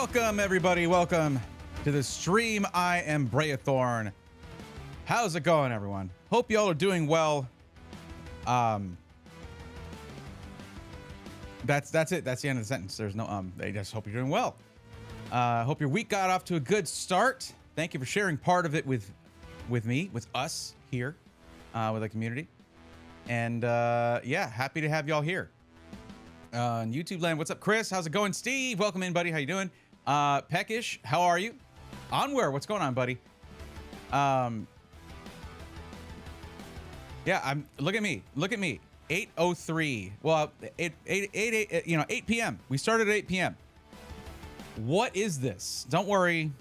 Welcome, everybody. Welcome to the stream. I am Brayathorn. How's it going, everyone? Hope y'all are doing well. That's it. That's the end of the sentence. There's no I just hope you're doing well. Hope your week got off to a good start. Thank you for sharing part of it with me, with us here, with the community. And yeah, happy to have y'all here. On YouTube land, what's up, Chris? How's it going? Steve, welcome in, buddy. How you doing? Peckish, how are you? Onware, what's going on, buddy? Yeah, look at me. 8:03. Well, 8 p.m. We started at 8 p.m. What is this? Don't worry.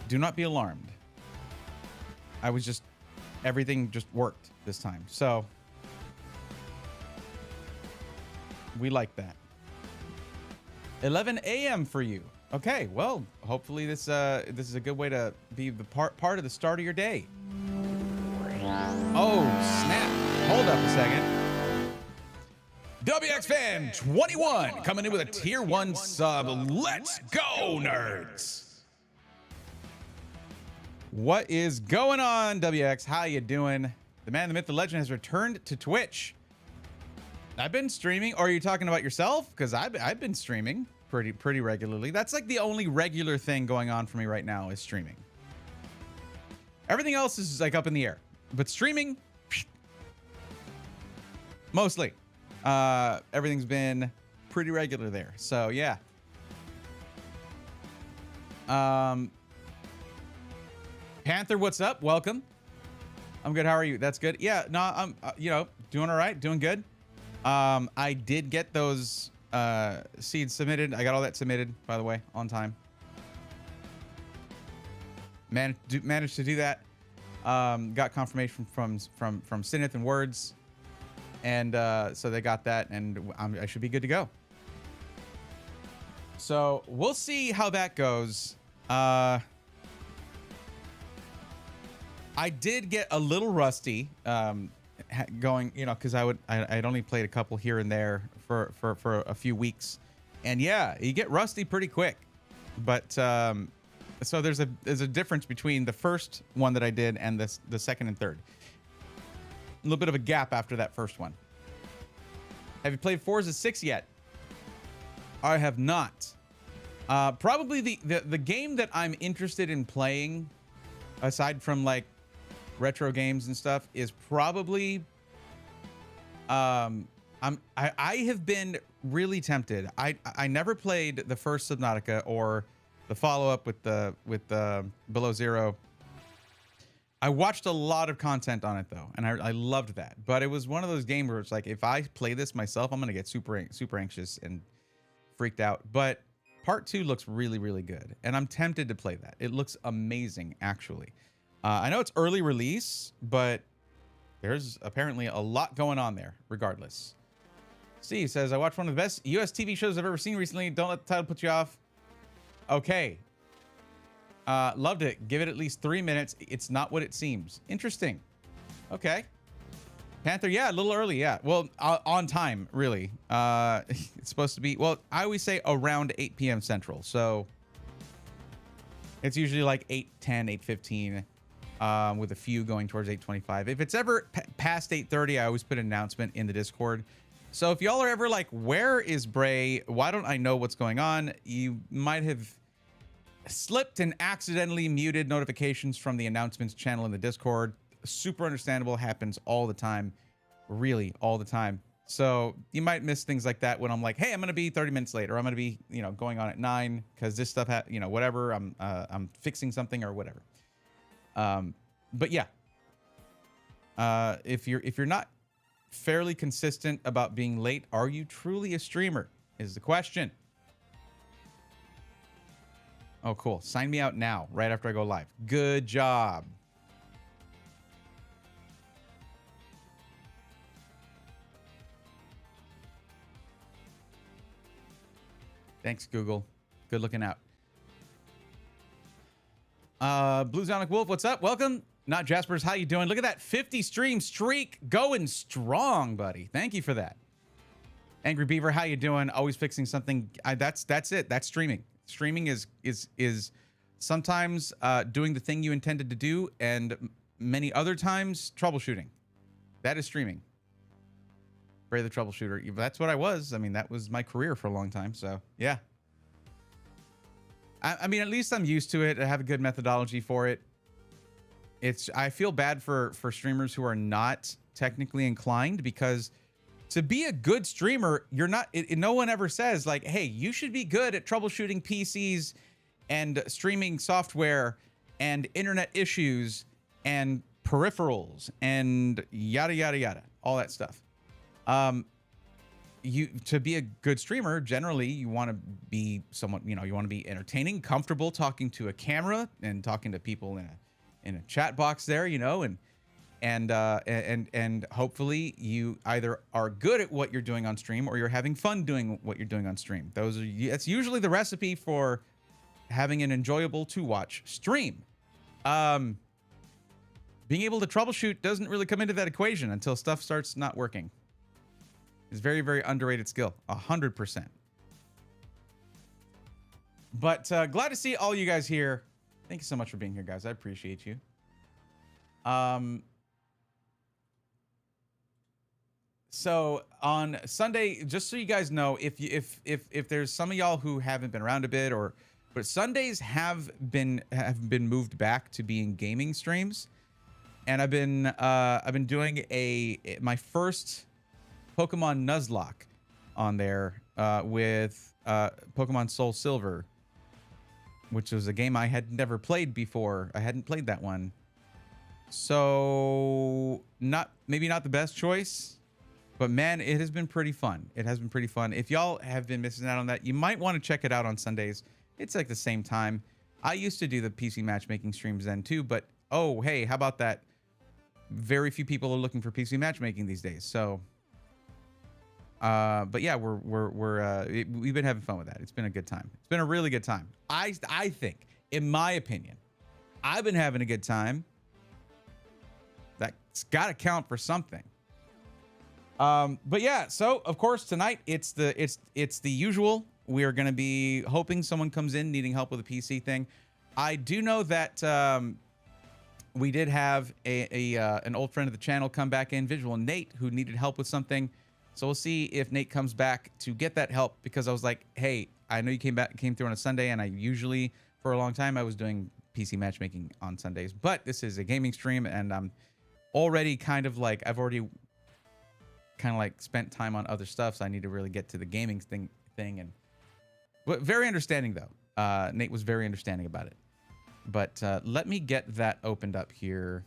Do not be alarmed. Everything just worked this time. So we like that. 11 a.m. for you. Okay, well, hopefully this is a good way to be the part of the start of your day. Oh, snap. Hold up a second. WX Fan 21 coming in with a tier 1 sub. Let's go, nerds. What is going on, WX? How you doing? The man, the myth, the legend has returned to Twitch. I've been streaming. Or are you talking about yourself? Because I've been streaming pretty regularly. That's like the only regular thing going on for me right now is streaming. Everything else is like up in the air. But streaming, mostly. Everything's been pretty regular there. So yeah. Panther, what's up? Welcome. I'm good. How are you? That's good. Yeah, no, I'm doing all right, doing good. I did get those seeds submitted. I got all that submitted, by the way, on time. Managed to do that. Got confirmation from Sinith and Words, and so they got that, and I should be good to go. So we'll see how that goes. I did get a little rusty going, because I'd only played a couple here and there for a few weeks, and yeah, you get rusty pretty quick. But so there's a difference between the first one that I did and the second and third. A little bit of a gap after that first one. Have you played Forza 6 yet? I have not. Probably the game that I'm interested in playing, aside from like retro games and stuff, is probably I have been really tempted. I never played the first Subnautica or the follow-up with the Below Zero. I watched a lot of content on it though, and I loved that. But it was one of those games where it's like, if I play this myself, I'm gonna get super anxious and freaked out. But part 2 looks really, really good, and I'm tempted to play that. It looks amazing, actually. I know it's early release, but there's apparently a lot going on there, regardless. Steve says, I watched one of the best US TV shows I've ever seen recently. Don't let the title put you off. Okay. Loved it. Give it at least 3 minutes. It's not what it seems. Interesting. Okay. Panther, yeah, a little early, yeah. Well, on time, really. It's supposed to be, well, I always say around 8 p.m. Central, so it's usually like 8:10, 8:15, with a few going towards 8:25. If it's ever past 8:30, I always put an announcement in the Discord. So if y'all are ever like, where is Bray? Why don't I know what's going on? You might have slipped and accidentally muted notifications from the announcements channel in the Discord. Super understandable. Happens all the time. Really, all the time. So you might miss things like that when I'm like, hey, I'm going to be 30 minutes late, or I'm going to be, going on at 9 because this stuff, whatever. I'm fixing something or whatever. But yeah, if you're not fairly consistent about being late, are you truly a streamer is the question. Oh, cool. Sign me out now, right after I go live. Good job. Thanks, Google. Good looking out. Blue Zonic Wolf, what's up? Welcome. Not Jaspers, how you doing? Look at that 50 stream streak going strong, buddy. Thank you for that. Angry Beaver, how you doing? Always fixing something. That's it. That's streaming. Streaming is sometimes doing the thing you intended to do, and many other times troubleshooting. That is streaming. Bray the troubleshooter. That's what I was. I mean, that was my career for a long time. So yeah. I mean, at least I'm used to it. I have a good methodology for it. I feel bad for streamers who are not technically inclined, because to be a good streamer, you're not. No one ever says like, "Hey, you should be good at troubleshooting PCs and streaming software and internet issues and peripherals and yada yada yada, all that stuff." To be a good streamer, generally you want to be someone, you want to be entertaining, comfortable talking to a camera and talking to people in a chat box there, and hopefully you either are good at what you're doing on stream or you're having fun doing what you're doing on stream. That's usually the recipe for having an enjoyable to watch stream. Being able to troubleshoot doesn't really come into that equation until stuff starts not working. It's very, very underrated skill, 100%. But glad to see all you guys here. Thank you so much for being here, guys. I appreciate you. So on Sunday, just so you guys know, if there's some of y'all who haven't been around a bit, but Sundays have been moved back to being gaming streams, and I've been doing my first Pokemon Nuzlocke on there with Pokemon Soul Silver, which was a game I had never played before. I hadn't played that one. So maybe not the best choice, but man, it has been pretty fun. It has been pretty fun. If y'all have been missing out on that, you might want to check it out on Sundays. It's like the same time. I used to do the PC matchmaking streams then too, but oh, hey, how about that? Very few people are looking for PC matchmaking these days. So but yeah, we've been having fun with that. It's been a good time. It's been a really good time. I think, in my opinion, I've been having a good time. That's got to count for something. But yeah, so of course tonight it's the usual. We are going to be hoping someone comes in needing help with a PC thing. I do know that we did have an old friend of the channel come back in, Visual Nate, who needed help with something. So we'll see if Nate comes back to get that help, because I was like, hey, I know you came through on a Sunday, and I usually, for a long time, I was doing PC matchmaking on Sundays, but this is a gaming stream, and I'm already I've already kind of like spent time on other stuff, so I need to really get to the gaming thing. And but very understanding though. Nate was very understanding about it. But let me get that opened up here.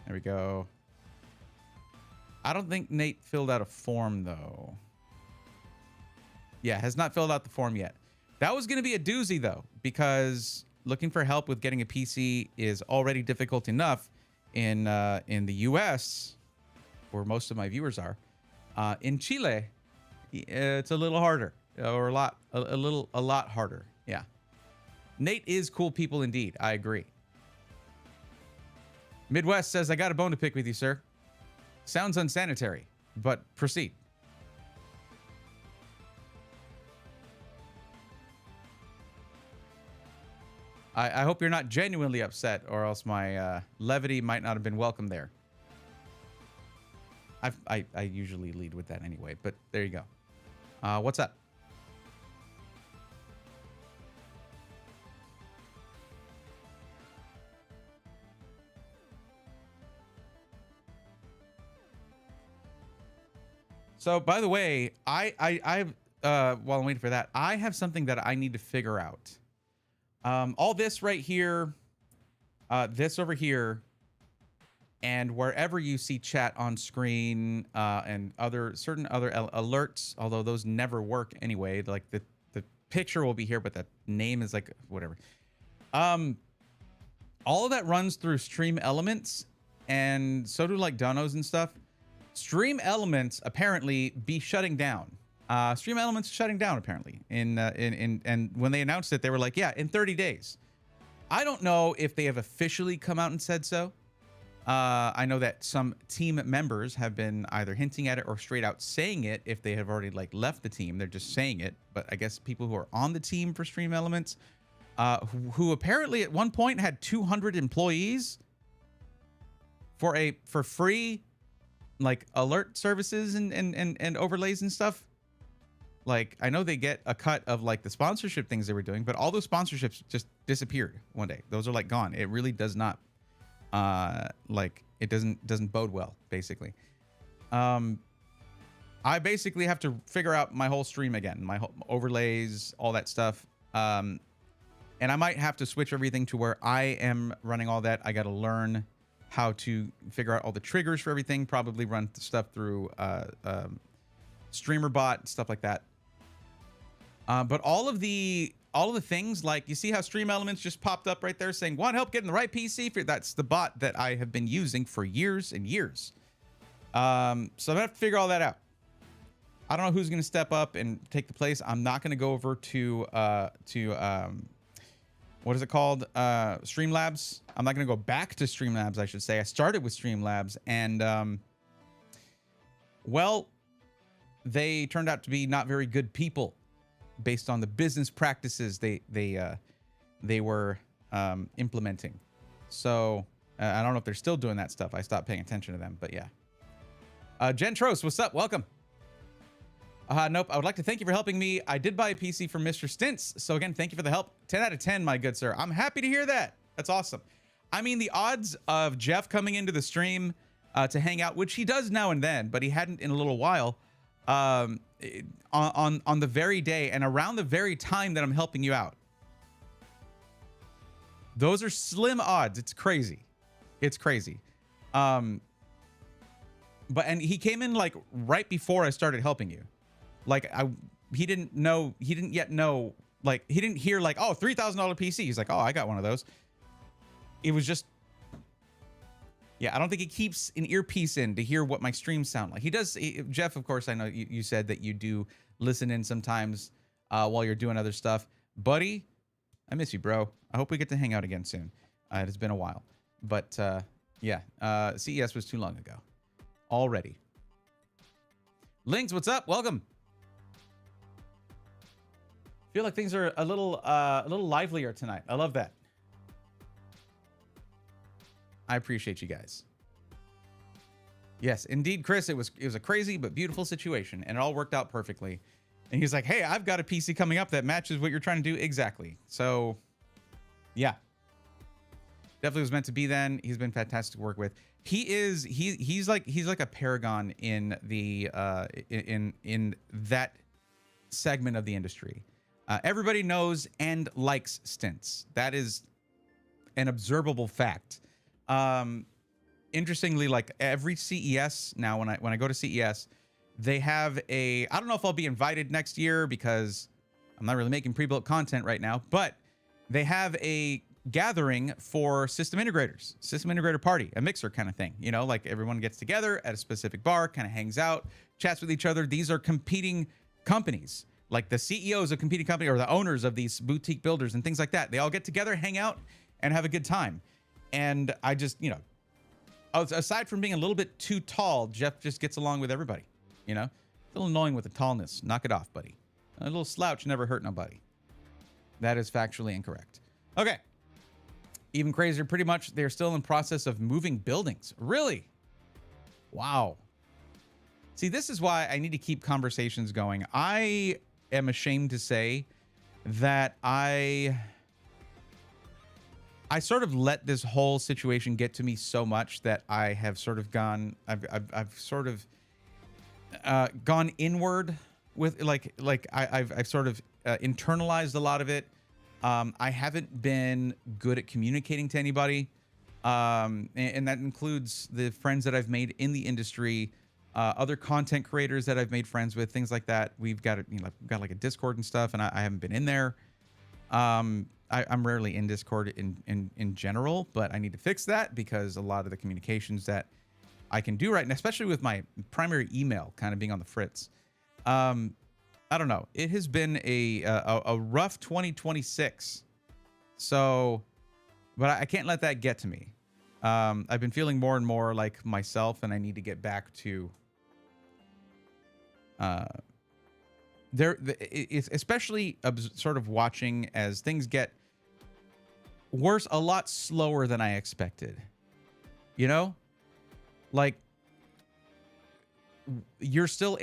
There we go. I don't think Nate filled out a form though. Yeah, has not filled out the form yet. That was going to be a doozy though, because looking for help with getting a PC is already difficult enough in the US, where most of my viewers are. In Chile, it's a little harder, or a lot harder. Yeah. Nate is cool people indeed. I agree. Midwest says, I got a bone to pick with you, sir. Sounds unsanitary, but proceed. I hope you're not genuinely upset, or else my levity might not have been welcome there. I usually lead with that anyway, but there you go. What's up? So, by the way, while I'm waiting for that, I have something that I need to figure out. All this right here, this over here, and wherever you see chat on screen, and certain other alerts, although those never work anyway. Like the picture will be here, but the name is like whatever. All of that runs through Stream Elements, and so do like donos and stuff. Stream Elements apparently be shutting down. Stream Elements shutting down apparently. And when they announced it, they were like, yeah, in 30 days. I don't know if they have officially come out and said so. I know that some team members have been either hinting at it or straight out saying it. If they have already like left the team, they're just saying it. But I guess people who are on the team for Stream Elements, who apparently at one point had 200 employees for free, like alert services and overlays and stuff. Like, I know they get a cut of like the sponsorship things they were doing, but all those sponsorships just disappeared one day. Those are like gone. It really does not, like, it doesn't bode well, basically. I basically have to figure out my whole stream again, my whole overlays, all that stuff. And I might have to switch everything to where I am running all that. I got to learn how to figure out all the triggers for everything, probably run stuff through streamer bot, stuff like that. But all of the things, like you see how Stream Elements just popped up right there saying, want help getting the right PC for, that's the bot that I have been using for years and years. So I'm gonna have to figure all that out. I don't know who's gonna step up and take the place. I'm not gonna go over to what is it called? Streamlabs. I'm not gonna go back to Streamlabs, I should say. I started with Streamlabs and well, they turned out to be not very good people based on the business practices they were implementing. So I don't know if they're still doing that stuff. I stopped paying attention to them, but yeah. Gentros, what's up? Welcome. Nope. I would like to thank you for helping me. I did buy a PC from Mr. Stints. So again, thank you for the help. 10 out of 10, my good sir. I'm happy to hear that. That's awesome. I mean, the odds of Jeff coming into the stream to hang out, which he does now and then, but he hadn't in a little while, on the very day and around the very time that I'm helping you out. Those are slim odds. It's crazy. It's crazy. And he came in like right before I started helping you. Like he didn't yet know, like he didn't hear like, oh, $3,000 PC. He's like, oh, I got one of those. It was just, yeah, I don't think he keeps an earpiece in to hear what my streams sound like. He does. Jeff, of course, I know you said that you do listen in sometimes while you're doing other stuff. Buddy, I miss you, bro. I hope we get to hang out again soon. It has been a while. But yeah, CES was too long ago already. Links, what's up? Welcome. Feel like things are a little livelier tonight. I love that. I appreciate you guys. Yes, indeed, Chris. It was a crazy but beautiful situation, and it all worked out perfectly. And he's like, "Hey, I've got a PC coming up that matches what you're trying to do exactly." So, yeah, definitely was meant to be. Then he's been fantastic to work with. He's like a paragon in the in that segment of the industry. Everybody knows and likes Stints. That is an observable fact. Interestingly, like every CES now, when I go to CES, they have a, I don't know if I'll be invited next year because I'm not really making pre-built content right now, but they have a gathering for system integrators, system integrator party, a mixer kind of thing, you know, like everyone gets together at a specific bar, kind of hangs out, chats with each other. These are competing companies, like the CEOs of competing company or the owners of these boutique builders and things like that. They all get together, hang out, and have a good time. And I just, you know, aside from being a little bit too tall, Jeff just gets along with everybody, you know? A little annoying with the tallness. Knock it off, buddy. A little slouch never hurt nobody. That is factually incorrect. Okay. Even crazier, pretty much, they're still in process of moving buildings. Really? Wow. See, this is why I need to keep conversations going. I am ashamed to say that I sort of let this whole situation get to me so much that I have sort of gone, I've sort of gone inward with I've sort of internalized a lot of it. I haven't been good at communicating to anybody. And that includes the friends that I've made in the industry, other content creators that I've made friends with, things like that. We've got like a Discord and stuff, and I haven't been in there. I'm rarely in Discord in general, but I need to fix that because a lot of the communications that I can do right now, especially with my primary email kind of being on the fritz. I don't know. It has been a rough 2026. So, but I can't let that get to me. I've been feeling more and more like myself, and I need to get back to it's especially sort of watching as things get worse a lot slower than I expected. You know, like you're still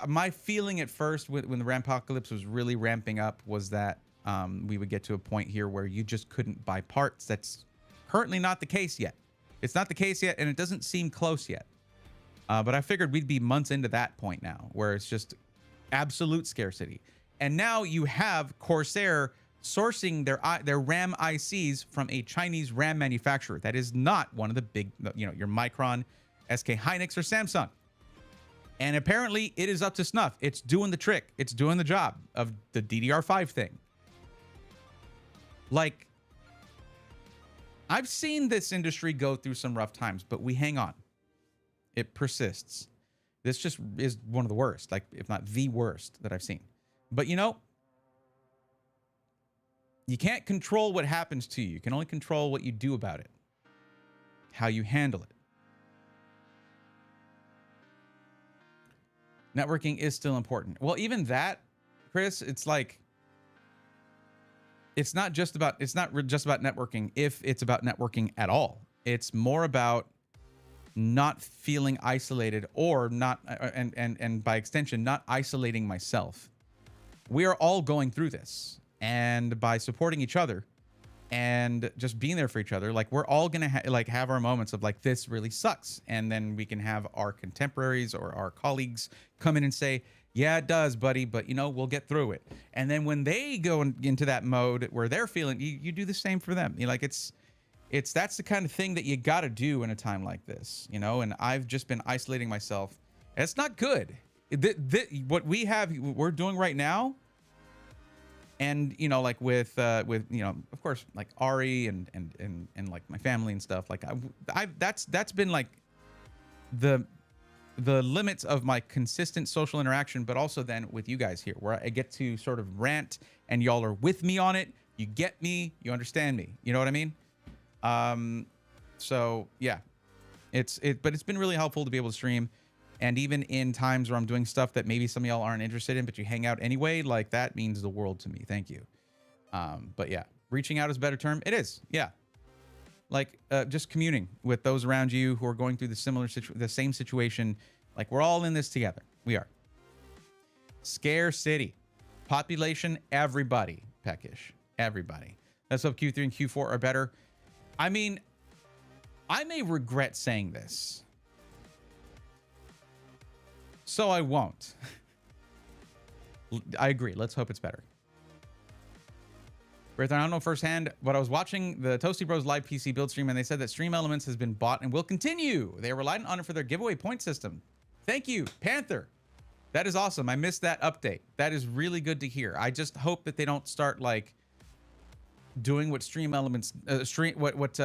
my feeling at first when the Rampocalypse was really ramping up was that we would get to a point here where you just couldn't buy parts. That's currently not the case yet. It's not the case yet, and it doesn't seem close yet. But I figured we'd be months into that point now, where it's just absolute scarcity. And now you have Corsair sourcing their RAM ICs from a Chinese RAM manufacturer. That is not one of the big, your Micron, SK Hynix, or Samsung. And apparently it is up to snuff. It's doing the trick. It's doing the job of the DDR5 thing. Like, I've seen this industry go through some rough times, but we hang on. It persists. This just is one of the worst, like if not the worst that I've seen. But you can't control what happens to you. You can only control what you do about it, how you handle it. Networking is still important. Well, even that, Chris, it's like, it's not just about networking if it's about networking at all. It's more about not feeling isolated, or not, and by extension, not isolating myself. We are all going through this, and by supporting each other and just being there for each other, like, we're all gonna have our moments of like, this really sucks, and then we can have our contemporaries or our colleagues come in and say, yeah, it does, buddy, but we'll get through it. And then when they go into that mode where they're feeling, you do the same for them. That's the kind of thing that you got to do in a time like this, and I've just been isolating myself. It's not good. What we're doing right now, and like with of course, like Ari and like my family and stuff, like that's been like the limits of my consistent social interaction, but also then with you guys here, where I get to sort of rant and y'all are with me on it. You get me, you understand me. You know what I mean? So yeah, but it's been really helpful to be able to stream. And even in times where I'm doing stuff that maybe some of y'all aren't interested in, but you hang out anyway, like, that means the world to me. Thank you. But yeah, reaching out is a better term. It is. Yeah. Like, just communing with those around you who are going through the same situation. Like, we're all in this together. We are. Scarcity. Population, everybody. Peckish. Everybody. Let's hope Q3 and Q4 are better. I mean, I may regret saying this, so I won't. I agree. Let's hope it's better. I don't know firsthand, but I was watching the Toasty Bros live PC build stream, and they said that Stream Elements has been bought and will continue. They relied on it for their giveaway point system. Thank you, Panther. That is awesome. I missed that update. That is really good to hear. I just hope that they don't start like doing what Stream Elements, Streamlabs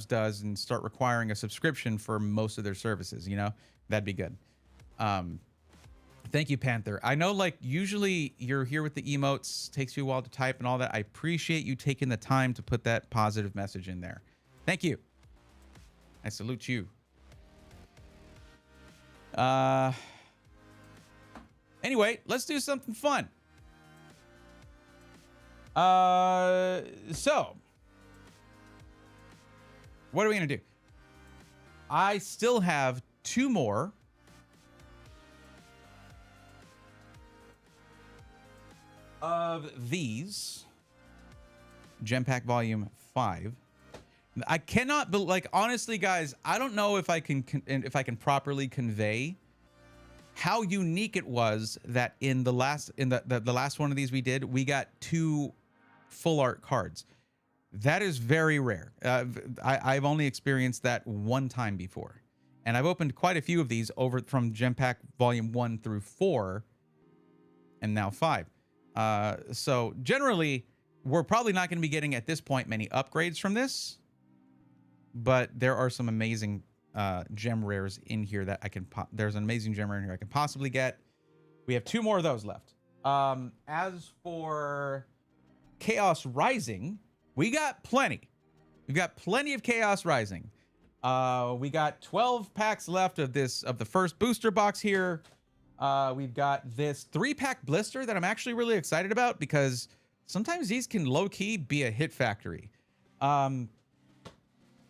does, and start requiring a subscription for most of their services. That'd be good. Thank you, Panther. I know, like, usually you're here with the emotes, takes you a while to type and all that. I appreciate you taking the time to put that positive message in there. Thank you. I salute you. Anyway, let's do something fun. So what are we gonna do? I still have 2 more of these Gem Pack Volume 5. I cannot, but like, honestly, guys, I don't know if I can properly convey how unique it was that in the last one of these we did, we got 2 full art cards. That is very rare. I've only experienced that one time before, and I've opened quite a few of these over from Gem Pack Volume 1 through 4, and now 5. So generally, we're probably not going to be getting at this point many upgrades from this, but there are some amazing gem rares in here that I can. There's an amazing gem rare in here I can possibly get. We have 2 more of those left. As for Chaos Rising, we got plenty. We've got plenty of Chaos Rising. We got 12 packs left of the first booster box here. We've got this 3-pack blister that I'm actually really excited about because sometimes these can low-key be a hit factory.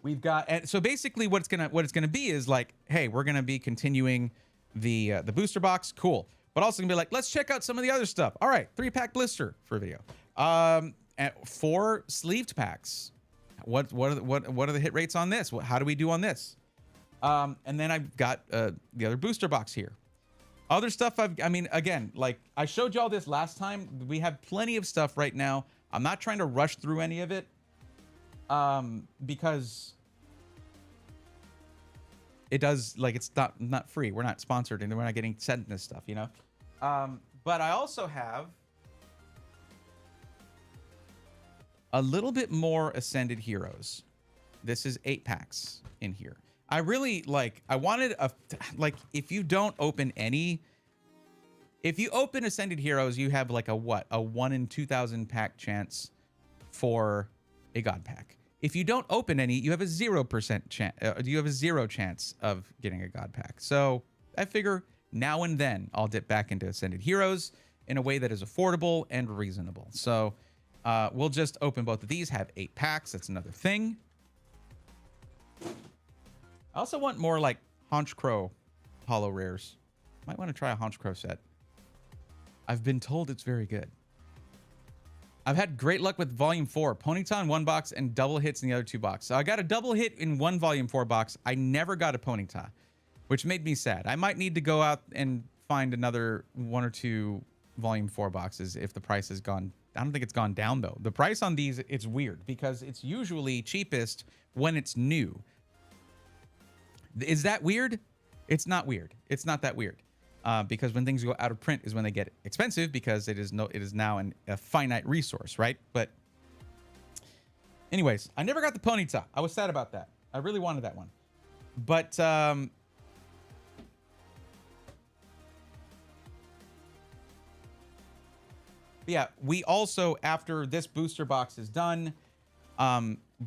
We've got, and so basically what it's gonna be is like, hey, we're gonna be continuing the booster box, cool, but also gonna be like, let's check out some of the other stuff. All right, 3-pack blister for a video. And 4 sleeved packs. What are the hit rates on this? How do we do on this? And then I've got the other booster box here. Other stuff I mean, again, like I showed you all this last time. We have plenty of stuff right now. I'm not trying to rush through any of it. Because it does, like, it's not free. We're not sponsored and we're not getting sent this stuff, you know? But I also have a little bit more Ascended Heroes. This is 8 packs in here. I really I wanted if you don't open any, if you open Ascended Heroes, you have like a 1 in 2,000 pack chance for a God pack. If you don't open any, you have a 0% chance. You have a 0 chance of getting a God pack. So I figure now and then I'll dip back into Ascended Heroes in a way that is affordable and reasonable. So we'll just open both of these. Have 8 packs. That's another thing. I also want more like Haunch Crow holo rares. Might want to try a Haunch Crow set. I've been told it's very good. I've had great luck with Volume 4. Ponyta in 1 box and double hits in the other 2 boxes. So I got a double hit in 1 Volume 4 box. I never got a Ponyta, which made me sad. I might need to go out and find another 1 or 2 Volume 4 boxes if the price has gone. I don't think it's gone down, though. The price on these, it's weird because it's usually cheapest when it's new. Is that weird? It's not weird. It's not that weird. Because when things go out of print is when they get expensive because it is now a finite resource, right? But anyways, I never got the Ponyta. I was sad about that. I really wanted that one. But yeah, we also, after this booster box is done,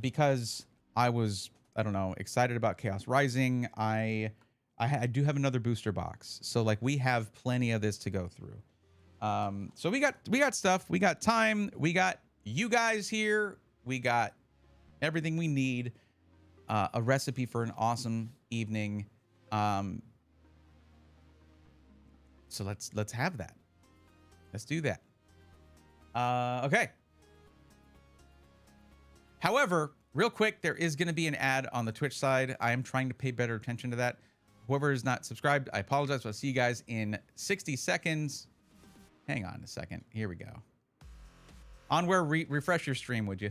because I was, I don't know, excited about Chaos Rising, I do have another booster box, so like we have plenty of this to go through. So we got stuff, we got time, we got you guys here, we got everything we need, a recipe for an awesome evening. So let's have that. Let's do that. Okay. However, real quick, there is going to be an ad on the Twitch side. I am trying to pay better attention to that. Whoever is not subscribed, I apologize. I'll see you guys in 60 seconds. Hang on a second. Here we go. Onware, refresh your stream, would you?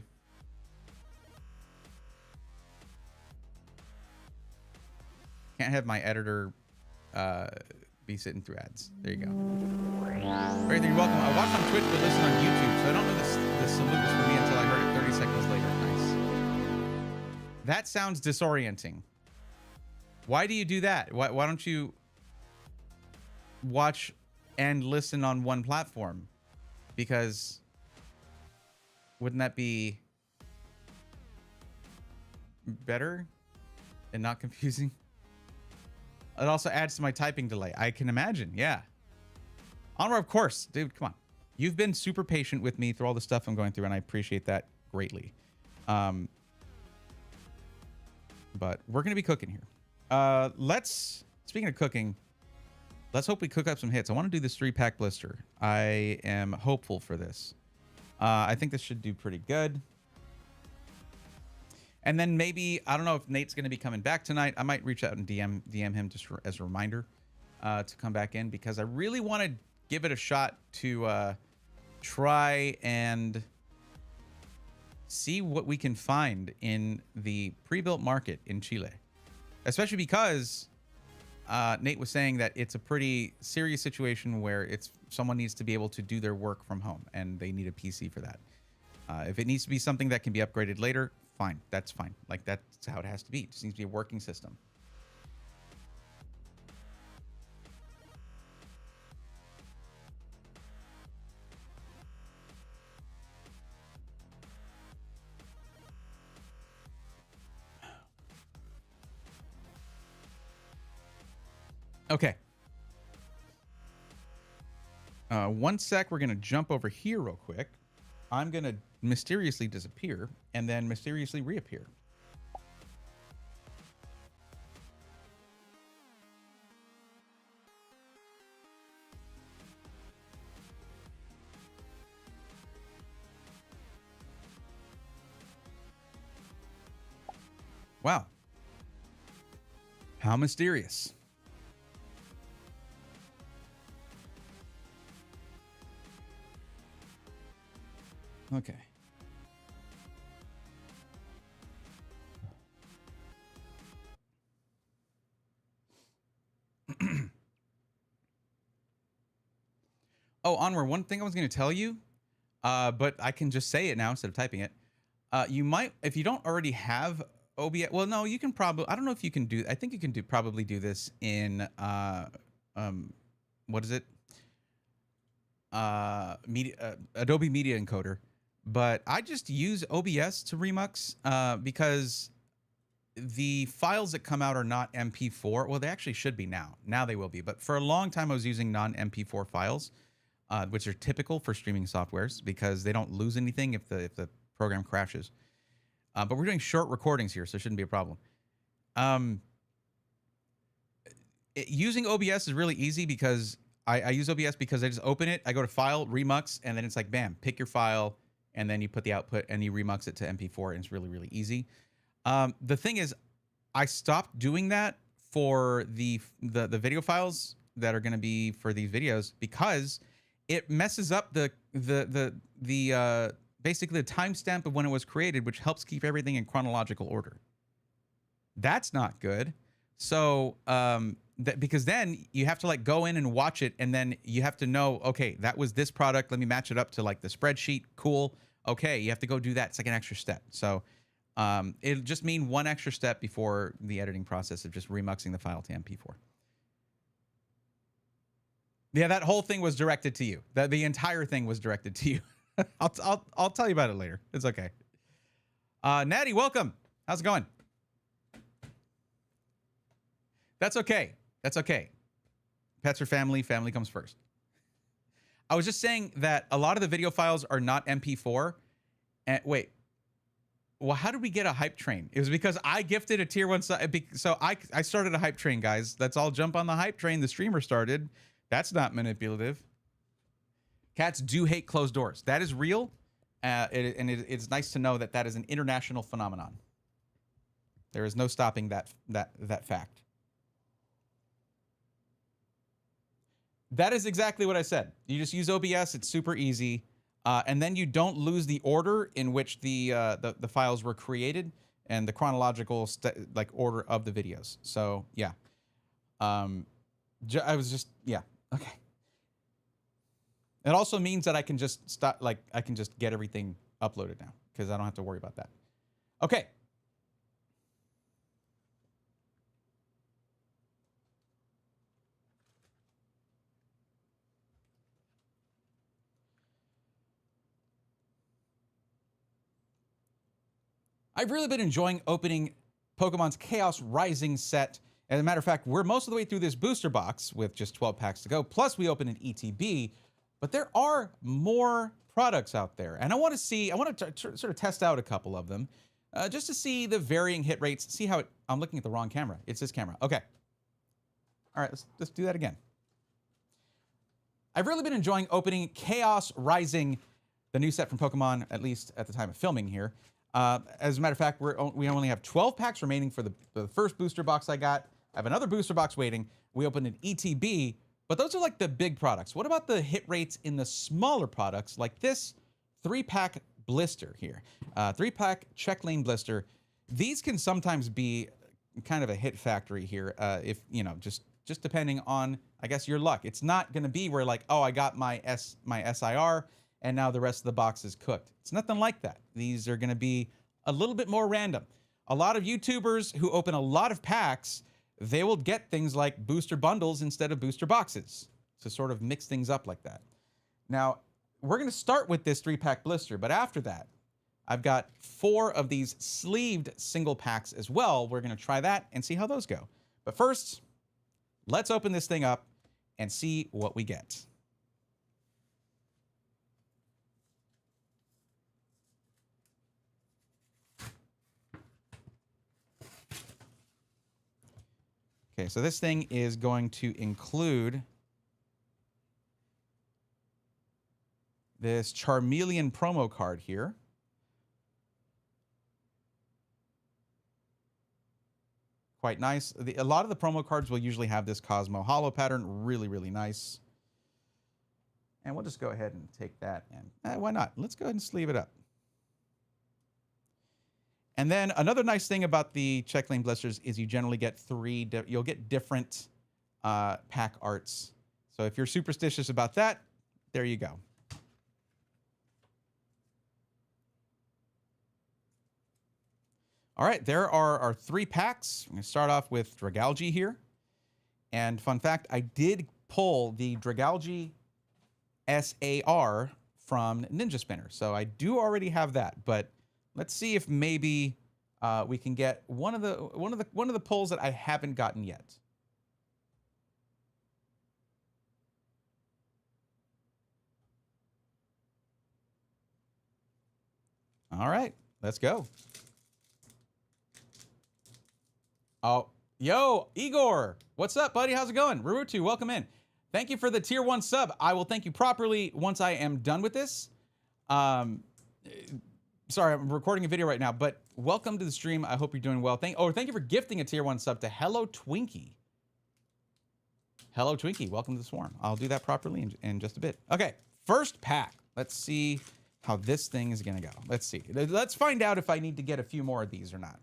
Can't have my editor be sitting through ads. There you go. Very you're welcome. I watch on Twitch but listen on YouTube, so I don't know the salute was for me until I heard it 30 seconds later. Nice. That sounds disorienting. Why do you do that? Why don't you watch and listen on one platform? Because wouldn't that be better and not confusing? It also adds to my typing delay. I can imagine. Yeah. Honor, of course. Dude, come on. You've been super patient with me through all the stuff I'm going through, and I appreciate that greatly. But we're going to be cooking here. Speaking of cooking, let's hope we cook up some hits. I want to do this 3-pack blister. I am hopeful for this. I think this should do pretty good. And then maybe, I don't know if Nate's going to be coming back tonight. I might reach out and DM him just as a reminder to come back in, because I really want to give it a shot to try and see what we can find in the pre-built market in Chile. Especially because Nate was saying that it's a pretty serious situation where someone needs to be able to do their work from home, and they need a PC for that. If it needs to be something that can be upgraded later, fine. That's fine. Like, that's how it has to be. It just needs to be a working system. Okay. 1 sec. We're going to jump over here real quick. I'm going to mysteriously disappear and then mysteriously reappear. Wow. How mysterious. Okay. Oh, Onward, one thing I was going to tell you, but I can just say it now instead of typing it. You might, if you don't already have OBS, well, no, you can probably, I don't know if you can do, I think you can probably do this in, what is it? Adobe Media Encoder. But I just use OBS to remux because the files that come out are not MP4. Well, they actually should be now. Now they will be. But for a long time, I was using non-MP4 files, which are typical for streaming softwares because they don't lose anything if the program crashes. But we're doing short recordings here, so it shouldn't be a problem. Using OBS is really easy because I use OBS because I just open it, I go to File, Remux, and then it's like, bam, pick your file, and then you put the output and you remux it to MP4, and it's really, really easy. The thing is, I stopped doing that for the video files that are going to be for these videos because it messes up the basically the timestamp of when it was created, which helps keep everything in chronological order. That's not good. So because then you have to like go in and watch it, and then you have to know, okay, that was this product. Let me match it up to like the spreadsheet. Cool. Okay, you have to go do that. It's like an extra step. So it'll just mean one extra step before the editing process of just remuxing the file to MP4. Yeah, that whole thing was directed to you. The entire thing was directed to you. I'll tell you about it later. It's okay. Natty, welcome. How's it going? That's okay. That's okay. Pets are family. Family comes first. I was just saying that a lot of the video files are not MP4. And wait. Well, how did we get a hype train? It was because I gifted a tier 1. So I started a hype train, guys. Let's all jump on the hype train the streamer started. That's not manipulative. Cats do hate closed doors. That is real. It's nice to know that that is an international phenomenon. There is no stopping that fact. That is exactly what I said. You just use OBS. It's super easy. And then you don't lose the order in which the files were created and the chronological order of the videos. So, yeah. I was just, yeah. Okay. It also means that I can just stop, I can just get everything uploaded now because I don't have to worry about that. Okay. I've really been enjoying opening Pokemon's Chaos Rising set. As a matter of fact, we're most of the way through this booster box with just 12 packs to go. Plus, we opened an ETB. But there are more products out there. And I want to sort of test out a couple of them just to see the varying hit rates, see how I'm looking at the wrong camera. It's this camera. Okay. All right, let's do that again. I've really been enjoying opening Chaos Rising, the new set from Pokemon, at least at the time of filming here. As a matter of fact, we only have 12 packs remaining for the first booster box I got. I have another booster box waiting. We opened an ETB, but those are like the big products. What about the hit rates in the smaller products like this 3-pack blister here? 3-pack check lane blister. These can sometimes be kind of a hit factory here if, you know, just depending on, I guess, your luck. It's not going to be where like, oh, I got my SIR and now the rest of the box is cooked. It's nothing like that. These are going to be a little bit more random. A lot of YouTubers who open a lot of packs, they will get things like booster bundles instead of booster boxes to sort of mix things up like that. Now, we're going to start with this 3-pack blister, but after that, I've got 4 of these sleeved single packs as well. We're going to try that and see how those go. But first, Let's open this thing up and see what we get. Okay, so this thing is going to include this Charmeleon promo card here. Quite nice. A lot of the promo cards will usually have this Cosmo Holo pattern. Really, really nice. And we'll just go ahead and take that and why not? Let's go ahead and sleeve it up. And then another nice thing about the check lane blisters is you generally get you'll get different pack arts. So if you're superstitious about that, there you go. All right, there are our 3 packs. I'm going to start off with Dragalge here. And fun fact, I did pull the Dragalge SAR from Ninja Spinner. So I do already have that, but let's see if maybe we can get one of the pulls that I haven't gotten yet. All right, let's go. Oh, yo, Igor, what's up, buddy? How's it going? Rurutu, welcome in. Thank you for the tier 1 sub. I will thank you properly once I am done with this. Sorry, I'm recording a video right now, but welcome to the stream. I hope you're doing well. Thank you for gifting a tier 1 sub to Hello Twinkie. Hello Twinkie, welcome to the swarm. I'll do that properly in just a bit. Okay, first pack. Let's see how this thing is gonna go. Let's see. Let's find out if I need to get a few more of these or not.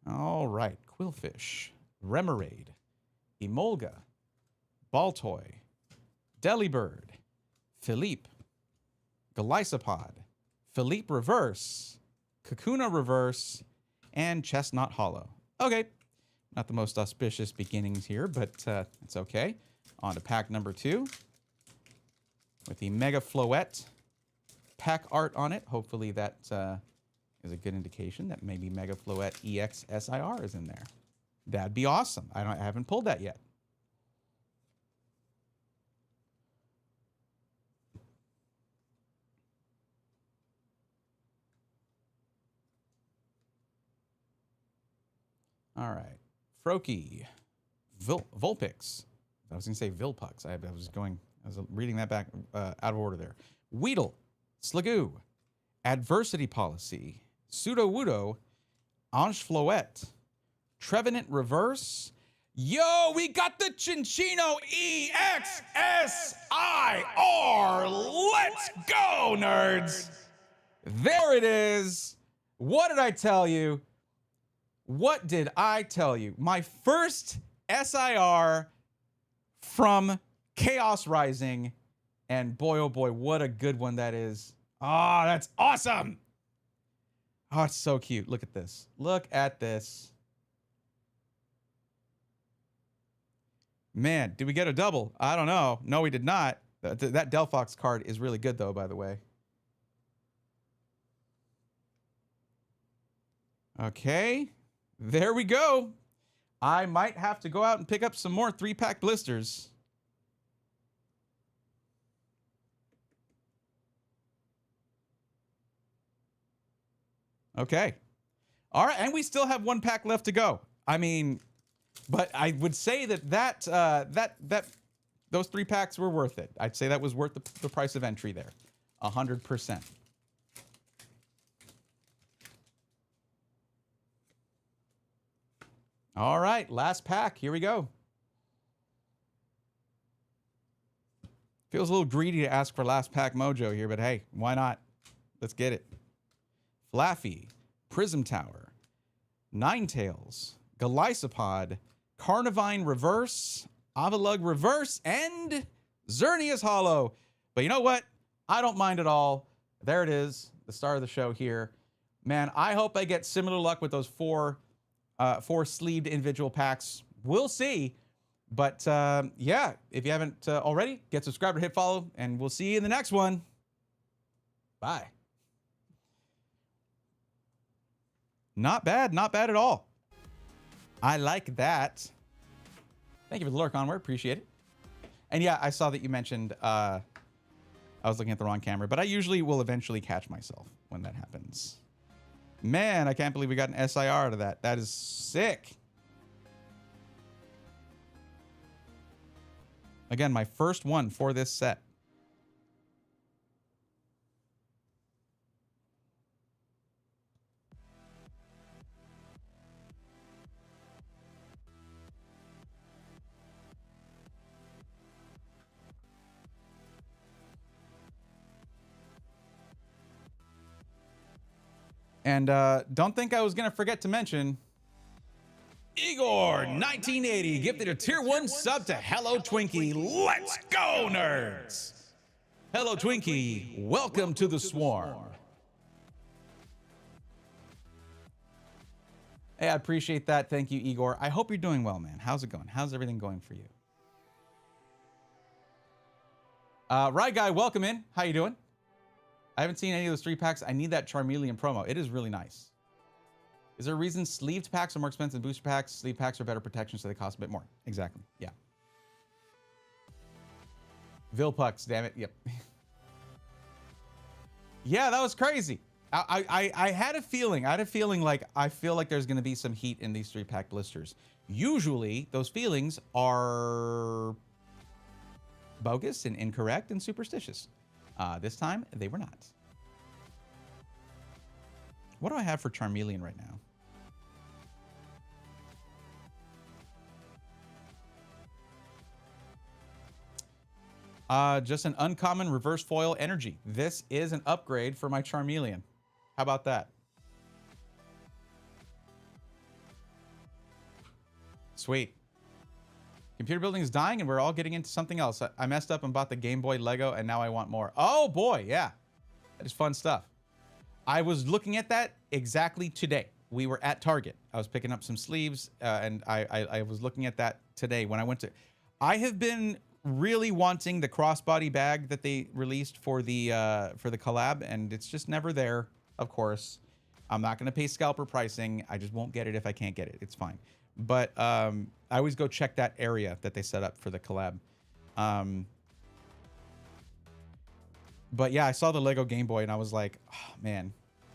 All right, Quillfish, Remoraid, Emolga, Baltoy, Delibird, Philippe, Golisopod, Philippe Reverse, Kakuna Reverse, and Chestnut Hollow. Okay, not the most auspicious beginnings here, but it's okay. On to pack number 2 with the Mega Floette pack art on it. Hopefully that is a good indication that maybe Mega Floette EX SIR is in there. That'd be awesome. I haven't pulled that yet. All right. Froakie, Vulpix. I was going to say Vilpux. I was reading that back out of order there. Weedle, Sliggoo, Adversity Policy, Sudowoodo, Ange-Floette, Trevenant Reverse. Yo, we got the Chinchino EXSIR. Let's go, nerds. There it is. What did I tell you? What did I tell you? My first SIR from Chaos Rising. And boy, oh boy, what a good one that is. Ah, oh, that's awesome. Oh, it's so cute. Look at this. Look at this. Man, did we get a double? I don't know. No, we did not. That Delphox card is really good, though, by the way. Okay. There we go. I might have to go out and pick up some more 3-pack blisters. Okay. All right, and we still have 1 pack left to go. I mean, but I would say that those 3 packs were worth it. I'd say that was worth the price of entry there. 100%. All right, last pack. Here we go. Feels a little greedy to ask for last pack mojo here, but hey, why not? Let's get it. Flaffy, Prism Tower, Ninetales, Golisopod, Carnivine Reverse, Avalugg Reverse, and Xerneas Hollow. But you know what? I don't mind at all. There it is, the star of the show here. Man, I hope I get similar luck with those four sleeved individual packs. We'll see. But yeah, if you haven't already, get subscribed or hit follow, and we'll see you in the next one. Bye. Not bad, not bad at all. I like that. Thank you for the lurk, Onward. Appreciate it. And yeah, I saw that you mentioned I was looking at the wrong camera, but I usually will eventually catch myself when that happens. Man, I can't believe we got an SIR out of that. That is sick. Again, my first one for this set. And don't think I was going to forget to mention Igor 1980 gifted a tier 1 sub to Hello Twinkie. Let's go, nerds. Hello Twinkie, welcome to the swarm. Hey, I appreciate that. Thank you, Igor. I hope you're doing well, man. How's it going? How's everything going for you? Right guy, welcome in. How you doing? I haven't seen any of those 3-packs. I need that Charmeleon promo. It is really nice. Is there a reason sleeved packs are more expensive than booster packs? Sleeve packs are better protection, so they cost a bit more. Exactly. Yeah. Vilpucks, damn it. Yep. Yeah, that was crazy. I had a feeling. I had a feeling like I feel like there's going to be some heat in these 3-pack blisters. Usually, those feelings are bogus and incorrect and superstitious. This time, they were not. What do I have for Charmeleon right now? Just an uncommon reverse foil energy. This is an upgrade for my Charmeleon. How about that? Sweet. Computer building is dying and we're all getting into something else. I messed up and bought the Game Boy Lego and now I want more. Oh boy, yeah. That is fun stuff. I was looking at that exactly today. We were at Target. I was picking up some sleeves and I was looking at that today when I went to... I have been really wanting the crossbody bag that they released for the collab, and it's just never there, of course. I'm not going to pay scalper pricing. I just won't get it if I can't get it. It's fine. But I always go check that area that they set up for the collab. But yeah, I saw the Lego Game Boy and I was like, oh, man,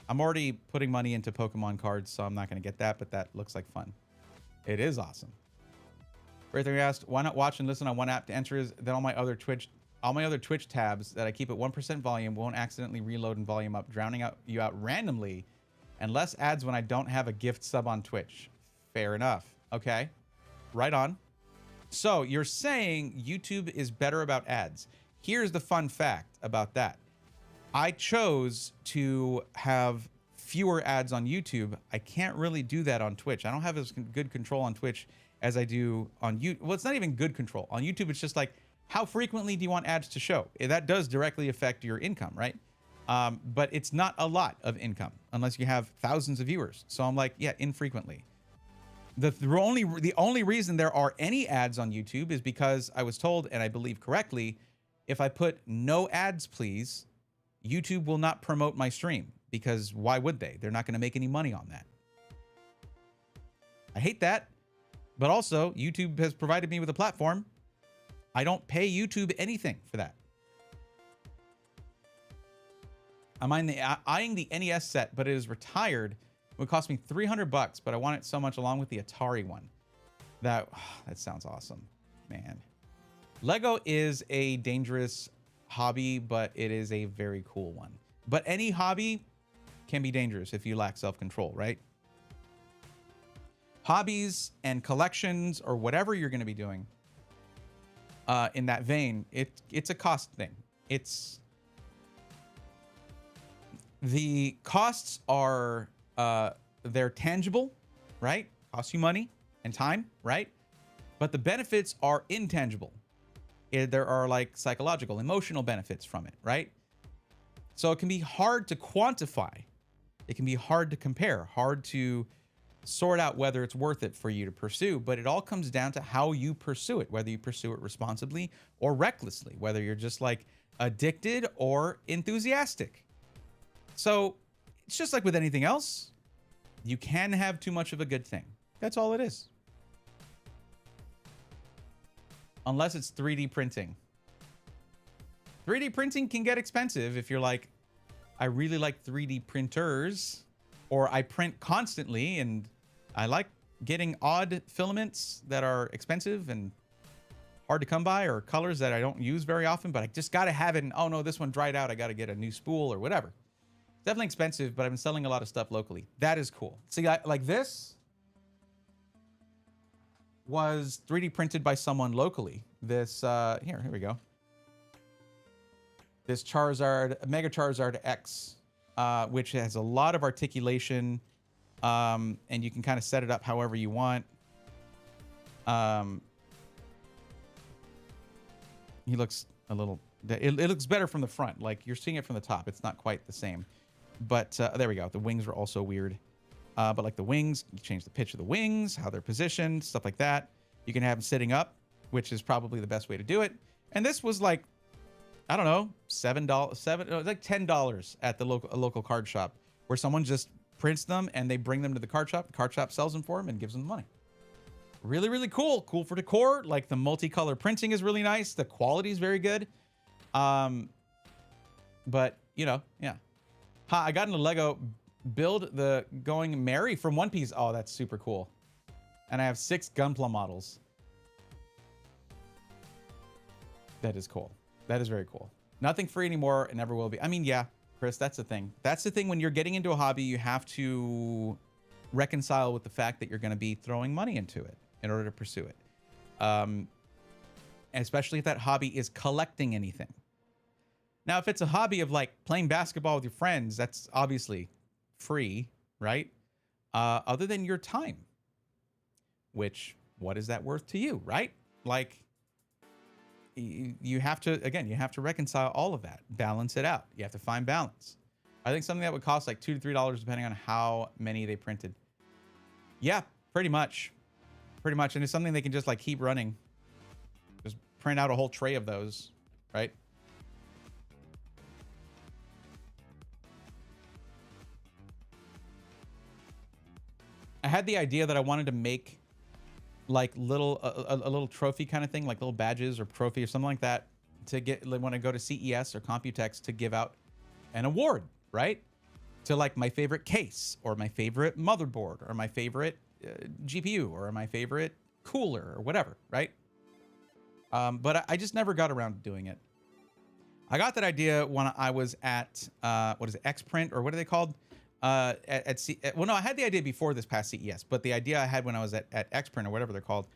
I'm already putting money into Pokemon cards, so I'm not going to get that, but that looks like fun. It is awesome. Right there, you asked, why not watch and listen on one app to enter then all my other Twitch tabs that I keep at 1% volume won't accidentally reload and volume up, drowning you out randomly, and less ads when I don't have a gift sub on Twitch. Fair enough. Okay. Right on. So you're saying YouTube is better about ads. Here's the fun fact about that. I chose to have fewer ads on YouTube. I can't really do that on Twitch. I don't have as good control on Twitch as I do on YouTube. Well, it's not even good control. On YouTube, it's just like, how frequently do you want ads to show? That does directly affect your income, right? But it's not a lot of income unless you have thousands of viewers. So I'm like, yeah, infrequently. The only reason there are any ads on YouTube is because I was told, and I believe correctly, if I put no ads, please, YouTube will not promote my stream, because why would they? They're not going to make any money on that. I hate that. But also, YouTube has provided me with a platform. I don't pay YouTube anything for that. I'm eyeing the NES set, but it is retired. It would cost me $300, but I want it so much along with the Atari one. That sounds awesome, man. Lego is a dangerous hobby, but it is a very cool one. But any hobby can be dangerous if you lack self-control, right? Hobbies and collections or whatever you're going to be doing in that vein, it's a cost thing. The costs are they're tangible, right? Cost you money and time, right? But the benefits are intangible. There are like psychological, emotional benefits from it, right? So it can be hard to quantify. It can be hard to compare, hard to sort out whether it's worth it for you to pursue, but it all comes down to how you pursue it, whether you pursue it responsibly or recklessly, whether you're just like addicted or enthusiastic. So it's just like with anything else, you can have too much of a good thing. That's all it is. Unless it's 3D printing. 3D printing can get expensive if you're like, I really like 3D printers, or I print constantly and I like getting odd filaments that are expensive and hard to come by, or colors that I don't use very often, but I just got to have it. And oh no, this one dried out. I got to get a new spool or whatever. It's definitely expensive, but I've been selling a lot of stuff locally. That is cool. See, like this was 3D printed by someone locally. This, here we go. This Charizard, Mega Charizard X, which has a lot of articulation, and you can kind of set it up however you want. He looks a little, it looks better from the front. Like you're seeing it from the top. It's not quite the same, but there we go. The wings are also weird. But like the wings, you change the pitch of the wings, how they're positioned, stuff like that. You can have them sitting up, which is probably the best way to do it. And this was like, I don't know, like $10 at the local card shop, where someone just prints them and they bring them to the card shop. The card shop sells them for them and gives them the money. Really, really cool. Cool for decor. Like the multicolor printing is really nice. The quality is very good. But you know, yeah. I got into Lego build the Going Merry from One Piece. Oh, that's super cool. And I have 6 Gunpla models. That is cool. That is very cool. Nothing free anymore. It never will be. I mean, yeah, Chris, that's the thing. That's the thing. When you're getting into a hobby, you have to reconcile with the fact that you're going to be throwing money into it in order to pursue it. Especially if that hobby is collecting anything. Now, if it's a hobby of like playing basketball with your friends, that's obviously free, right? Other than your time, which, what is that worth to you, right? Like, you have to, again, you have to reconcile all of that, balance it out. You have to find balance. I think something that would cost like $2 to $3 depending on how many they printed. Yeah, pretty much. Pretty much. And it's something they can just like keep running. Just print out a whole tray of those, right? I had the idea that I wanted to make like a little trophy kind of thing, like little badges or trophy or something like that, to get when I go to CES or Computex to give out an award, right? To like my favorite case or my favorite motherboard or my favorite GPU or my favorite cooler or whatever, right? But I just never got around to doing it. I got that idea when I was at, what is it, Xprint, or what are they called? Well, no, I had the idea before this past CES, but the idea I had when I was at Xprint or whatever they're called,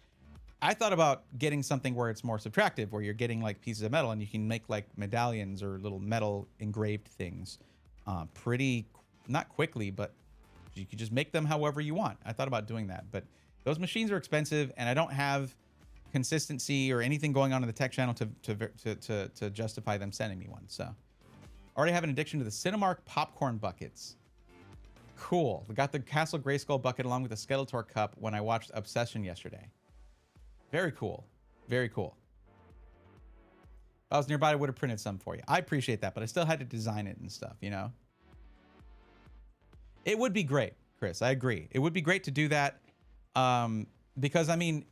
I thought about getting something where it's more subtractive, where you're getting like pieces of metal and you can make like medallions or little metal engraved things pretty, not quickly, but you could just make them however you want. I thought about doing that, but those machines are expensive and I don't have consistency or anything going on in the tech channel to justify them sending me one. So I already have an addiction to the Cinemark popcorn buckets. Cool. We got the Castle Grayskull bucket along with the Skeletor cup when I watched Obsession yesterday. Very cool. Very cool. If I was nearby, I would have printed some for you. I appreciate that, but I still had to design it and stuff, you know? It would be great, Chris. I agree. It would be great to do that. Because, I mean,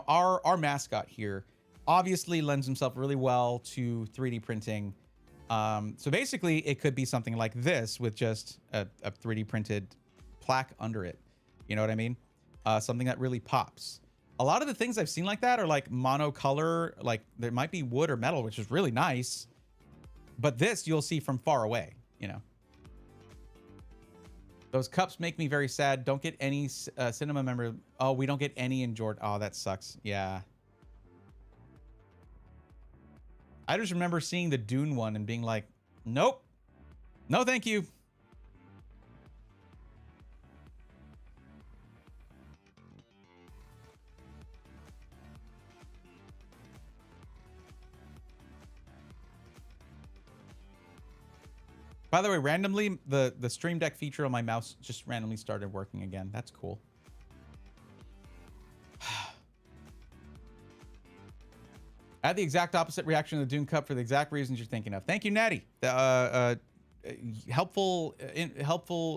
our mascot here obviously lends himself really well to 3D printing. So basically, it could be something like this with just a 3D printed plaque under it. You know what I mean? Something that really pops. A lot of the things I've seen like that are like monocolor, like there might be wood or metal, which is really nice. But this you'll see from far away, you know. Those cups make me very sad. Don't get any cinema member. Oh, we don't get any in Jordan. Oh, that sucks. Yeah. I just remember seeing the Dune one and being like, nope, no, thank you. By the way, randomly, the Stream Deck feature on my mouse just randomly started working again. That's cool. I had the exact opposite reaction to the Dune Cup for the exact reasons you're thinking of. Thank you, Natty. Helpful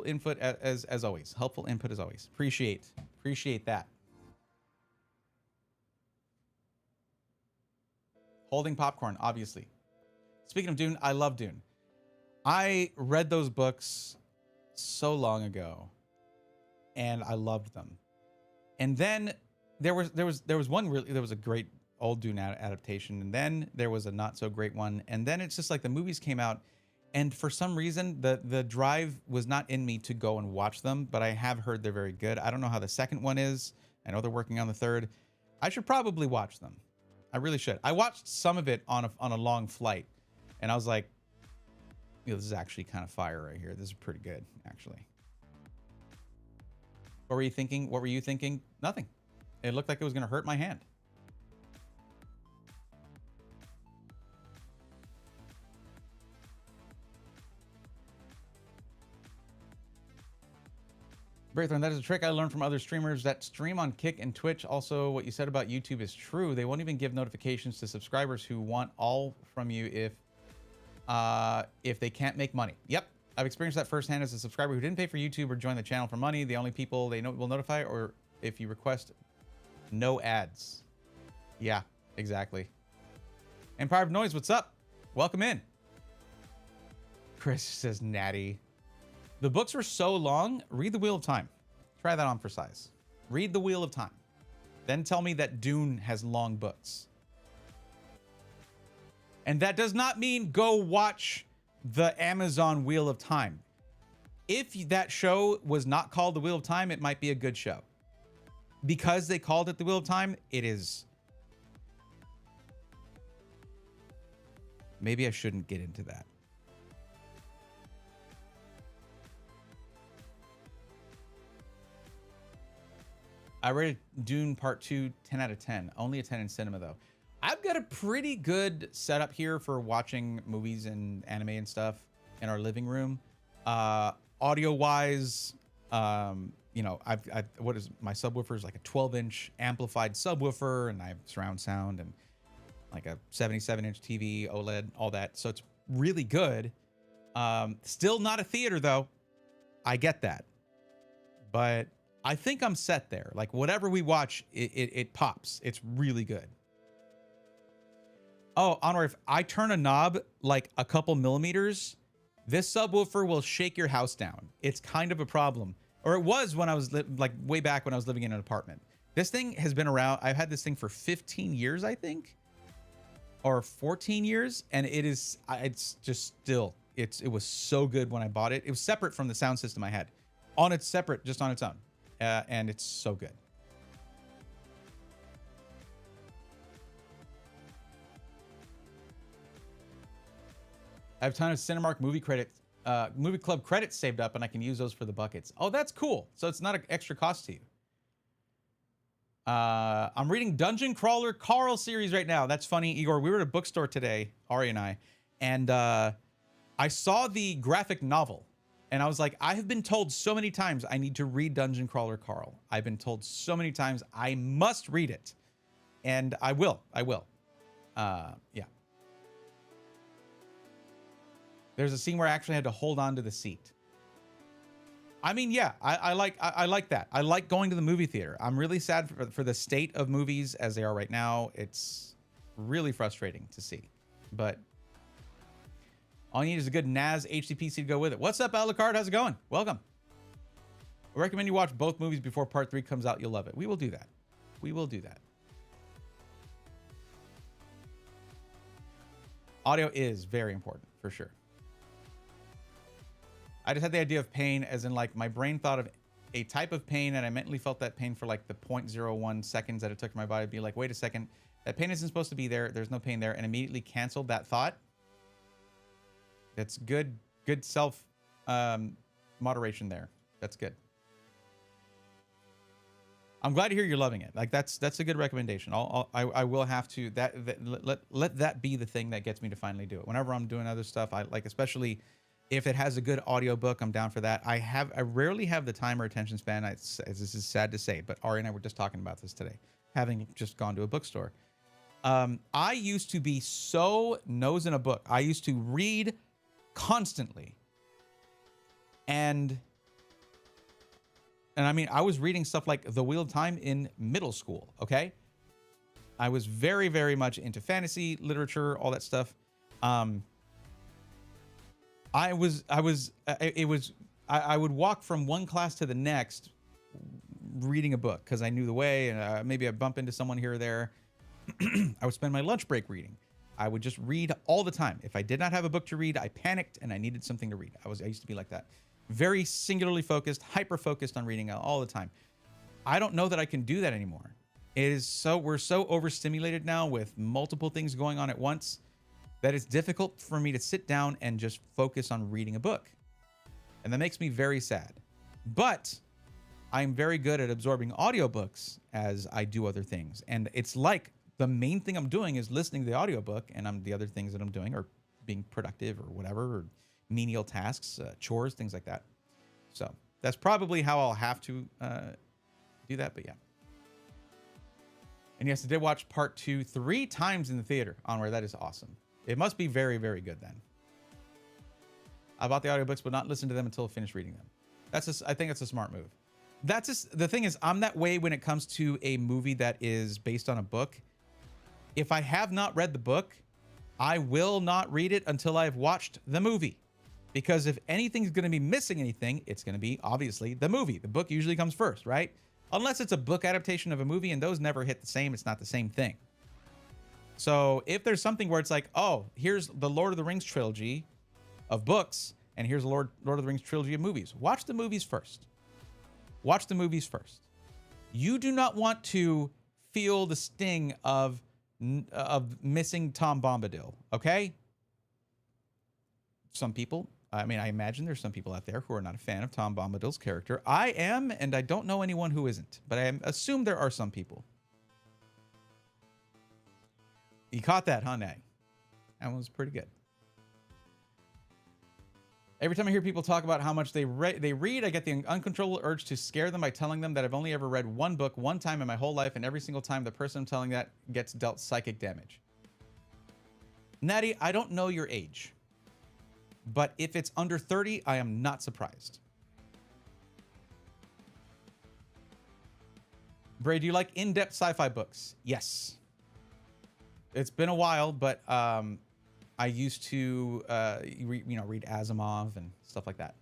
input as always. Helpful input as always. Appreciate that. Holding popcorn, obviously. Speaking of Dune, I love Dune. I read those books so long ago, and I loved them. And then there was a great old Dune adaptation, and then there was a not so great one, and then it's just like the movies came out, and for some reason the drive was not in me to go and watch them, but I have heard they're very good. I don't know how the second one is. I know they're working on the third. I should probably watch them. I really should. I watched some of it on a long flight, and I was like, this is actually kind of fire right here. This is pretty good, actually. What were you thinking? What were you thinking? Nothing. It looked like it was going to hurt my hand. Braithorn, that is a trick I learned from other streamers that stream on Kick and Twitch. Also, what you said about YouTube is true. They won't even give notifications to subscribers who want all from you if they can't make money. Yep, I've experienced that firsthand as a subscriber who didn't pay for YouTube or join the channel for money. The only people they will notify or if you request no ads. Yeah, exactly. Empire of Noise, what's up? Welcome in. Chris says natty. The books were so long, read The Wheel of Time. Try that on for size. Read The Wheel of Time. Then tell me that Dune has long books. And that does not mean go watch the Amazon Wheel of Time. If that show was not called The Wheel of Time, it might be a good show. Because they called it The Wheel of Time, it is. Maybe I shouldn't get into that. I rated Dune Part 2 10 out of 10. Only a 10 in cinema, though. I've got a pretty good setup here for watching movies and anime and stuff in our living room. Audio-wise, you know, what is my subwoofer is like a 12-inch amplified subwoofer, and I have surround sound and like a 77-inch TV, OLED, all that. So it's really good. Still not a theater, though. I get that. But I think I'm set there. Like whatever we watch, it pops. It's really good. Oh, Honor, if I turn a knob like a couple millimeters, this subwoofer will shake your house down. It's kind of a problem. Or it was when I was like way back when I was living in an apartment. This thing has been around. I've had this thing for 15 years, I think, or 14 years. And it's just still, it was so good when I bought it. It was separate from the sound system I had separate, just on its own. And it's so good. I have a ton of Cinemark movie club credits saved up, and I can use those for the buckets. Oh, that's cool. So it's not an extra cost to you. I'm reading Dungeon Crawler Carl series right now. That's funny, Igor. We were at a bookstore today, Ari and I saw the graphic novel. And I was like, I have been told so many times I need to read Dungeon Crawler Carl. I've been told so many times I must read it. And I will. Yeah. There's a scene where I actually had to hold on to the seat. I mean, yeah, I like that. I like going to the movie theater. I'm really sad for the state of movies as they are right now. It's really frustrating to see. But all you need is a good NAS HD PC to go with it. What's up, Alucard? How's it going? Welcome. I recommend you watch both movies before part 3 comes out. You'll love it. We will do that. We will do that. Audio is very important, for sure. I just had the idea of pain as in like my brain thought of a type of pain and I mentally felt that pain for like the 0.01 seconds that it took for my body to be like, wait a second, that pain isn't supposed to be there. There's no pain there, and immediately canceled that thought. That's good self moderation there. That's good. I'm glad to hear you're loving it. Like that's a good recommendation. I will have to let that be the thing that gets me to finally do it. Whenever I'm doing other stuff, I like, especially If it has a good audiobook, I'm down for that. I rarely have the time or attention span. This is sad to say, but Ari and I were just talking about this today, having just gone to a bookstore. I used to be so nose in a book. I used to read constantly. And I mean, I was reading stuff like The Wheel of Time in middle school, okay? I was very, very much into fantasy, literature, all that stuff. I would walk from one class to the next reading a book because I knew the way, and maybe I'd bump into someone here or there. I would spend my lunch break reading. I would just read all the time. If I did not have a book to read, I panicked and I needed something to read. I used to be like that. Very singularly focused, hyper focused on reading all the time. I don't know that I can do that anymore. We're so overstimulated now with multiple things going on at once that it's difficult for me to sit down and just focus on reading a book. And that makes me very sad. But I'm very good at absorbing audiobooks as I do other things. And it's like the main thing I'm doing is listening to the audiobook, and the other things that I'm doing are being productive or whatever, or menial tasks, chores, things like that. So that's probably how I'll have to do that, but yeah. And yes, I did watch part 2 3 times in the theater. Onward, that is awesome. It must be very, very good then. I bought the audiobooks, but not listened to them until I finished reading them. I think that's a smart move. The thing is, I'm that way when it comes to a movie that is based on a book. If I have not read the book, I will not read it until I've watched the movie. Because if anything's going to be missing anything, it's going to be, obviously, the movie. The book usually comes first, right? Unless it's a book adaptation of a movie, and those never hit the same. It's not the same thing. So if there's something where it's like, oh, here's the Lord of the Rings trilogy of books, and here's the Lord of the Rings trilogy of movies. Watch the movies first. Watch the movies first. You do not want to feel the sting of missing Tom Bombadil, okay? Some people, I mean, I imagine there's some people out there who are not a fan of Tom Bombadil's character. I am, and I don't know anyone who isn't, but I assume there are some people. You caught that, huh, Nag? That one was pretty good. Every time I hear people talk about how much they read, I get the uncontrollable urge to scare them by telling them that I've only ever read one book one time in my whole life, and every single time the person I'm telling that gets dealt psychic damage. Natty, I don't know your age, but if it's under 30, I am not surprised. Bray, do you like in-depth sci-fi books? Yes. It's been a while, but I used to, read Asimov and stuff like that.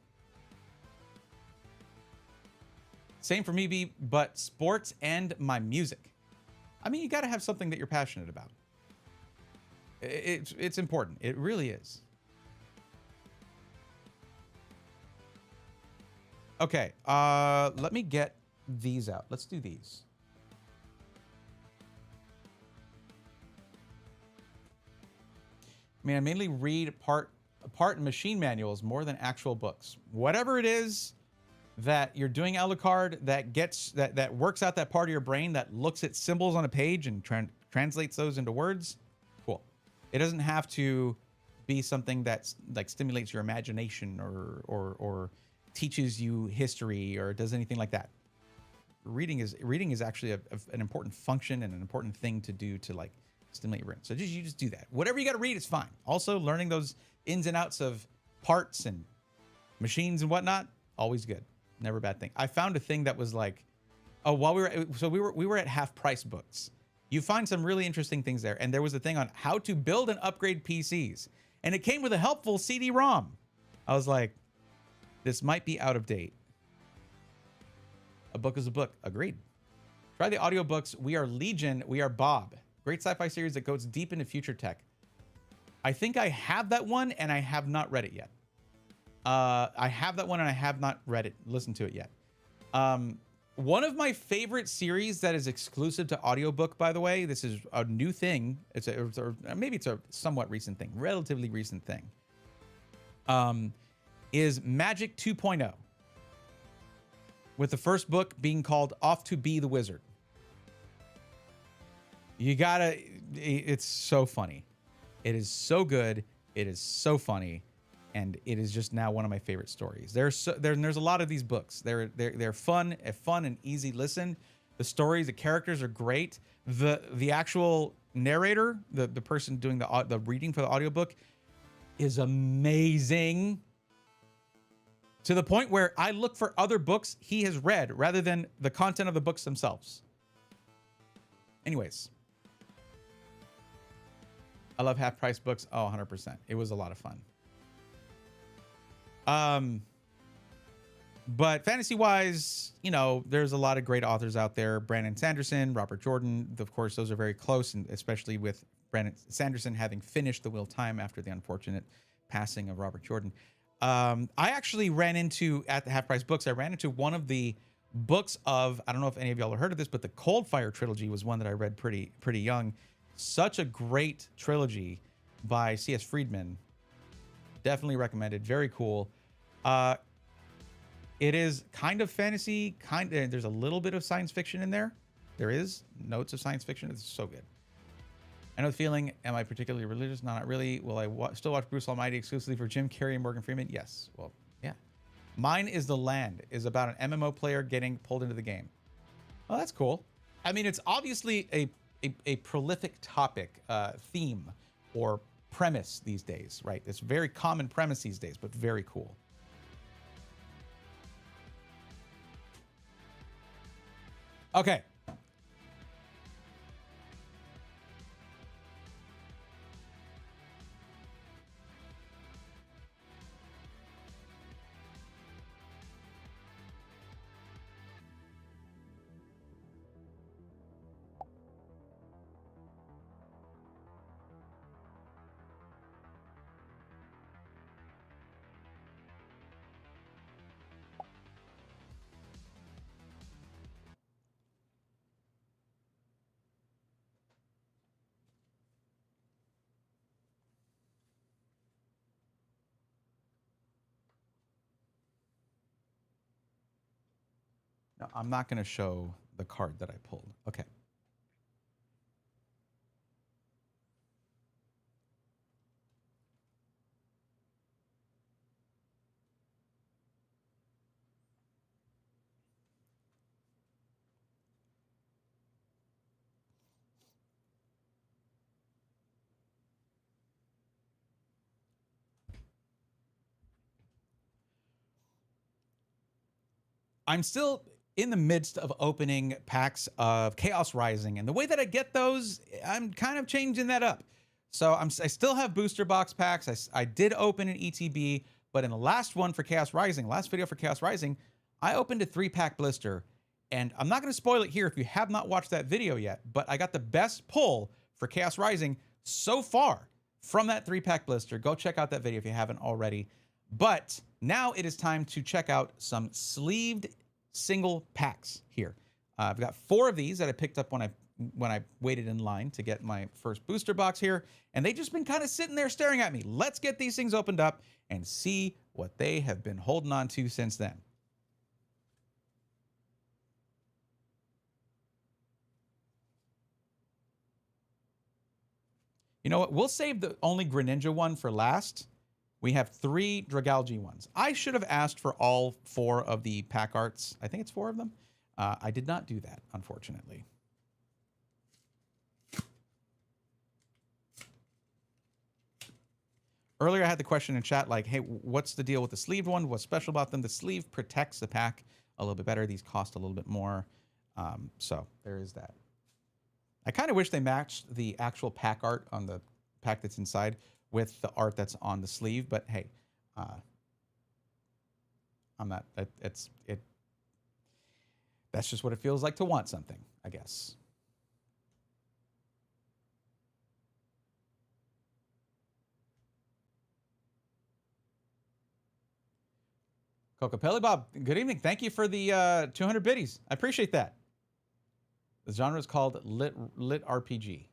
Same for me, but sports and my music. I mean, you got to have something that you're passionate about. It's important. It really is. Okay, let me get these out. Let's do these. I mean, I mainly read part and machine manuals more than actual books. Whatever it is that you're doing a la carte that works out that part of your brain that looks at symbols on a page and translates those into words, cool. It doesn't have to be something that's like stimulates your imagination or teaches you history or does anything like that. Reading is actually an important function and an important thing to do to like stimulate your brain. So you just do that. Whatever you got to read is fine. Also, learning those ins and outs of parts and machines and whatnot, always good. Never a bad thing. I found a thing that was like, oh, while we were at Half Price Books. You find some really interesting things there, and there was a thing on how to build and upgrade PCs, and it came with a helpful CD-ROM. I was like, this might be out of date. A book is a book. Agreed. Try the audiobooks. We Are Legion. We Are Bob. Great sci-fi series that goes deep into future tech. I think I have that one, and I have not read it yet. I have that one, and I have not listened to it yet. One of my favorite series that is exclusive to audiobook, by the way, this is a new thing. Maybe it's a somewhat recent thing, relatively recent thing. Is Magic 2.0. With the first book being called Off to Be the Wizard. It's so funny. It is so good. It is so funny. and it is just now one of my favorite stories. There's a lot of these books. They're fun, a fun and easy listen. The stories, the characters are great. The actual narrator, the person doing the reading for the audiobook, is amazing. To the point where I look for other books he has read rather than the content of the books themselves. Anyways, I love half price books. Oh, 100%. It was a lot of fun. But fantasy wise, you know, there's a lot of great authors out there. Brandon Sanderson, Robert Jordan, of course, those are very close, and especially with Brandon Sanderson having finished The Wheel of Time after the unfortunate passing of Robert Jordan. I actually ran into, at the Half Price Books, I ran into one of the books of, I don't know if any of y'all have heard of this, but the Coldfire trilogy was one that I read pretty young. Such a great trilogy by C.S. Friedman. Definitely recommended. Very cool. It is kind of fantasy, there's a little bit of science fiction in there. There is notes of science fiction. It's so good. I know the feeling. Am I particularly religious? No, not really. Will I still watch Bruce Almighty exclusively for Jim Carrey and Morgan Freeman? Yes. Well, yeah. Mine is The Land, is about an MMO player getting pulled into the game. Oh, that's cool. I mean, it's obviously a prolific topic, theme, or premise these days, right? It's a very common premise these days, but very cool. Okay. No, I'm not going to show the card that I pulled. Okay. I'm still in the midst of opening packs of Chaos Rising, and the way that I get those, I'm kind of changing that up. So I still have booster box packs. I did open an ETB, but in the last one for Chaos Rising, last video for Chaos Rising, I opened a 3-pack blister, and I'm not going to spoil it here if you have not watched that video yet, but I got the best pull for Chaos Rising so far from that 3-pack blister. Go check out that video if you haven't already. But now it is time to check out some sleeved single packs here. I've got 4 of these that I picked up when I waited in line to get my first booster box here, and they just been kind of sitting there staring at me. Let's get these things opened up and see what they have been holding on to since then. You know what? We'll save the only Greninja one for last. We have 3 Dragalge ones. I should have asked for all 4 of the pack arts. I think it's 4 of them. I did not do that, unfortunately. Earlier, I had the question in chat like, hey, what's the deal with the sleeved one? What's special about them? The sleeve protects the pack a little bit better. These cost a little bit more. So there is that. I kind of wish they matched the actual pack art on the pack that's inside with the art that's on the sleeve, but hey, I'm not, that's just what it feels like to want something, I guess. Cocopelli Bob, good evening. Thank you for the 200 biddies. I appreciate that. The genre is called lit RPG.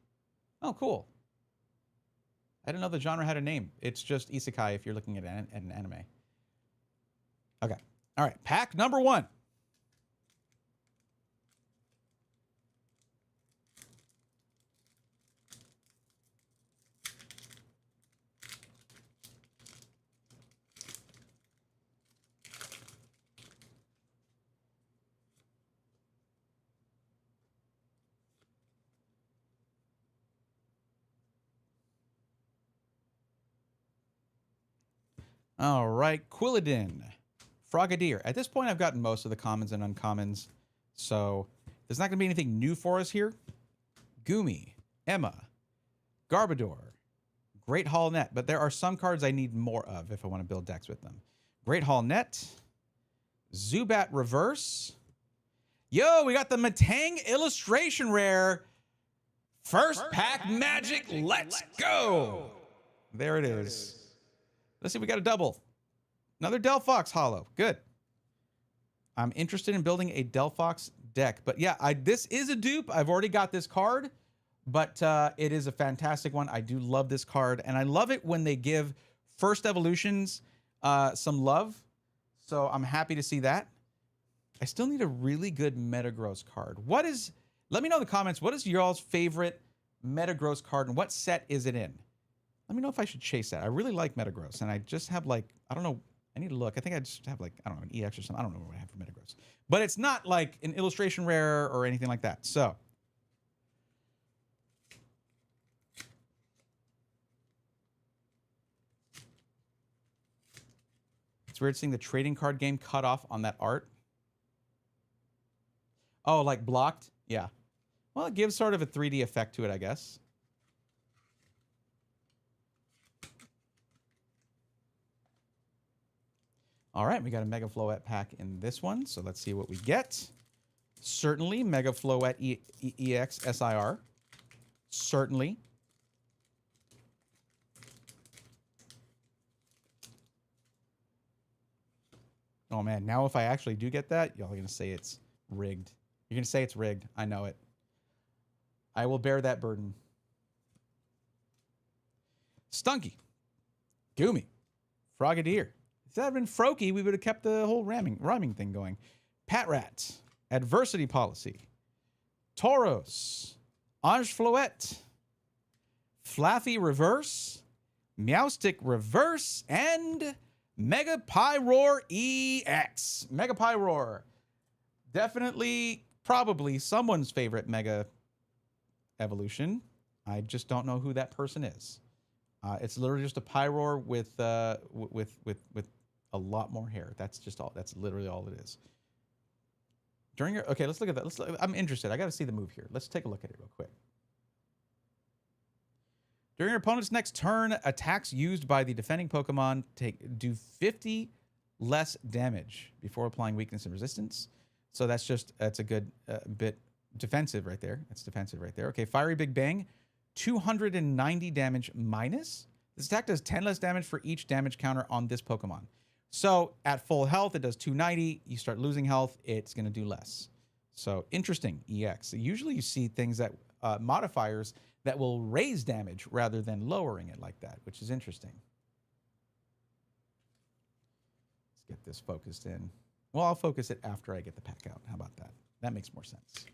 Oh, cool. I didn't know the genre had a name. It's just isekai if you're looking at an anime. Okay. All right. Pack number 1. All right, Quilladin, Frogadier. At this point, I've gotten most of the commons and uncommons, so there's not going to be anything new for us here. Goomy, Emma, Garbodor, Great Hall Net, but there are some cards I need more of if I want to build decks with them. Great Hall Net, Zubat Reverse. Yo, we got the Matang illustration rare. First pack magic, let's go. There it is. Let's see, we got a double. Another Delphox holo. Good. I'm interested in building a Delphox deck. But yeah, this is a dupe. I've already got this card, but it is a fantastic one. I do love this card, and I love it when they give first evolutions some love. So I'm happy to see that. I still need a really good Metagross card. Let me know in the comments, what is y'all's favorite Metagross card, and what set is it in? Let me know if I should chase that. I really like Metagross, and I just have like, I don't know, I need to look. I think I just have like, I don't know, an EX or something. I don't know what I have for Metagross. But it's not like an illustration rare or anything like that. So. It's weird seeing the trading card game cut off on that art. Oh, like blocked? Yeah. Well, it gives sort of a 3D effect to it, I guess. All right, we got a Mega Floette pack in this one, so let's see what we get. Certainly, Mega Floette EX SIR. Certainly. Oh man, now if I actually do get that, y'all are going to say it's rigged. You're going to say it's rigged. I know it. I will bear that burden. Stunky. Goomy. Frogadier. If that had been Froakie, we would have kept the whole rhyming thing going. Patrat. Adversity Policy. Tauros. Ange Floette. Flaffy Reverse. Meowstic Reverse. And Mega Pyroar EX. Mega Pyroar. Definitely, probably someone's favorite Mega evolution. I just don't know who that person is. It's literally just a Pyroar with a lot more hair. That's just all. That's literally all it is. Okay, let's look at that. I'm interested. I got to see the move here. Let's take a look at it real quick. During your opponent's next turn, attacks used by the defending Pokemon do 50 less damage before applying weakness and resistance. So that's a good bit defensive right there. That's defensive right there. Okay, Fiery Big Bang, 290 damage minus. This attack does 10 less damage for each damage counter on this Pokemon. So at full health, it does 290. You start losing health, it's going to do less. So interesting, EX. Usually you see things that modifiers that will raise damage rather than lowering it like that, which is interesting. Let's get this focused in. Well, I'll focus it after I get the pack out. How about that? That makes more sense.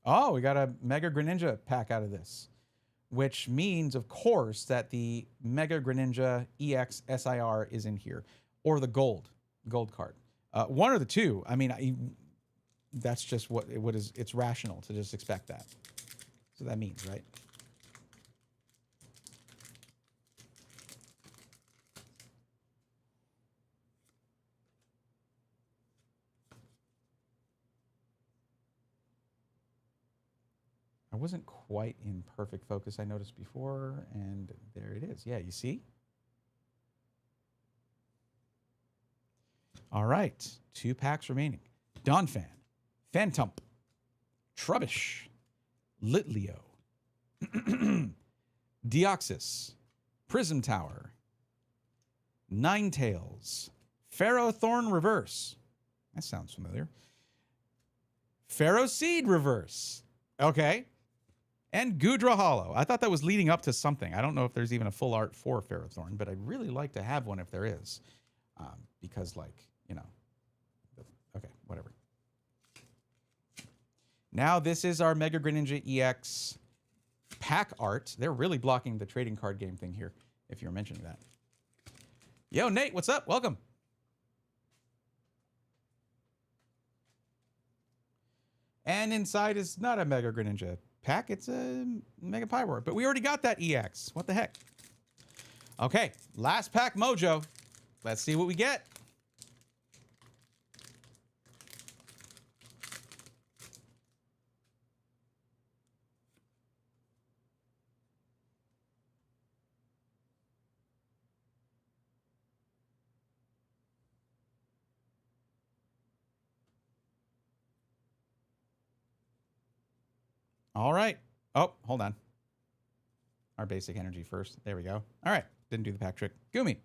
Oh, we got a Mega Greninja pack out of this, which means, of course, that the Mega Greninja EX SIR is in here, or the gold card. One or the two. I mean, that's just what is. It's rational to just expect that. So that means, right? I wasn't quite in perfect focus, I noticed before, and there it is. Yeah, you see? All right, 2 packs remaining. Donphan, Phantump, Trubbish, Litleo, Deoxys, Prism Tower, Ninetales, Ferrothorn Reverse. That sounds familiar. Ferroseed Reverse. Okay. And Goodra Hollow. I thought that was leading up to something. I don't know if there's even a full art for Ferrothorn, but I'd really like to have one if there is. Because, like, you know. Okay, whatever. Now this is our Mega Greninja EX pack art. They're really blocking the trading card game thing here, if you're mentioning that. Yo, Nate, what's up? Welcome. And inside is not a Mega Greninja pack. It's a Mega Pyroar. But we already got that EX. What the heck? Okay, last pack mojo. Let's see what we get. All right. Oh, hold on. Our basic energy first. There we go. All right. Didn't do the pack trick. Gumi.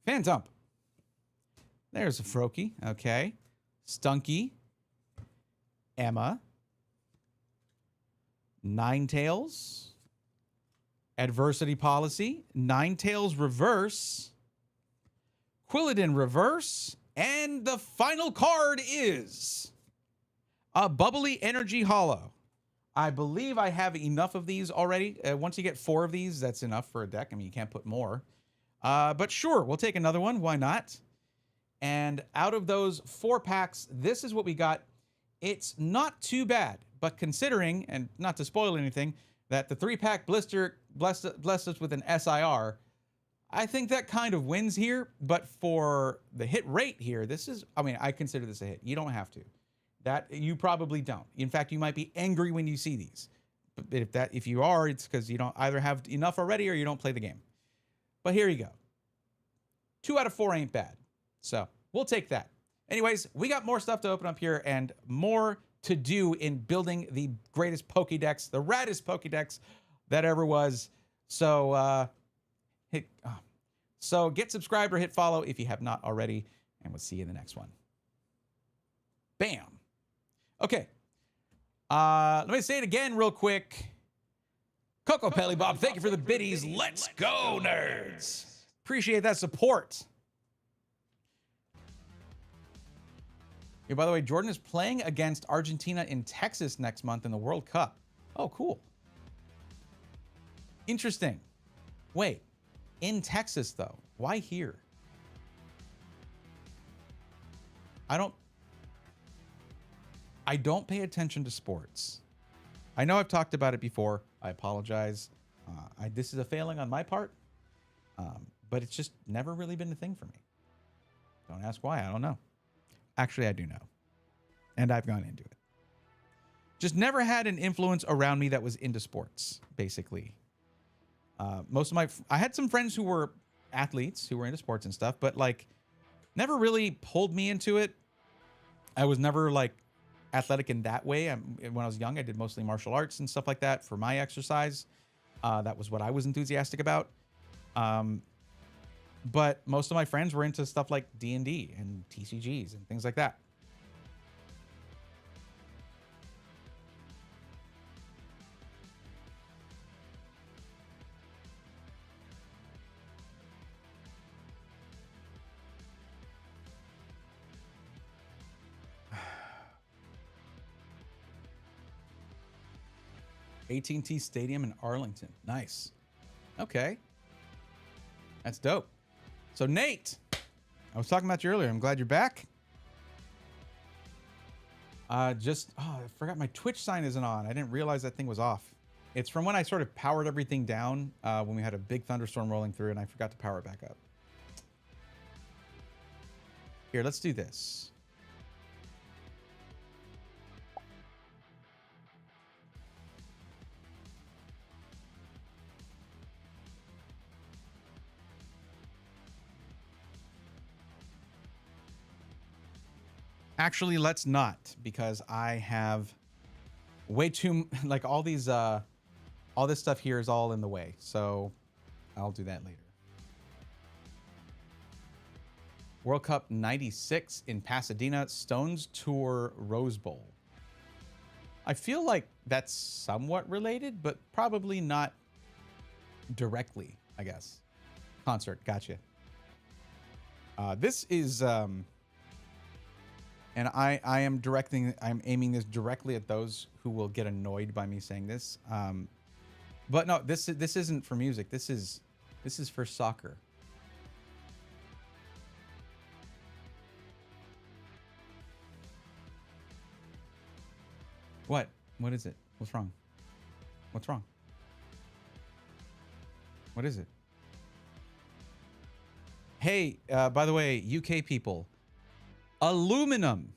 Phantump. There's a Froakie. Okay. Stunky. Emma. Ninetales. Adversity Policy. Ninetales Reverse. Quilladin Reverse. And the final card is a Bubbly Energy Hollow. I believe I have enough of these already. Once you get 4 of these, that's enough for a deck. I mean, you can't put more. But sure, we'll take another one. Why not? And out of those 4 packs, this is what we got. It's not too bad, but considering, and not to spoil anything, that the 3-pack blister blessed us with an SIR, I think that kind of wins here. But for the hit rate here, this is, I mean, I consider this a hit. You don't have to. That you probably don't. In fact, you might be angry when you see these. But if you are, it's because you don't either have enough already or you don't play the game. But here you go. 2 out of 4 ain't bad. So we'll take that. Anyways, we got more stuff to open up here and more to do in building the greatest Pokédex, the raddest Pokédex that ever was. So get subscribed or hit follow if you have not already, and we'll see you in the next one. Bam. Okay. Let me say it again real quick. Coco Pelly Bob, thank you for the biddies. Let's go, nerds. Appreciate that support. Hey, by the way, Jordan is playing against Argentina in Texas next month in the World Cup. Oh, cool. Interesting. Wait, in Texas, though. Why here? I don't pay attention to sports. I know I've talked about it before. I apologize. This is a failing on my part. But it's just never really been a thing for me. Don't ask why. I don't know. Actually, I do know. And I've gone into it. Just never had an influence around me that was into sports, basically. I had some friends who were athletes, who were into sports and stuff, but like never really pulled me into it. I was never like athletic in that way. When I was young, I did mostly martial arts and stuff like that for my exercise. That was what I was enthusiastic about. But most of my friends were into stuff like D&D and TCGs and things like that. AT&T Stadium in Arlington. Nice. Okay. That's dope. So Nate, I was talking about you earlier. I'm glad you're back. I forgot my Twitch sign isn't on. I didn't realize that thing was off. It's from when I sort of powered everything down when we had a big thunderstorm rolling through and I forgot to power it back up. Here, let's do this. Actually, let's not, because I have way too, like all these, all this stuff here is all in the way. So I'll do that later. World Cup 96 in Pasadena, Stones Tour Rose Bowl. I feel like that's somewhat related, but probably not directly, I guess. Concert, gotcha. This is, and I'm aiming this directly at those who will get annoyed by me saying this. But no, this isn't for music. This is for soccer. What? What is it? What's wrong? What's wrong? What is it? Hey, by the way, UK people, aluminum.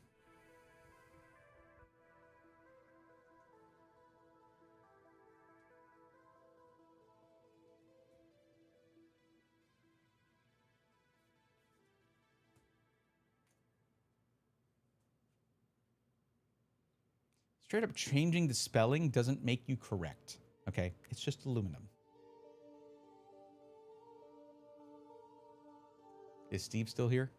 Straight up changing the spelling doesn't make you correct. Okay, it's just aluminum. Is Steve still here?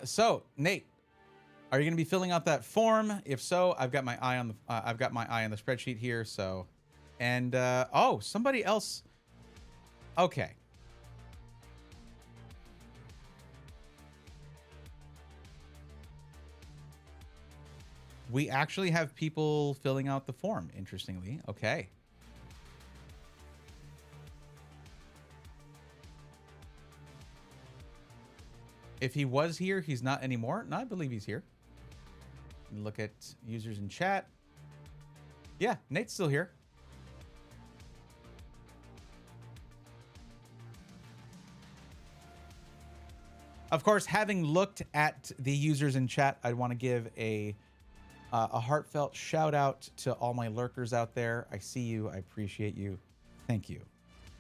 So Nate, are you going to be filling out that form? If so, I've got my eye on the spreadsheet here. So, and oh, somebody else. Okay. We actually have people filling out the form, interestingly. Okay. If he was here, he's not anymore. No, I believe he's here. Look at users in chat. Yeah, Nate's still here. Of course, having looked at the users in chat, I want to give a heartfelt shout out to all my lurkers out there. I see you. I appreciate you. Thank you.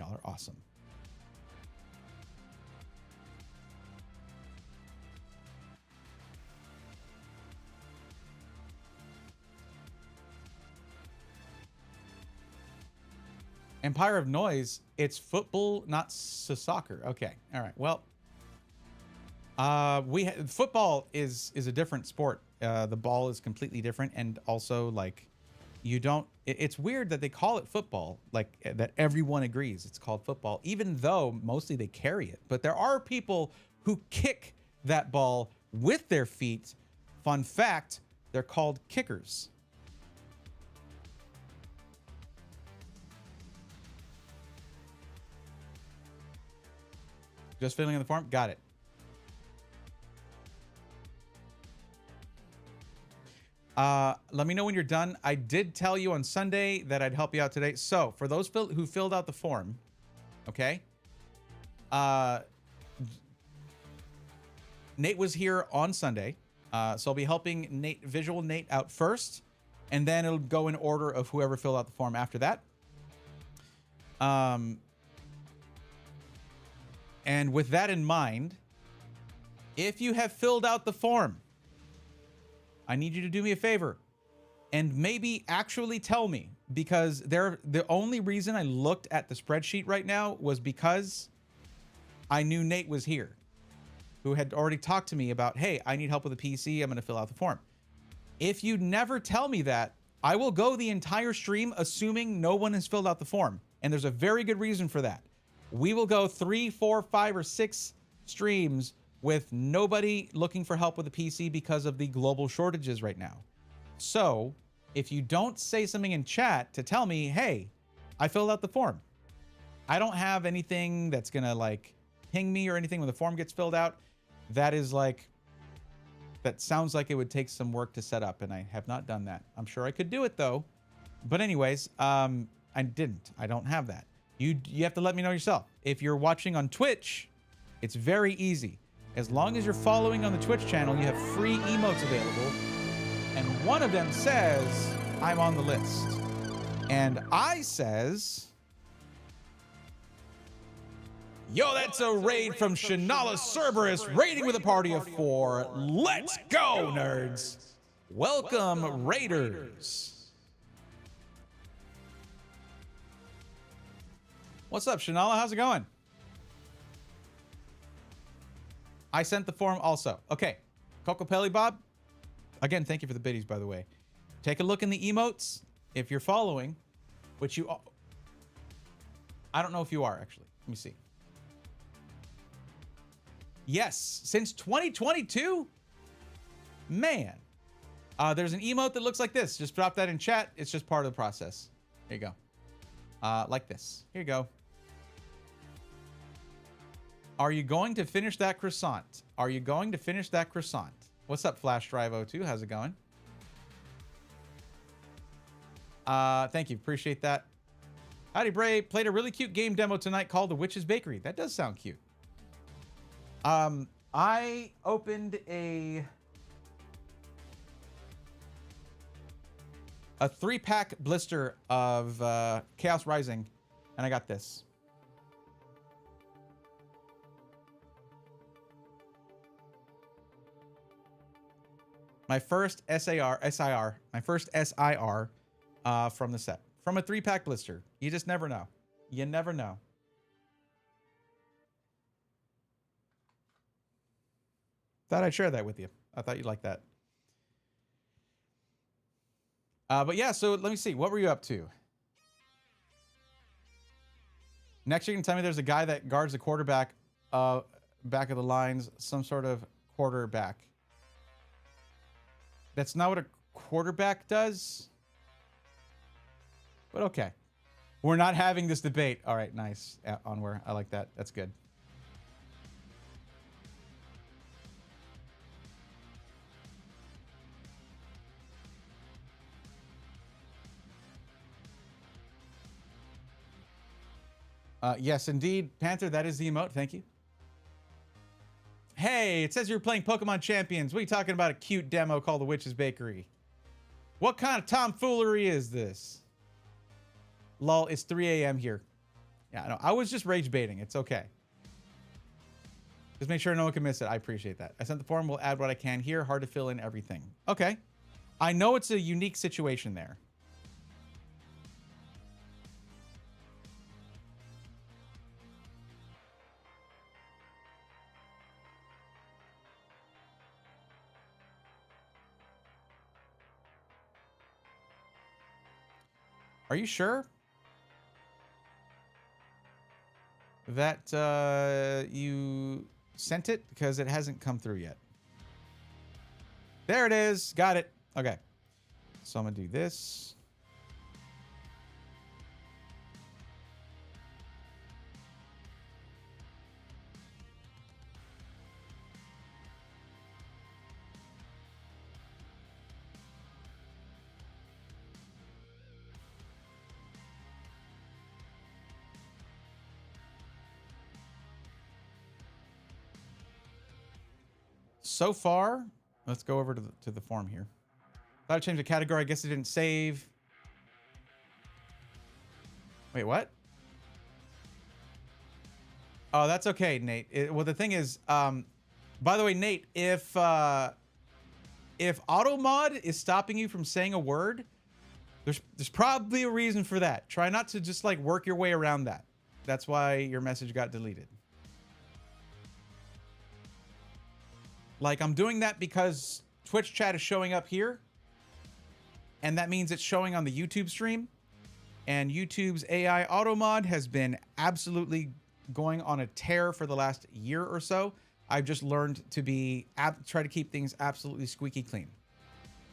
Y'all are awesome. Empire of Noise, it's football, not soccer. Okay. All right. Well, football is a different sport. The ball is completely different, and also like you don't. It's weird that they call it football, like that everyone agrees it's called football, even though mostly they carry it. But there are people who kick that ball with their feet. Fun fact: they're called kickers. Just filling in the form. Got it. Let me know when you're done. I did tell you on Sunday that I'd help you out today. So for those who filled out the form, okay. Nate was here on Sunday. So I'll be helping Visual Nate out first, and then it'll go in order of whoever filled out the form after that. And with that in mind, if you have filled out the form, I need you to do me a favor and maybe actually tell me, because the only reason I looked at the spreadsheet right now was because I knew Nate was here, who had already talked to me about, hey, I need help with a PC. I'm going to fill out the form. If you never tell me that, I will go the entire stream assuming no one has filled out the form. And there's a very good reason for that. We will go 3, 4, 5, or 6 streams with nobody looking for help with a PC because of the global shortages right now. So if you don't say something in chat to tell me, hey, I filled out the form. I don't have anything that's going to like ping me or anything when the form gets filled out. That sounds like it would take some work to set up, and I have not done that. I'm sure I could do it though. But anyways, I didn't. I don't have that. You have to let me know yourself. If you're watching on Twitch, it's very easy. As long as you're following on the Twitch channel, you have free emotes available. And one of them says, I'm on the list. And I says, yo, that's a raid from Shanala Cerberus, raiding with a party of 4. Let's go, nerds. Welcome, raiders. What's up, Shanala? How's it going? I sent the form also. Okay. Coco Pelli Bob. Again, thank you for the biddies, by the way. Take a look in the emotes if you're following, which you... I don't know if you are, actually. Let me see. Yes. Since 2022? Man. There's an emote that looks like this. Just drop that in chat. It's just part of the process. There you go. Like this. Here you go. Are you going to finish that croissant? Are you going to finish that croissant? What's up, Flash Drive 02? How's it going? Thank you. Appreciate that. Howdy, Bray. Played a really cute game demo tonight called The Witch's Bakery. That does sound cute. I opened a 3-pack blister of Chaos Rising, and I got this. My first SIR, my first SIR from the set. From a 3-pack blister. You just never know. You never know. Thought I'd share that with you. I thought you'd like that. But yeah, so let me see. What were you up to? Next, you're going to tell me there's a guy that guards the quarterback back of the lines. Some sort of quarterback. That's not what a quarterback does. But okay. We're not having this debate. All right, nice. Onward. I like that. That's good. Yes, indeed. Panther, that is the emote. Thank you. Hey, it says you're playing Pokemon Champions. What are you talking about? A cute demo called The Witch's Bakery. What kind of tomfoolery is this? Lol, it's 3 a.m. here. Yeah, no, I was just rage baiting. It's okay. Just make sure no one can miss it. I appreciate that. I sent the form. We'll add what I can here. Hard to fill in everything. Okay. I know it's a unique situation there. Are you sure that you sent it? Because it hasn't come through yet. There it is. Got it. Okay. So I'm going to do this. So far, let's go over to the form here. Thought I changed the category. I guess it didn't save. Wait, what? Oh, that's okay, Nate. Well, the thing is, by the way, Nate, if auto mod is stopping you from saying a word, there's probably a reason for that. Try not to just like work your way around that. That's why your message got deleted. Like, I'm doing that because Twitch chat is showing up here. And that means it's showing on the YouTube stream. And YouTube's AI auto mod has been absolutely going on a tear for the last year or so. I've just learned to try to keep things absolutely squeaky clean.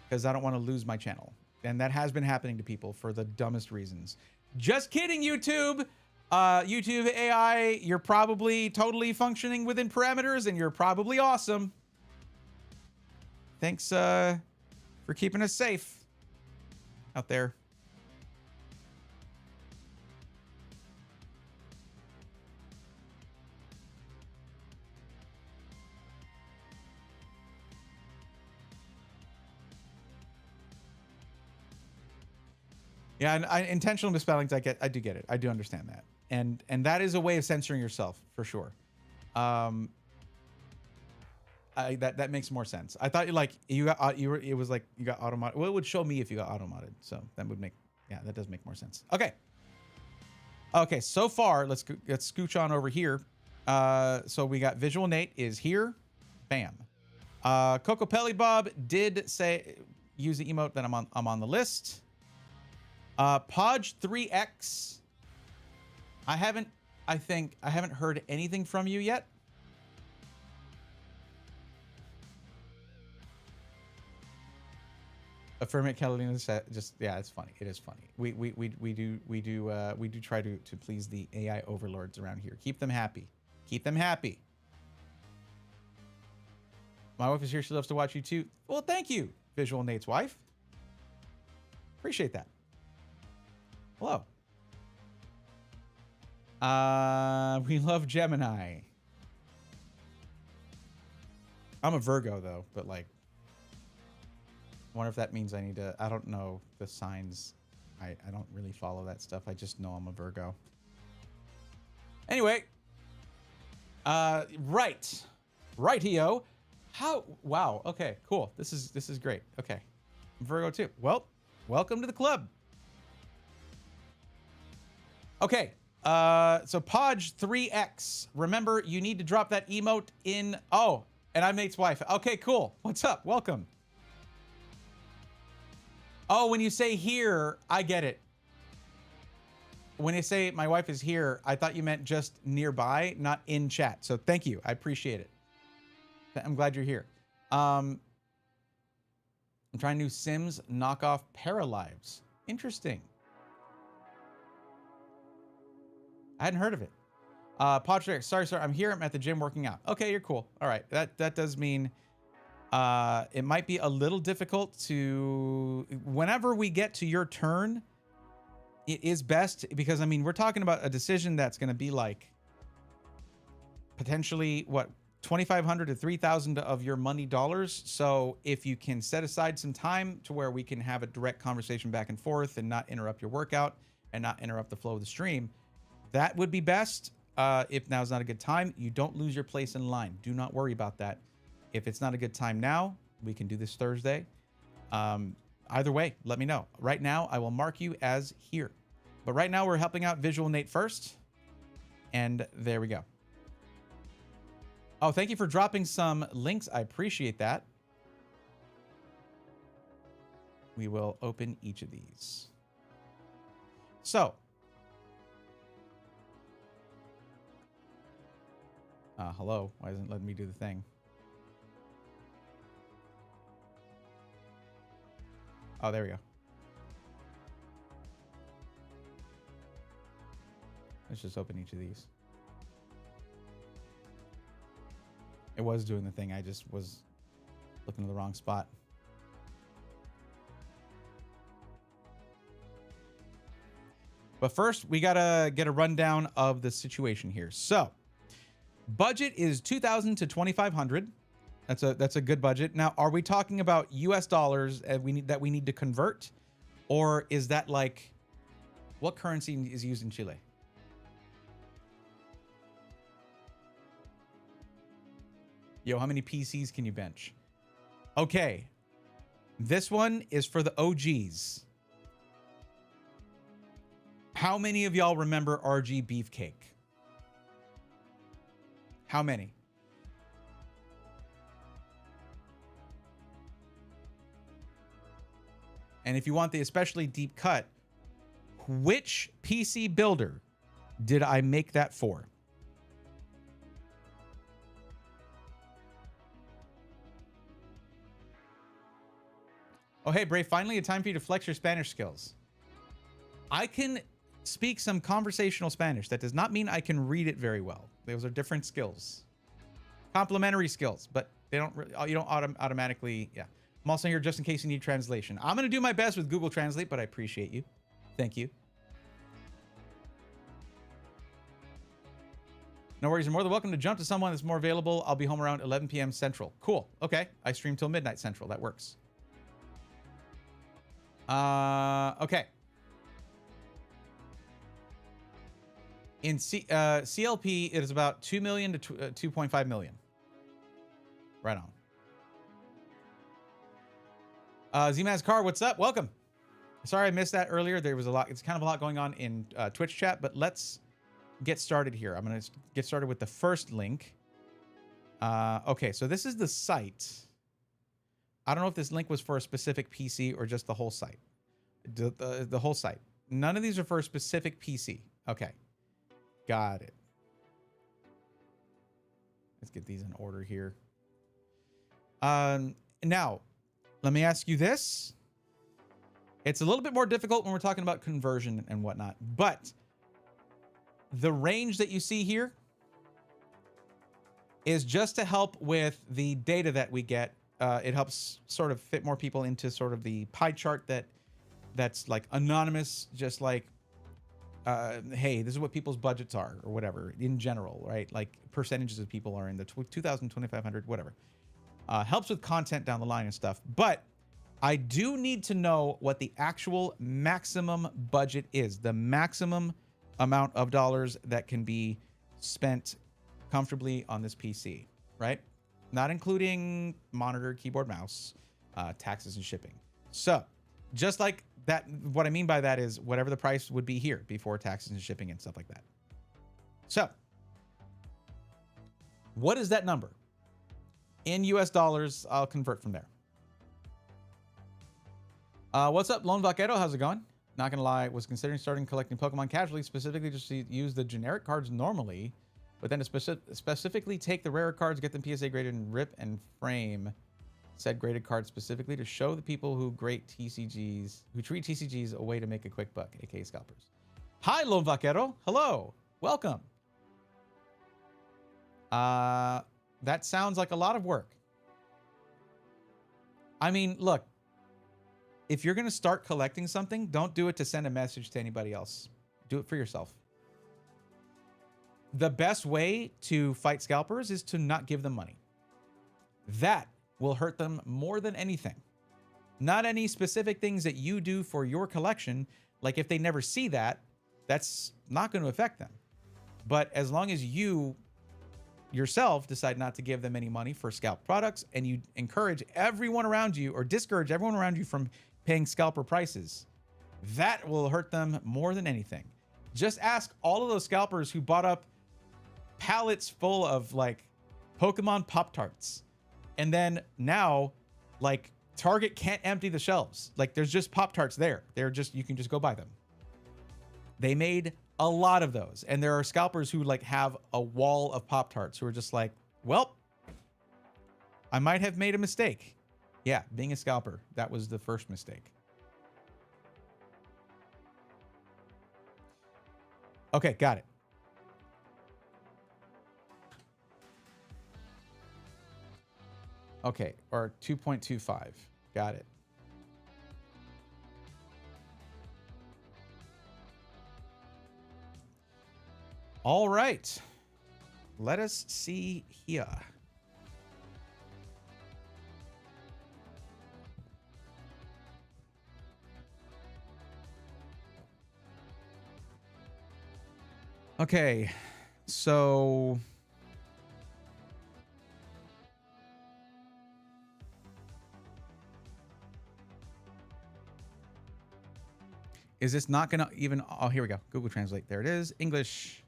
Because I don't want to lose my channel. And that has been happening to people for the dumbest reasons. Just kidding, YouTube! YouTube AI, you're probably totally functioning within parameters and you're probably awesome. Thanks for keeping us safe out there. Yeah, and intentional misspellings, I do get it. I do understand that. And that is a way of censoring yourself for sure. That makes more sense. I thought it was like you got auto-modded. Well, it would show me if you got auto-modded. So that would make, yeah, that does make more sense. Okay. Okay, so far, let's scooch on over here. So we got Visual Nate is here. Bam. Coco Pelly Bob did use the emote that I'm on the list. Podge 3X. I haven't heard anything from you yet. Affirmate Catalina just, yeah, it's funny. It is funny. We do try to please the AI overlords around here. Keep them happy. Keep them happy. My wife is here. She loves to watch you too. Well, thank you, Visual Nate's wife. Appreciate that. Hello. We love Gemini. I'm a Virgo though, but like, I wonder if that means I need to, I don't know the signs. I don't really follow that stuff. I just know I'm a Virgo. Anyway. Rightio. How, wow. Okay, cool. This is great. Okay. I'm Virgo too. Well, welcome to the club. Okay. So Podge 3X. Remember, you need to drop that emote in, oh, and I'm Nate's wife. Okay, cool. What's up? Welcome. Oh, when you say here, I get it. When you say my wife is here, I thought you meant just nearby, not in chat. So thank you. I appreciate it. I'm glad you're here. I'm trying new Sims knockoff Paralives. Interesting. I hadn't heard of it. Podrick, sorry, I'm here. I'm at the gym working out. Okay, you're cool. All right, that does mean it might be a little difficult to. Whenever we get to your turn, it is best because I mean we're talking about a decision that's going to be like potentially what 2,500 to 3,000 of your money dollars. So if you can set aside some time to where we can have a direct conversation back and forth and not interrupt your workout and not interrupt the flow of the stream, that would be best. If now's not a good time, you don't lose your place in line. Do not worry about that. If it's not a good time now, we can do this Thursday. Either way, let me know. Right now, I will mark you as here. But right now, we're helping out Visual Nate first. And there we go. Oh, thank you for dropping some links. I appreciate that. We will open each of these. So. Hello. Why isn't it letting me do the thing? Oh, there we go. Let's just open each of these. It was doing the thing. I just was looking in the wrong spot. But first, we gotta get a rundown of the situation here. So, budget is 2,000 to 2,500. That's a good budget. Now, are we talking about US dollars that we need to convert, or is that like what currency is used in Chile? Yo, how many PCs can you bench? Okay. This one is for the OGs. How many of y'all remember RG Beefcake? How many? And if you want the especially deep cut, which PC builder did I make that for? Oh, hey, Bray, finally a time for you to flex your Spanish skills. I can speak some conversational Spanish. That does not mean I can read it very well. Those are different skills. Complementary skills, but they don't you don't automatically, yeah. I'm also here just in case you need translation. I'm going to do my best with Google Translate, but I appreciate you. Thank you. No worries. You're more than welcome to jump to someone that's more available. I'll be home around 11 p.m. Central. Cool. Okay. I stream till midnight Central. That works. Okay. In CLP, it is about 2 million to 2.5 million. Right on. Z-Man's Car, what's up? Welcome. Sorry I missed that earlier. There was a lot. It's kind of a lot going on in Twitch chat, but let's get started here. I'm going to get started with the first link. Okay, so this is the site. I don't know if this link was for a specific PC or just the whole site. The whole site. None of these are for a specific PC. Okay. Got it. Let's get these in order here. Now, let me ask you this. It's a little bit more difficult when we're talking about conversion and whatnot, but the range that you see here, is just to help with the data that we get. It helps sort of fit more people into sort of the pie chart that's like anonymous, just like, hey, this is what people's budgets are or whatever in general, right? Like percentages of people are in the 2,000, 2,500, whatever. Helps with content down the line and stuff. But I do need to know what the actual maximum budget is, the maximum amount of dollars that can be spent comfortably on this PC, right? Not including monitor, keyboard, mouse, taxes, and shipping. So just like that, what I mean by that is whatever the price would be here before taxes and shipping and stuff like that. So what is that number? In US dollars, I'll convert from there. What's up, Lone Vaquero? How's it going? Not gonna lie, was considering starting collecting Pokemon casually, specifically just to use the generic cards normally, but then to specifically take the rarer cards, get them PSA graded, and rip and frame said graded cards specifically to show the people who treat TCGs a way to make a quick buck, aka scalpers. Hi, Lone Vaquero. Hello. Welcome. That sounds like a lot of work. I mean, look, if you're going to start collecting something, don't do it to send a message to anybody else. Do it for yourself. The best way to fight scalpers is to not give them money. That will hurt them more than anything. Not any specific things that you do for your collection. Like if they never see that, that's not going to affect them. But as long as you yourself decide not to give them any money for scalp products, and you encourage everyone around you or discourage everyone around you from paying scalper prices, that will hurt them more than anything. Just ask all of those scalpers who bought up pallets full of like Pokemon Pop-Tarts, and then now like Target can't empty the shelves. Like there's just Pop-Tarts there. You can just go buy them. They made a lot of those. And there are scalpers who like have a wall of Pop-Tarts who are just like, well, I might have made a mistake. Yeah, being a scalper, that was the first mistake. Okay, got it. Okay, or 2.25. Got it. All right. Let us see here. Okay, so is this not gonna even, oh, here we go. Google Translate, there it is, English.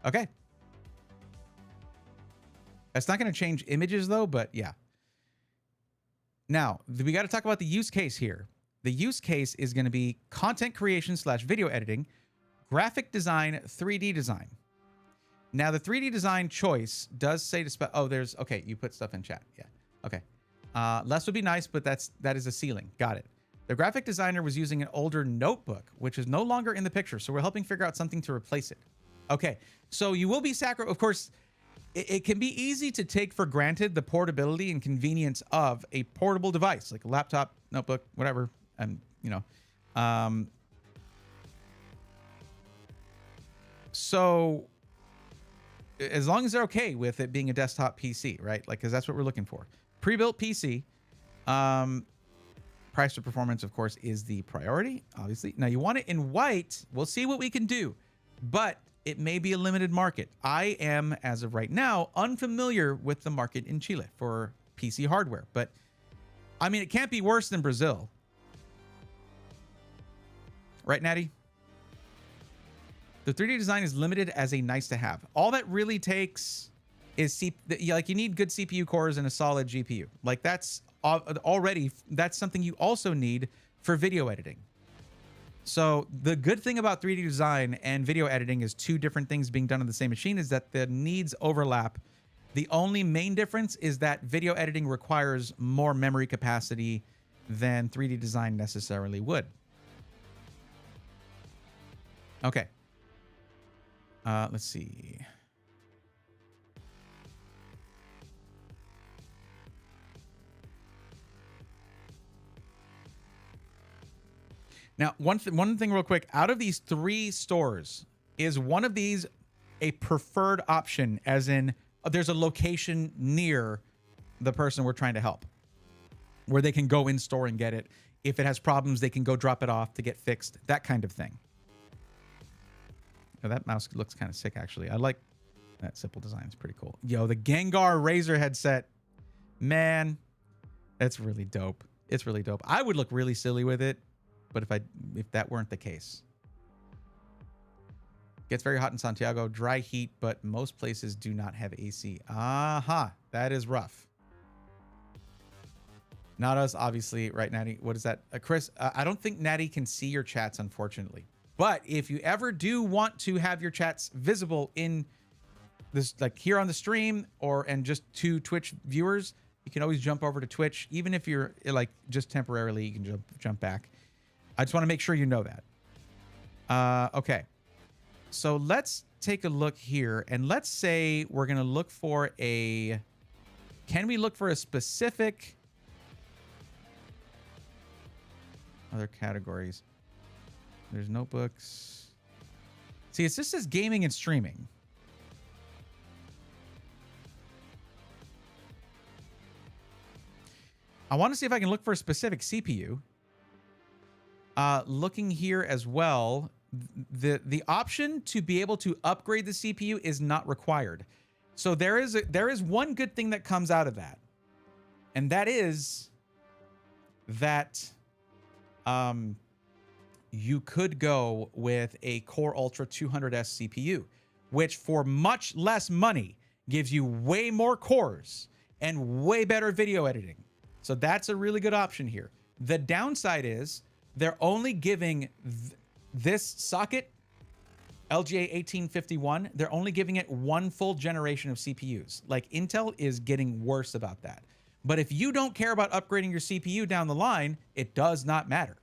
Okay. That's not gonna change images though, but yeah. Now, we gotta talk about the use case here. The use case is going to be content creation / video editing, graphic design, 3D design. Now, the 3D design choice does say to oh, there's, okay, you put stuff in chat. Yeah. Okay. Less would be nice, but that is a ceiling. Got it. The graphic designer was using an older notebook, which is no longer in the picture. So we're helping figure out something to replace it. Okay. So you will be of course, it can be easy to take for granted the portability and convenience of a portable device, like a laptop, notebook, whatever. And, you know, so as long as they're okay with it being a desktop PC, right? Like, because that's what we're looking for. Pre-built PC, price to performance, of course, is the priority, obviously. Now, you want it in white. We'll see what we can do, but it may be a limited market. I am, as of right now, unfamiliar with the market in Chile for PC hardware, but I mean, it can't be worse than Brazil. Right, Natty? The 3D design is limited as a nice to have. All that really takes is like you need good CPU cores and a solid GPU. Like that's already, that's something you also need for video editing. So the good thing about 3D design and video editing is two different things being done on the same machine is that the needs overlap. The only main difference is that video editing requires more memory capacity than 3D design necessarily would. Okay. Let's see. Now, one thing real quick. Out of these 3 stores, is one of these a preferred option, as in there's a location near the person we're trying to help where they can go in store and get it. If it has problems, they can go drop it off to get fixed, that kind of thing. Oh, that mouse looks kind of sick, actually. I like that simple design. It's pretty cool. Yo, the Gengar Razor headset. Man, that's really dope. It's really dope. I would look really silly with it, but if that weren't the case. Gets very hot in Santiago. Dry heat, but most places do not have AC. Aha, that is rough. Not us, obviously, right, Natty? What is that? Chris, I don't think Natty can see your chats, unfortunately. But if you ever do want to have your chats visible in this, like here on the stream, and just to Twitch viewers, you can always jump over to Twitch. Even if you're like just temporarily, you can jump back. I just want to make sure you know that. Okay. So let's take a look here, and let's say we're going to look for can we look for a specific other categories? There's notebooks. See, it just says gaming and streaming. I want to see if I can look for a specific CPU. Looking here as well, the option to be able to upgrade the CPU is not required. So there is one good thing that comes out of that, and that is that you could go with a Core Ultra 200S CPU, which for much less money gives you way more cores and way better video editing. So that's a really good option here. The downside is they're only giving this socket, LGA 1851, they're only giving it one full generation of CPUs. Like, Intel is getting worse about that. But if you don't care about upgrading your CPU down the line, it does not matter.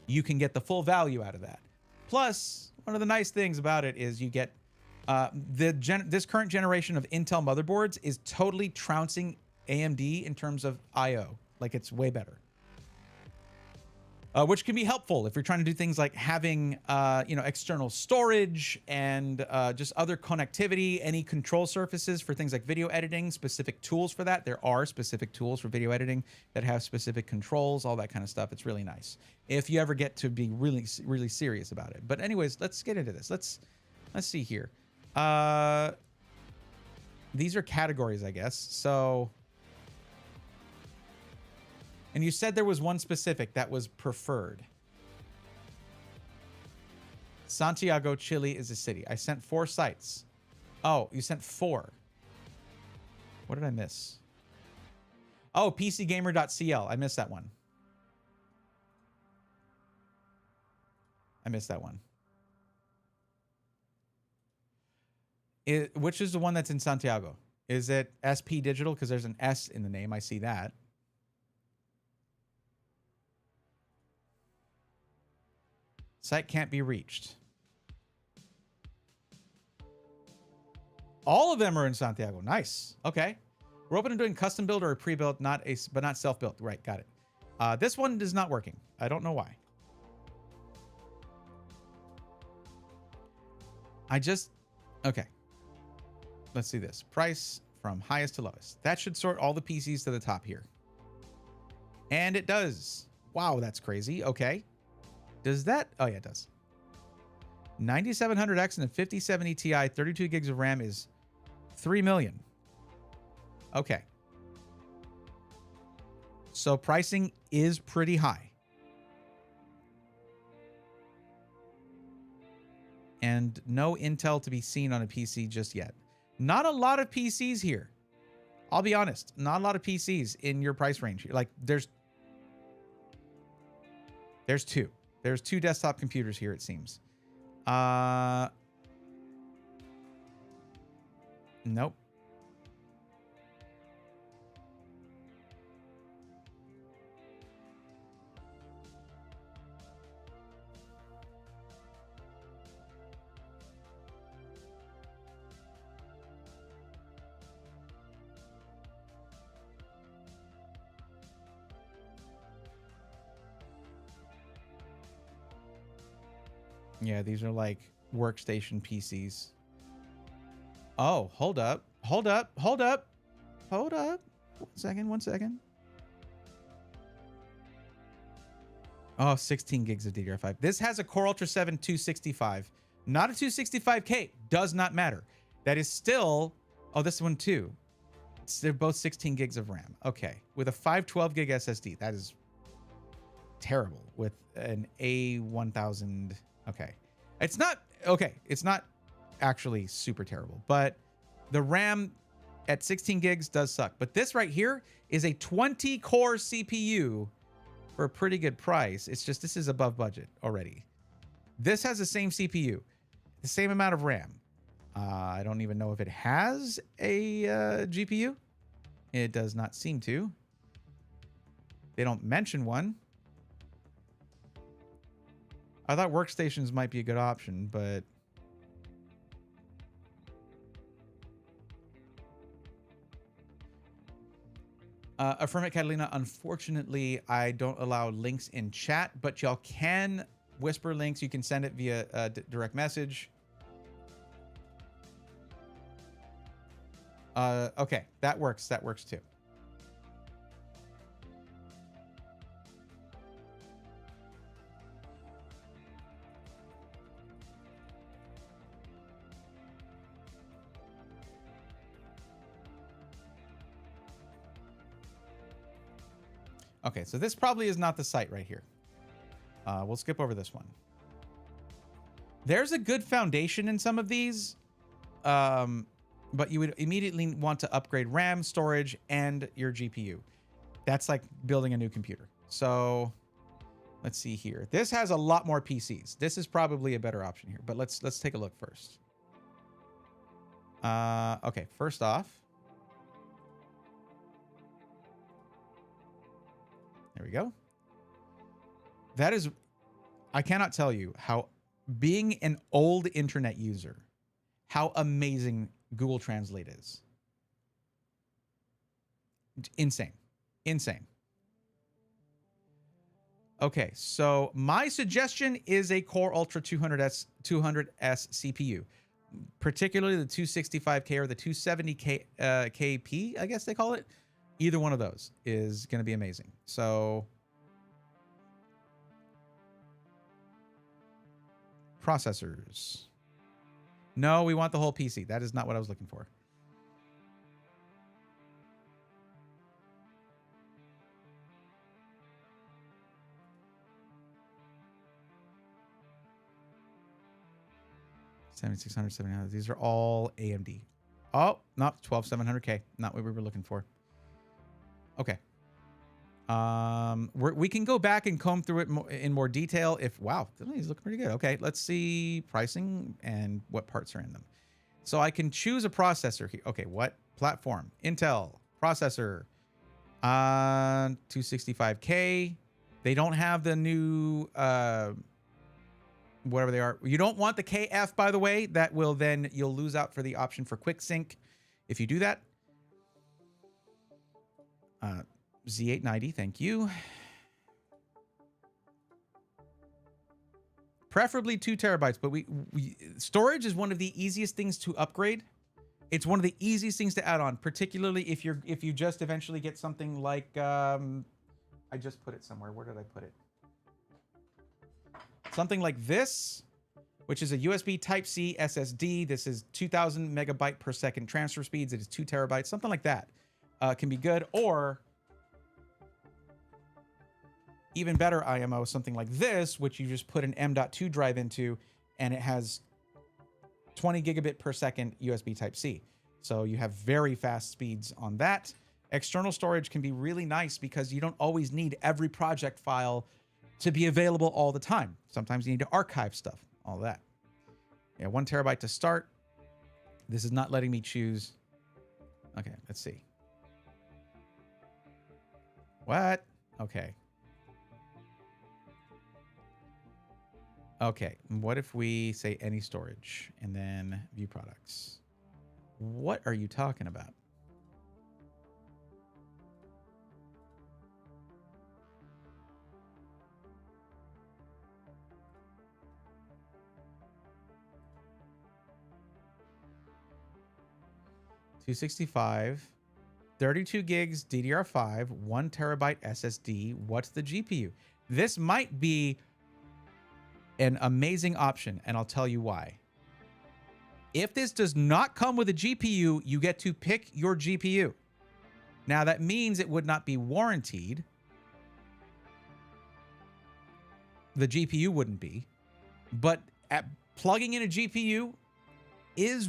You can get the full value out of that. Plus, one of the nice things about it is you get this current generation of Intel motherboards is totally trouncing AMD in terms of I/O. Like, it's way better. Which can be helpful if you're trying to do things like having, external storage and just other connectivity, any control surfaces for things like video editing, specific tools for that. There are specific tools for video editing that have specific controls, all that kind of stuff. It's really nice if you ever get to be really, really serious about it. But anyways, let's get into this. Let's see here. These are categories, I guess. So... And you said there was one specific that was preferred. Santiago, Chile is a city. I sent 4 sites. Oh, you sent 4. What did I miss? Oh, pcgamer.cl. I missed that one. Which is the one that's in Santiago? Is it SP Digital? Because there's an S in the name. I see that. Site can't be reached. All of them are in Santiago. Nice. Okay. We're open to doing custom build or a pre-built, but not self-built. Right. Got it. This one is not working. I don't know why. Okay. Let's see this. Price from highest to lowest. That should sort all the PCs to the top here. And it does. Wow, that's crazy. Okay. Does that? Oh, yeah, it does. 9700X and a 5070 Ti, 32 gigs of RAM is 3 million. Okay. So pricing is pretty high. And no Intel to be seen on a PC just yet. Not a lot of PCs here. I'll be honest. Not a lot of PCs in your price range. Like, there's 2. There's 2 desktop computers here, it seems. Nope. Yeah, these are like workstation PCs. Oh, hold up. Hold up. Hold up. Hold up. 1 second. 1 second. Oh, 16 gigs of DDR5. This has a Core Ultra 7 265. Not a 265K. Does not matter. That is still... Oh, this one too. They're both 16 gigs of RAM. Okay. With a 512 gig SSD. That is terrible. With an A1000... Okay. It's not... Okay. It's not actually super terrible. But the RAM at 16 gigs does suck. But this right here is a 20-core CPU for a pretty good price. It's just this is above budget already. This has the same CPU, the same amount of RAM. I don't even know if it has a GPU. It does not seem to. They don't mention one. I thought workstations might be a good option, but... Affirm it, Catalina. Unfortunately, I don't allow links in chat, but y'all can whisper links. You can send it via direct message. Okay, that works. That works too. Okay, so this probably is not the site right here. We'll skip over this one. There's a good foundation in some of these, but you would immediately want to upgrade RAM, storage, and your GPU. That's like building a new computer. So let's see here. This has a lot more PCs. This is probably a better option here, but let's take a look first. Okay, first off, there we go. That is, I cannot tell you how, being an old internet user, how amazing Google Translate is. Insane. Insane. Okay, so my suggestion is a Core Ultra 200S CPU, particularly the 265K or the 270K KP, I guess they call it. Either one of those is going to be amazing. So processors. No, we want the whole PC. That is not what I was looking for. $7,600, $700. These are all AMD. Oh, not 12700K. Not what we were looking for. Okay. We can go back and comb through it in more detail if, wow, he's looking pretty good. Okay, let's see pricing and what parts are in them. So I can choose a processor here. Okay, what platform? Intel processor. 265K. They don't have the new, whatever they are. You don't want the KF, by the way. That will then, you'll lose out for the option for quick sync if you do that. Z890, thank you. Preferably 2 terabytes, but storage is one of the easiest things to upgrade. It's one of the easiest things to add on, particularly if you just eventually get something like I just put it somewhere. Where did I put it? Something like this, which is a USB Type-C SSD. This is 2000 megabyte per second transfer speeds. It is 2 terabytes, something like that. Can be good, or even better IMO, something like this, which you just put an M.2 drive into, and it has 20 gigabit per second USB Type-C. So you have very fast speeds on that. External storage can be really nice because you don't always need every project file to be available all the time. Sometimes you need to archive stuff, all that. Yeah, 1 terabyte to start. This is not letting me choose. Okay, let's see. What? Okay. Okay, what if we say any storage and then view products? What are you talking about? 265, 32 gigs DDR5, 1 terabyte SSD. What's the GPU? This might be an amazing option, and I'll tell you why. If this does not come with a GPU, you get to pick your GPU. Now, that means it would not be warranted. The GPU wouldn't be. But plugging in a GPU is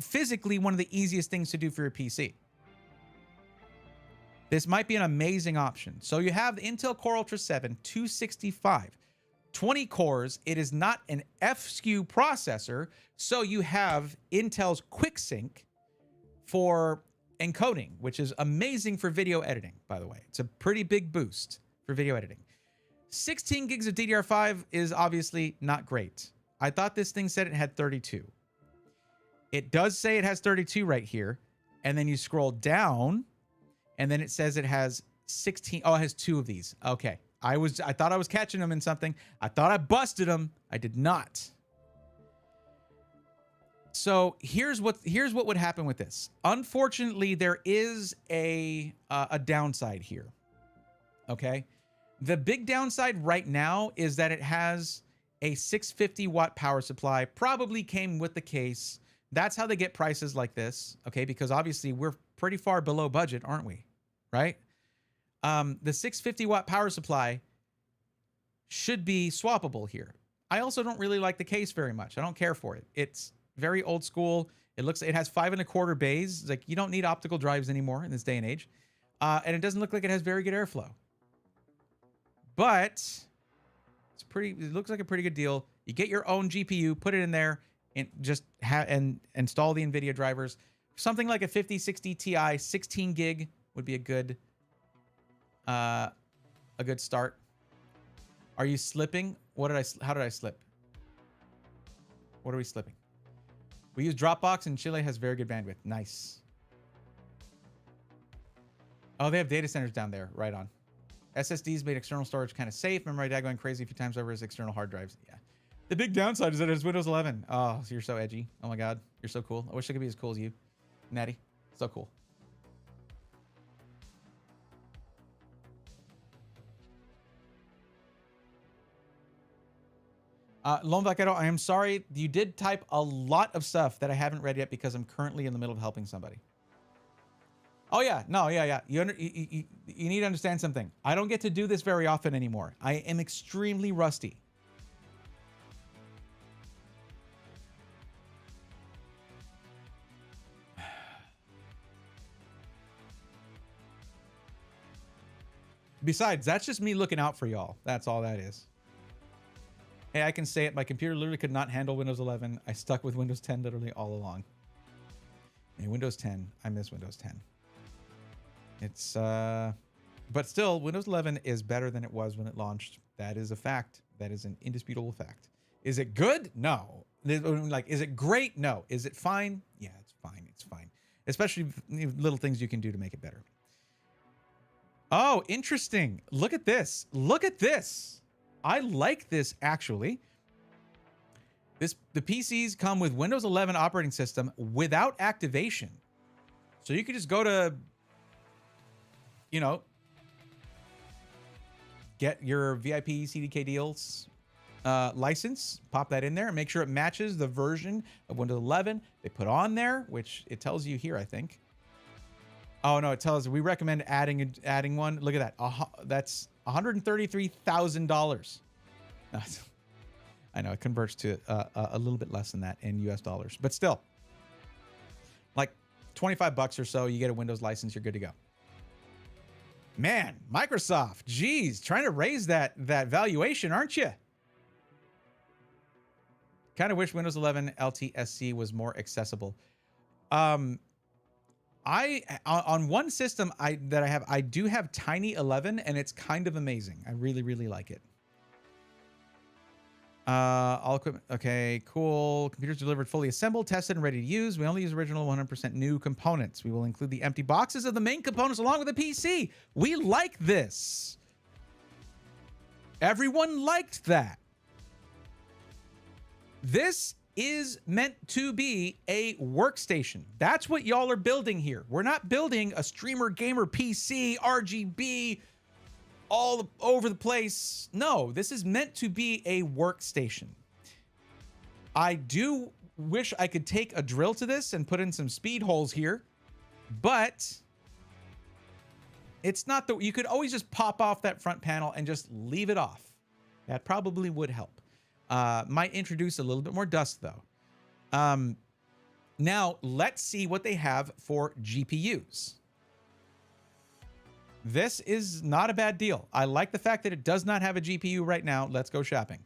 physically one of the easiest things to do for your PC. This might be an amazing option. So you have the Intel Core Ultra 7, 265, 20 cores. It is not an F-SKU processor, so you have Intel's QuickSync for encoding, which is amazing for video editing, by the way. It's a pretty big boost for video editing. 16 gigs of DDR5 is obviously not great. I thought this thing said it had 32. It does say it has 32 right here, and then you scroll down, and then it says it has 16. Oh, it has 2 of these. Okay. I thought I was catching them in something. I thought I busted them. I did not. So here's what would happen with this. Unfortunately, there is a downside here. Okay? The big downside right now is that it has a 650 watt power supply. Probably came with the case. That's how they get prices like this. Okay? Because obviously we're pretty far below budget, aren't we? Right? The 650 watt power supply should be swappable here. I also don't really like the case very much. I don't care for it. It's very old school. It has 5 1/4 bays. It's like you don't need optical drives anymore in this day and age. And it doesn't look like it has very good airflow. But it looks like a pretty good deal. You get your own GPU, put it in there, and just install the NVIDIA drivers. Something like a 5060 Ti, 16 gig would be a good start. Are you slipping? How did I slip? What are we slipping? We use Dropbox, and Chile has very good bandwidth. Nice. Oh, they have data centers down there. Right on. SSDs made external storage kind of safe. Remember my dad going crazy a few times over his external hard drives. Yeah. The big downside is that it's Windows 11. Oh, so you're so edgy. Oh my God. You're so cool. I wish I could be as cool as you. Natty. So cool. Lone Vaquero, I am sorry. You did type a lot of stuff that I haven't read yet because I'm currently in the middle of helping somebody. Oh, yeah. No, yeah. You need to understand something. I don't get to do this very often anymore. I am extremely rusty. Besides, that's just me looking out for y'all. That's all that is. Hey, I can say it. My computer literally could not handle Windows 11. I stuck with Windows 10 literally all along. Hey, Windows 10. I miss Windows 10. It's, but still, Windows 11 is better than it was when it launched. That is a fact. That is an indisputable fact. Is it good? No. Like, is it great? No. Is it fine? Yeah, it's fine. It's fine. Especially little things you can do to make it better. Oh, interesting. Look at this. Look at this. I like this, actually. The PCs come with Windows 11 operating system without activation. So you could just go to, get your VIP CDK deals license, pop that in there, and make sure it matches the version of Windows 11 they put on there, which it tells you here, I think. Oh, no, it tells we recommend adding one. Look at that. That's $133,000. I know it converts to a little bit less than that in US dollars, but still, like 25 bucks or so, you get a Windows license, you're good to go. Man, Microsoft, geez, trying to raise that valuation, aren't you? Kind of wish Windows 11 LTSC was more accessible. On one system I do have Tiny 11, and it's kind of amazing. I really, really like it. All equipment. Okay, cool. Computers delivered fully assembled, tested, and ready to use. We only use original 100% new components. We will include the empty boxes of the main components along with the PC. We like this. Everyone liked that. This is meant to be a workstation. That's what y'all are building here. We're not building a streamer gamer PC, RGB, all over the place. No, this is meant to be a workstation. I do wish I could take a drill to this and put in some speed holes here, but it's not that you could always just pop off that front panel and just leave it off. That probably would help. Might introduce a little bit more dust though. Now let's see what they have for GPUs. This is not a bad deal. I like the fact that it does not have a GPU right now. Let's go shopping.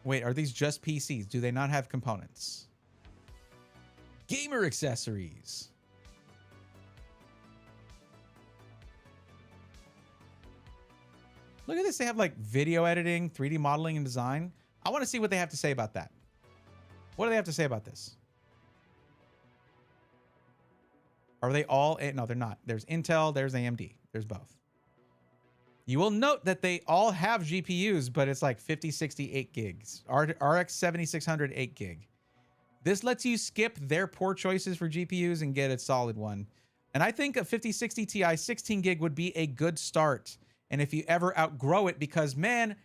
Wait, are these just PCs? Do they not have components? Gamer accessories. Look at this. They have like video editing, 3D modeling and design. I want to see what they have to say about that. What do they have to say about this? Are they all? No, they're not. There's Intel, there's AMD. There's both. You will note that they all have GPUs, but it's like 50, 60, 8 gigs. RX 7600, 8 gig. This lets you skip their poor choices for GPUs and get a solid one. And I think a 5060 Ti 16 gig would be a good start. And if you ever outgrow it because, man,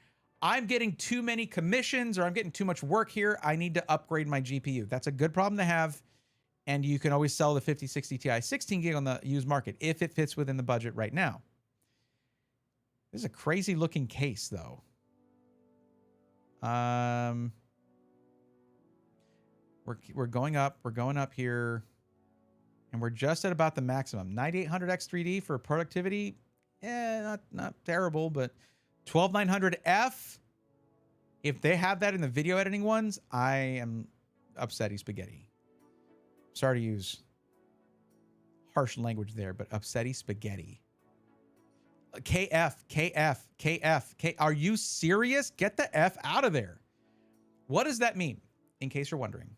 I'm getting too many commissions or I'm getting too much work here, I need to upgrade my GPU. That's a good problem to have. And you can always sell the 5060 Ti 16 gig on the used market if it fits within the budget right now. This is a crazy looking case though. We're going up here, and we're just at about the maximum. 9800X3D for productivity. Not terrible, but 12900F. If they have that in the video editing ones, I am upsetty spaghetti. Sorry to use harsh language there, but upsetty spaghetti. KF. Are you serious? Get the F out of there. What does that mean? In case you're wondering.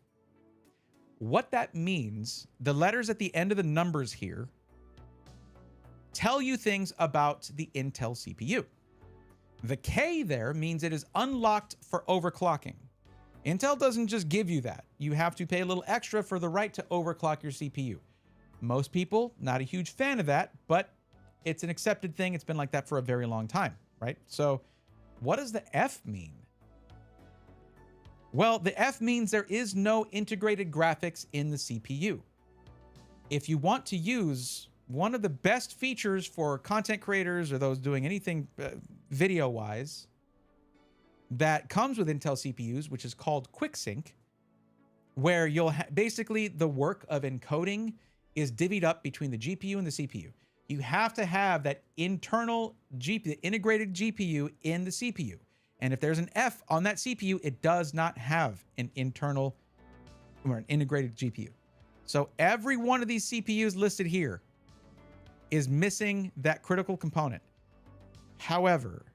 What that means, the letters at the end of the numbers here tell you things about the Intel CPU. The K there means it is unlocked for overclocking. Intel doesn't just give you that. You have to pay a little extra for the right to overclock your CPU. Most people, not a huge fan of that, but it's an accepted thing. It's been like that for a very long time, right? So what does the F mean? Well, the F means there is no integrated graphics in the CPU. If you want to use one of the best features for content creators or those doing anything video-wise that comes with Intel CPUs, which is called QuickSync, where you'll basically the work of encoding is divvied up between the GPU and the CPU. You have to have that internal GPU, integrated GPU in the CPU. And if there's an F on that CPU, it does not have an internal or an integrated GPU. So every one of these CPUs listed here is missing that critical component. However,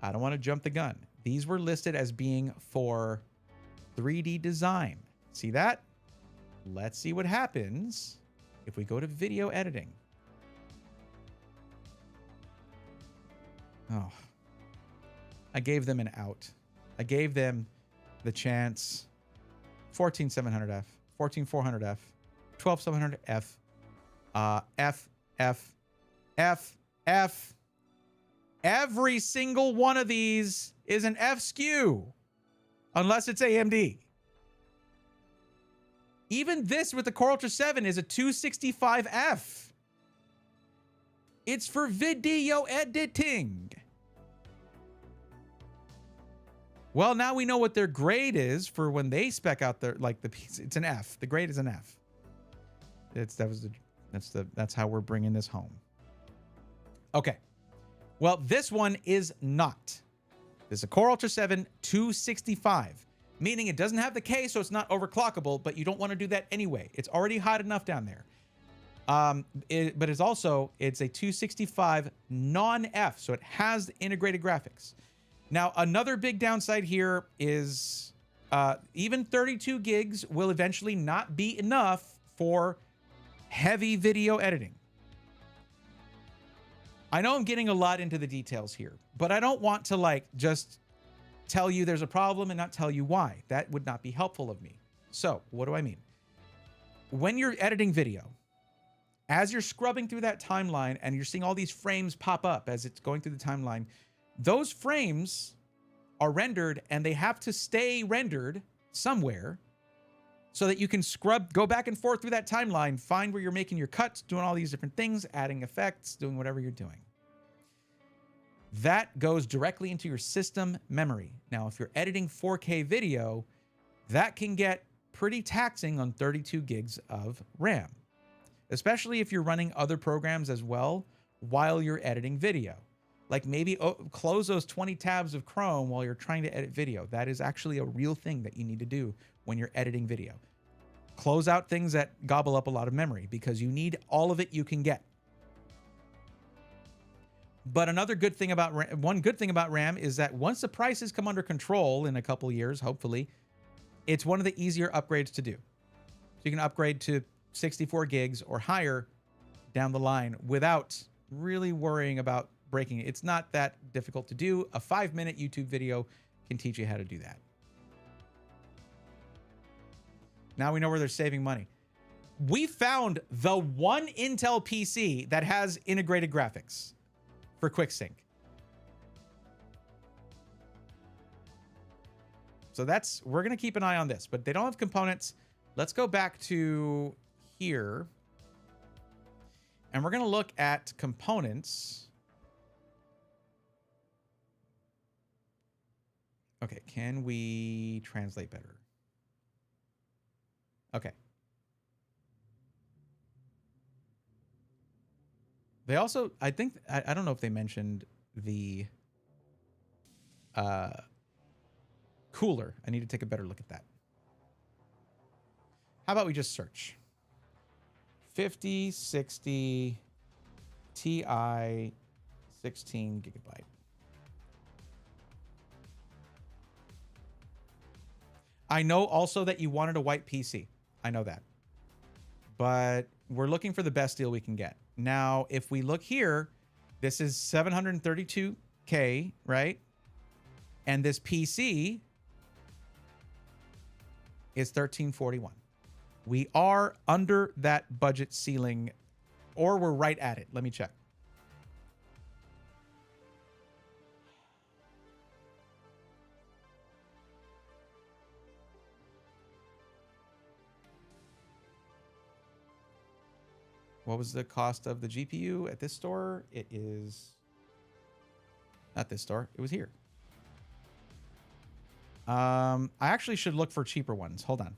I don't want to jump the gun. These were listed as being for 3D design. See that? Let's see what happens if we go to video editing. Oh, I gave them an out. I gave them the chance. 14700F, 14400F, 12700F, F. Every single one of these is an F SKU, unless it's AMD. Even this with the Core Ultra 7 is a 265F. It's for video editing. Well, now we know what their grade is for when they spec out their the piece. It's an F. The grade is an F. That's how we're bringing this home. Okay. Well, this one is not. This is a Core Ultra 7 265, meaning it doesn't have the K, so it's not overclockable, but you don't want to do that anyway. It's already hot enough down there. But it's a 265 non-F, so it has integrated graphics. Now, another big downside here is even 32 gigs will eventually not be enough for heavy video editing. I know I'm getting a lot into the details here, but I don't want to like just tell you there's a problem and not tell you why. That would not be helpful of me. So what do I mean? When you're editing video, as you're scrubbing through that timeline and you're seeing all these frames pop up as it's going through the timeline, those frames are rendered and they have to stay rendered somewhere so that you can go back and forth through that timeline, find where you're making your cuts, doing all these different things, adding effects, doing whatever you're doing. That goes directly into your system memory. Now, if you're editing 4K video, that can get pretty taxing on 32 gigs of RAM, especially if you're running other programs as well while you're editing video. Like maybe close those 20 tabs of Chrome while you're trying to edit video. That is actually a real thing that you need to do when you're editing video. Close out things that gobble up a lot of memory because you need all of it you can get. But one good thing about RAM is that once the prices come under control in a couple years, hopefully, it's one of the easier upgrades to do. So you can upgrade to 64 gigs or higher down the line without really worrying about breaking it. It's not that difficult to do. A 5-minute YouTube video can teach you how to do that. Now we know where they're saving money. We found the one Intel PC that has integrated graphics for QuickSync. So we're going to keep an eye on this, but they don't have components. Let's go back to here. And we're going to look at components. Okay, can we translate better? Okay. They also, I think, I don't know if they mentioned the cooler. I need to take a better look at that. How about we just search? 5060 Ti 16 gigabyte. I know also that you wanted a white PC. I know that. But we're looking for the best deal we can get. Now, if we look here, this is 732K, right? And this PC is 1341. We are under that budget ceiling, or we're right at it. Let me check. What was the cost of the GPU at this store? It is not this store. It was here. I actually should look for cheaper ones. Hold on.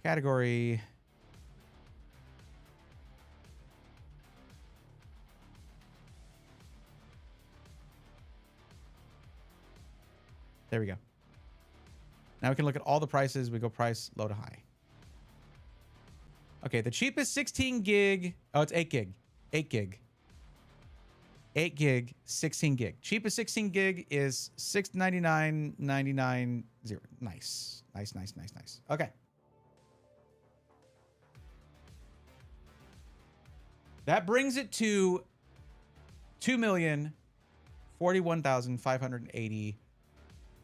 Category. There we go. Now we can look at all the prices. We go price low to high. Okay, the cheapest 16 gig. Oh, it's 8 gig. 8 gig. 8 gig, 16 gig. Cheapest 16 gig is $699.99. Nice. Nice, nice, nice, nice. Okay. That brings it to $2,041,580.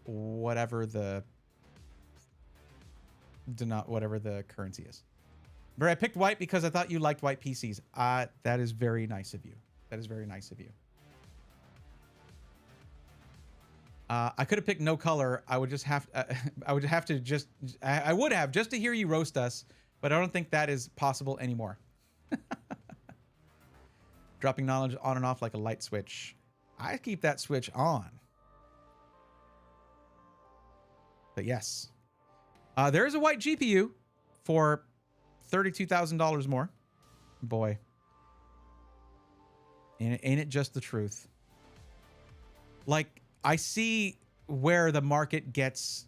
Whatever the currency is. But I picked white because I thought you liked white PCs. That is very nice of you. That is very nice of you. I could have picked no color. I would have to just to hear you roast us, but I don't think that is possible anymore. Dropping knowledge on and off like a light switch. I keep that switch on. But yes. There is a white GPU for $32,000 more. Boy. Ain't it just the truth? Like, I see where the market gets,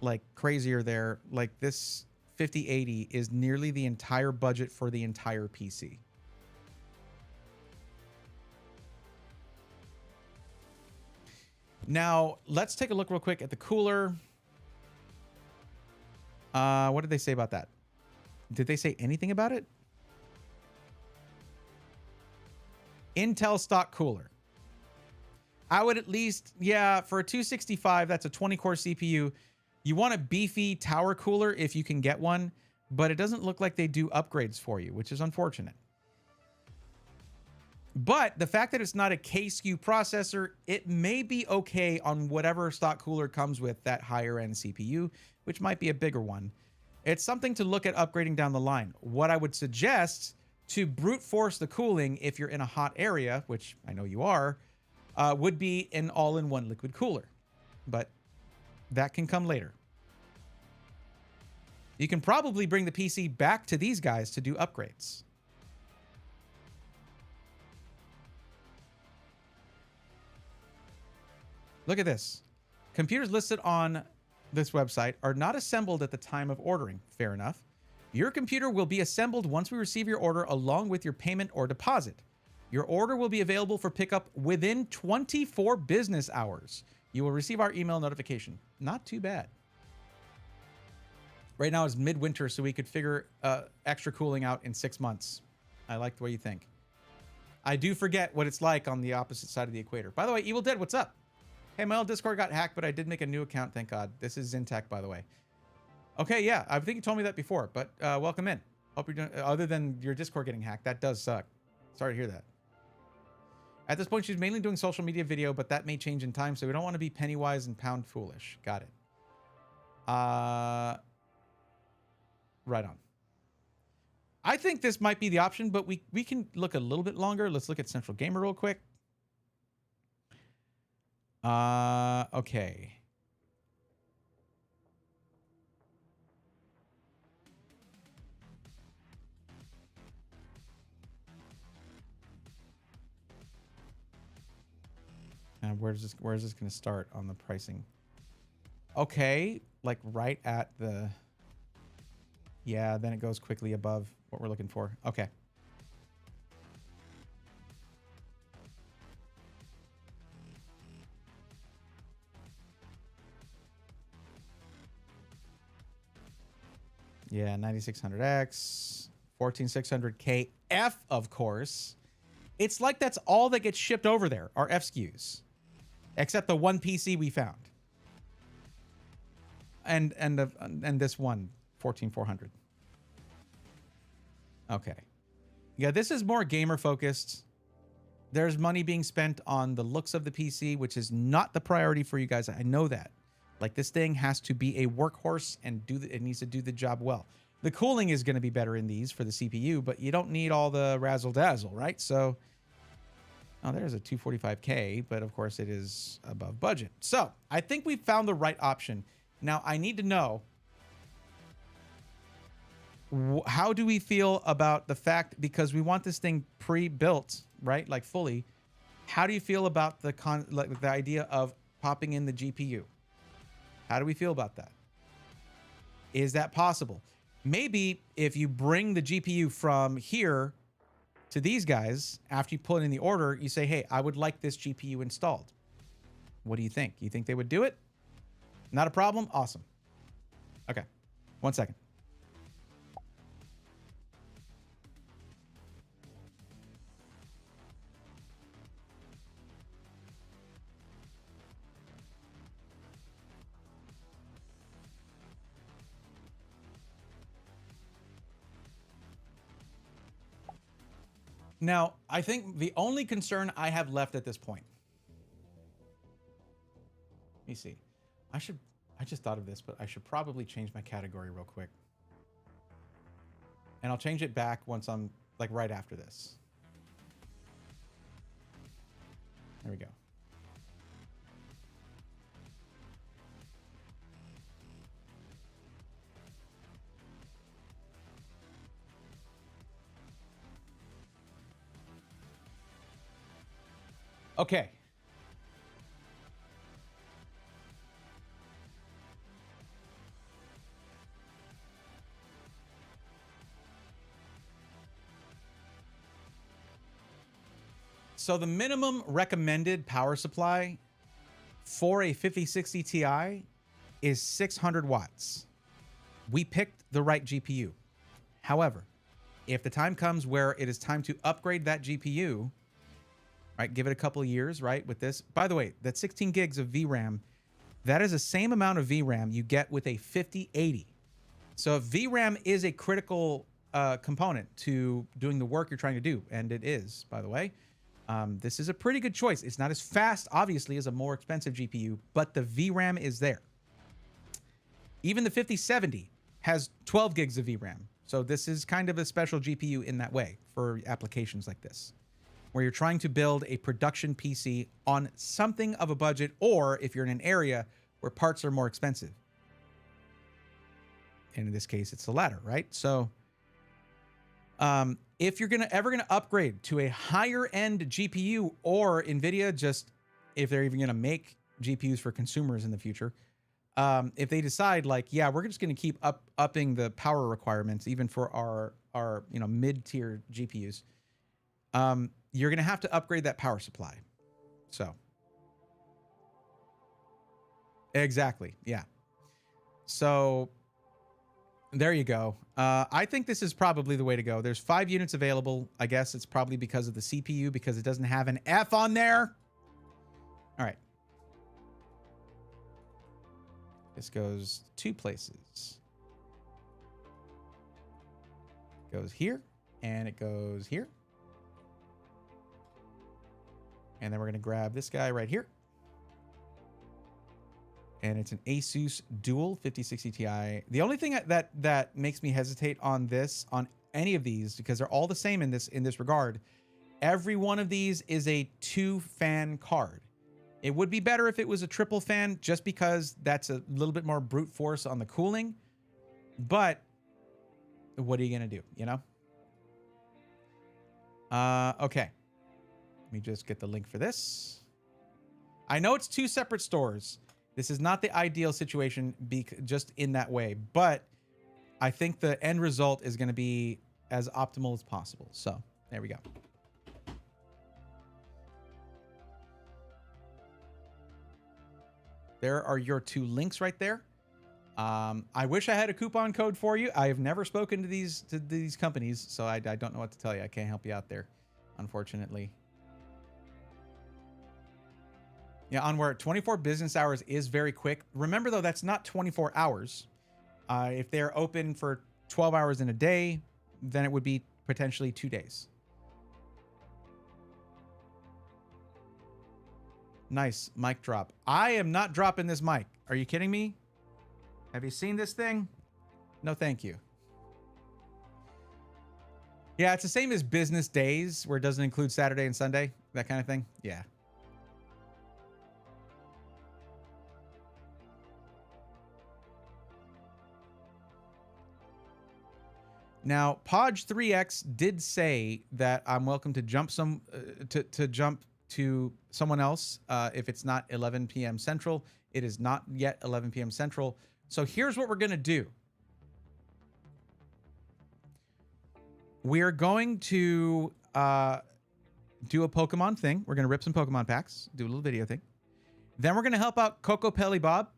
like, crazier there. Like, this 5080 is nearly the entire budget for the entire PC. Now, let's take a look real quick at the cooler. What did they say about that? Did they say anything about it? Intel stock cooler. I would at least, yeah, for a 265, that's a 20-core CPU. You want a beefy tower cooler if you can get one, but it doesn't look like they do upgrades for you, which is unfortunate. But the fact that it's not a K-SKU processor, it may be okay on whatever stock cooler comes with that higher-end CPU, which might be a bigger one. It's something to look at upgrading down the line. What I would suggest to brute force the cooling if you're in a hot area, which I know you are, would be an all-in-one liquid cooler. But that can come later. You can probably bring the PC back to these guys to do upgrades. Look at this. Computers listed on this website are not assembled at the time of ordering. Fair enough. Your computer will be assembled once we receive your order along with your payment or deposit. Your order will be available for pickup within 24 business hours. You will receive our email notification. Not too bad. Right now it's midwinter, so we could figure extra cooling out in 6 months. I like the way you think. I do forget what it's like on the opposite side of the equator. By the way, Evil Dead, what's up? Hey, my old Discord got hacked, but I did make a new account, thank God. This is Zintac, by the way. Okay, yeah, I think you told me that before, but welcome in. Hope you're doing, other than your Discord getting hacked, that does suck. Sorry to hear that. At this point, she's mainly doing social media video, but that may change in time, so we don't want to be penny wise and pound foolish. Got it. Right on. I think this might be the option, but we can look a little bit longer. Let's look at Central Gamer real quick. Okay. And where is this going to start on the pricing? Okay, like right at the... Yeah, then it goes quickly above what we're looking for. Okay. Yeah, 9600X, 14600KF, of course. It's like that's all that gets shipped over there are F SKUs, except the one PC we found, and this one 14400. Okay, yeah, this is more gamer focused. There's money being spent on the looks of the PC, which is not the priority for you guys. I know that. Like, this thing has to be a workhorse and it needs to do the job well. The cooling is going to be better in these for the CPU, but you don't need all the razzle dazzle, right? So, oh, there's a 245K, but of course it is above budget. So I think we found the right option. Now I need to know, how do we feel about the fact, because we want this thing pre-built, right? Like fully. How do you feel about the idea of popping in the GPU? How do we feel about that? Is that possible? Maybe if you bring the GPU from here to these guys, after you put in the order, you say, hey, I would like this GPU installed. What do you think? You think they would do it? Not a problem? Awesome. Okay. 1 second. Now, I think the only concern I have left at this point. Let me see. I just thought of this, but I should probably change my category real quick. And I'll change it back once I'm like right after this. There we go. Okay. So the minimum recommended power supply for a 5060 Ti is 600 watts. We picked the right GPU. However, if the time comes where it is time to upgrade that GPU, right, give it a couple of years, right, with this. By the way, that 16 gigs of VRAM, that is the same amount of VRAM you get with a 5080. So if VRAM is a critical component to doing the work you're trying to do, and it is, by the way, this is a pretty good choice. It's not as fast, obviously, as a more expensive GPU, but the VRAM is there. Even the 5070 has 12 gigs of VRAM. So this is kind of a special GPU in that way for applications like this, where you're trying to build a production PC on something of a budget, or if you're in an area where parts are more expensive. And in this case, it's the latter, right? So if you're ever gonna upgrade to a higher end GPU, or NVIDIA, just if they're even gonna make GPUs for consumers in the future, if they decide like, yeah, we're just gonna keep upping the power requirements even for our mid-tier GPUs, you're gonna have to upgrade that power supply. So exactly, yeah. So there you go. I think this is probably the way to go. There's 5 units available. I guess it's probably because of the CPU, because it doesn't have an F on there. All right. This goes 2 places. It goes here, and it goes here. And then we're going to grab this guy right here. And it's an Asus Dual 5060 Ti. The only thing that makes me hesitate on this, on any of these, because they're all the same in this regard, every one of these is a 2-fan card. It would be better if it was a triple fan, just because that's a little bit more brute force on the cooling. But what are you going to do, you know? Okay. Let me just get the link for this. I know it's 2 separate stores. This is not the ideal situation just in that way, but I think the end result is going to be as optimal as possible. So there we go. There are your 2 links right there. I wish I had a coupon code for you. I have never spoken to these companies, so I don't know what to tell you. I can't help you out there, unfortunately. Yeah, Onward, 24 business hours is very quick. Remember, though, that's not 24 hours. If they're open for 12 hours in a day, then it would be potentially 2 days. Nice mic drop. I am not dropping this mic. Are you kidding me? Have you seen this thing? No, thank you. Yeah, it's the same as business days, where it doesn't include Saturday and Sunday, that kind of thing. Yeah. Now, Podge3X did say that I'm welcome to jump jump to someone else if it's not 11 p.m. Central. It is not yet 11 p.m. Central. So here's what we're going to do. We're going to do a Pokemon thing. We're going to rip some Pokemon packs, do a little video thing. Then we're going to help out Coco Pelly Bob,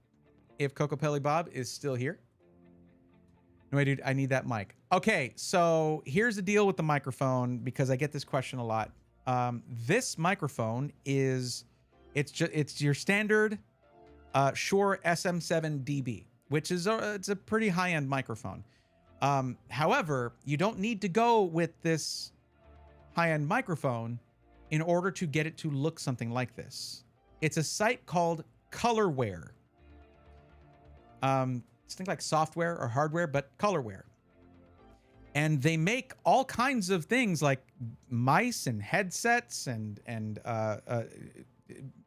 if Coco Pelly Bob is still here. No, wait, dude, I need that mic. Okay, so here's the deal with the microphone, because I get this question a lot. This microphone it's your standard Shure SM7DB, which is it's a pretty high-end microphone. However, you don't need to go with this high-end microphone in order to get it to look something like this. It's a site called Colorware. It's things like software or hardware, but Colorware. And they make all kinds of things like mice and headsets and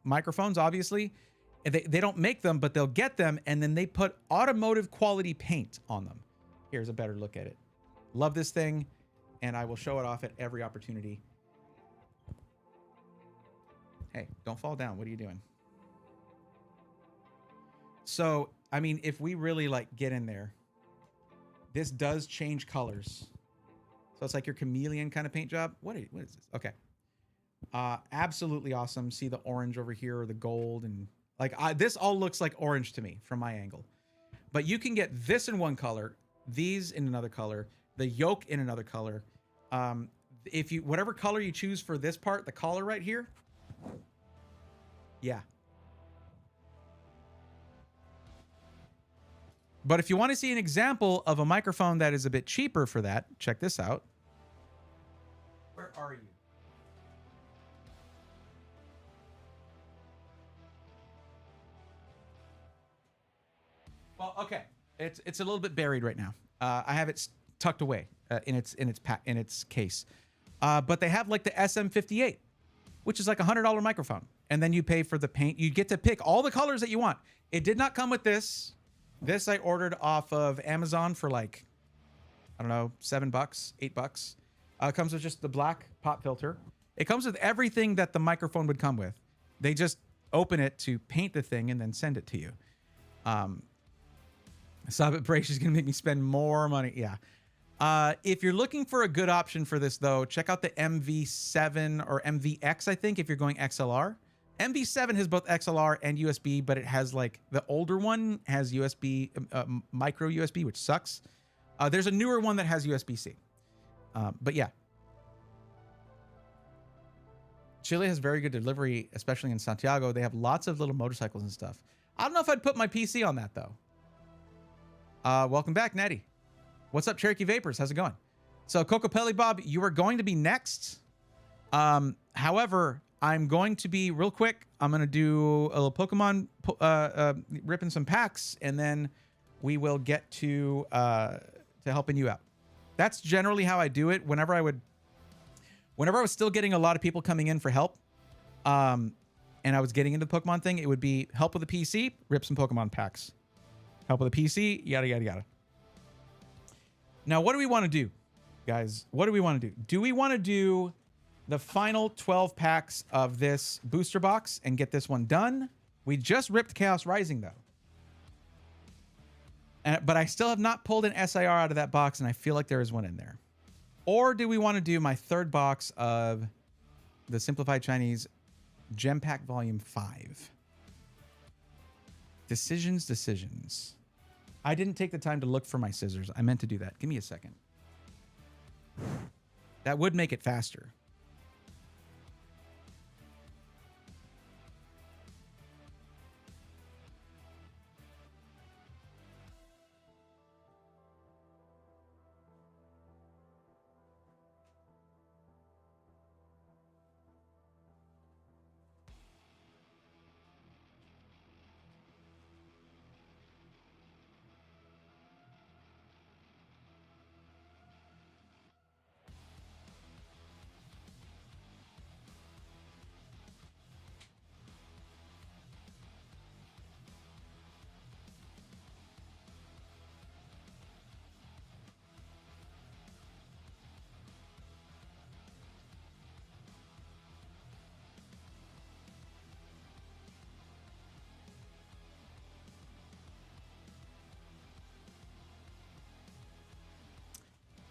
microphones, obviously. And they don't make them, but they'll get them, and then they put automotive quality paint on them. Here's a better look at it. Love this thing, and I will show it off at every opportunity. Hey, don't fall down. What are you doing? So, I mean, if we really like get in there, this does change colors. So it's like your chameleon kind of paint job. What is this? Okay. Absolutely awesome. See the orange over here, or the gold, and like this all looks like orange to me from my angle. But you can get this in one color, these in another color, the yoke in another color. If you, whatever color you choose for this part, the collar right here. Yeah. But if you want to see an example of a microphone that is a bit cheaper for that, check this out. Where are you? Well, okay. It's a little bit buried right now. I have it tucked away in its case. But they have like the SM58, which is like $100 microphone, and then you pay for the paint. You get to pick all the colors that you want. It did not come with this. This I ordered off of Amazon for like, I don't know, $7, $8. It comes with just the black pop filter. It comes with everything that the microphone would come with. They just open it to paint the thing and then send it to you. Stop it, Brace is gonna make me spend more money. Yeah. If you're looking for a good option for this though, check out the MV7 or MVX, I think, if you're going XLR. MV7 has both XLR and USB, but it has like the older one has USB, micro USB, which sucks. There's a newer one that has USB-C. But yeah. Chile has very good delivery, especially in Santiago. They have lots of little motorcycles and stuff. I don't know if I'd put my PC on that though. Welcome back, Nettie. What's up, Cherokee Vapors? How's it going? So, Cocopelli Bob, you are going to be next. However, I'm going to be real quick. I'm going to do a little Pokemon, ripping some packs, and then we will get to helping you out. That's generally how I do it. Whenever I was still getting a lot of people coming in for help, and I was getting into the Pokemon thing, it would be help with the PC, rip some Pokemon packs. Help with the PC, yada, yada, yada. Now, what do we want to do, guys? What do we want to do? Do we want to do the final 12 packs of this booster box and get this one done? We just ripped Chaos Rising, though. But I still have not pulled an SIR out of that box, and I feel like there is one in there. Or do we want to do my third box of the Simplified Chinese Gem Pack Volume 5? Decisions. I didn't take the time to look for my scissors. I meant to do that. Give me a second. That would make it faster.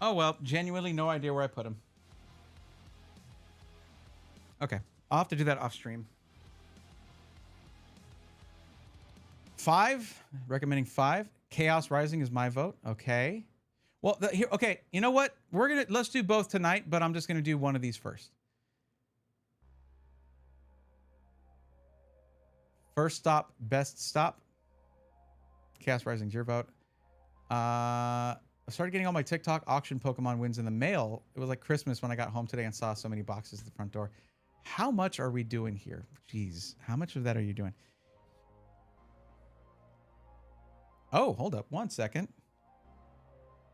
Oh, well, genuinely no idea where I put them. Okay. I'll have to do that off stream. 5. Recommending 5. Chaos Rising is my vote. Okay. Well, here. Okay. You know what? Let's do both tonight, but I'm just going to do one of these first. First stop, best stop. Chaos Rising's your vote. I started getting all my TikTok auction Pokemon wins in the mail. It was like Christmas when I got home today and saw so many boxes at the front door. How much are we doing here? Jeez, how much of that are you doing? Oh, hold up 1 second.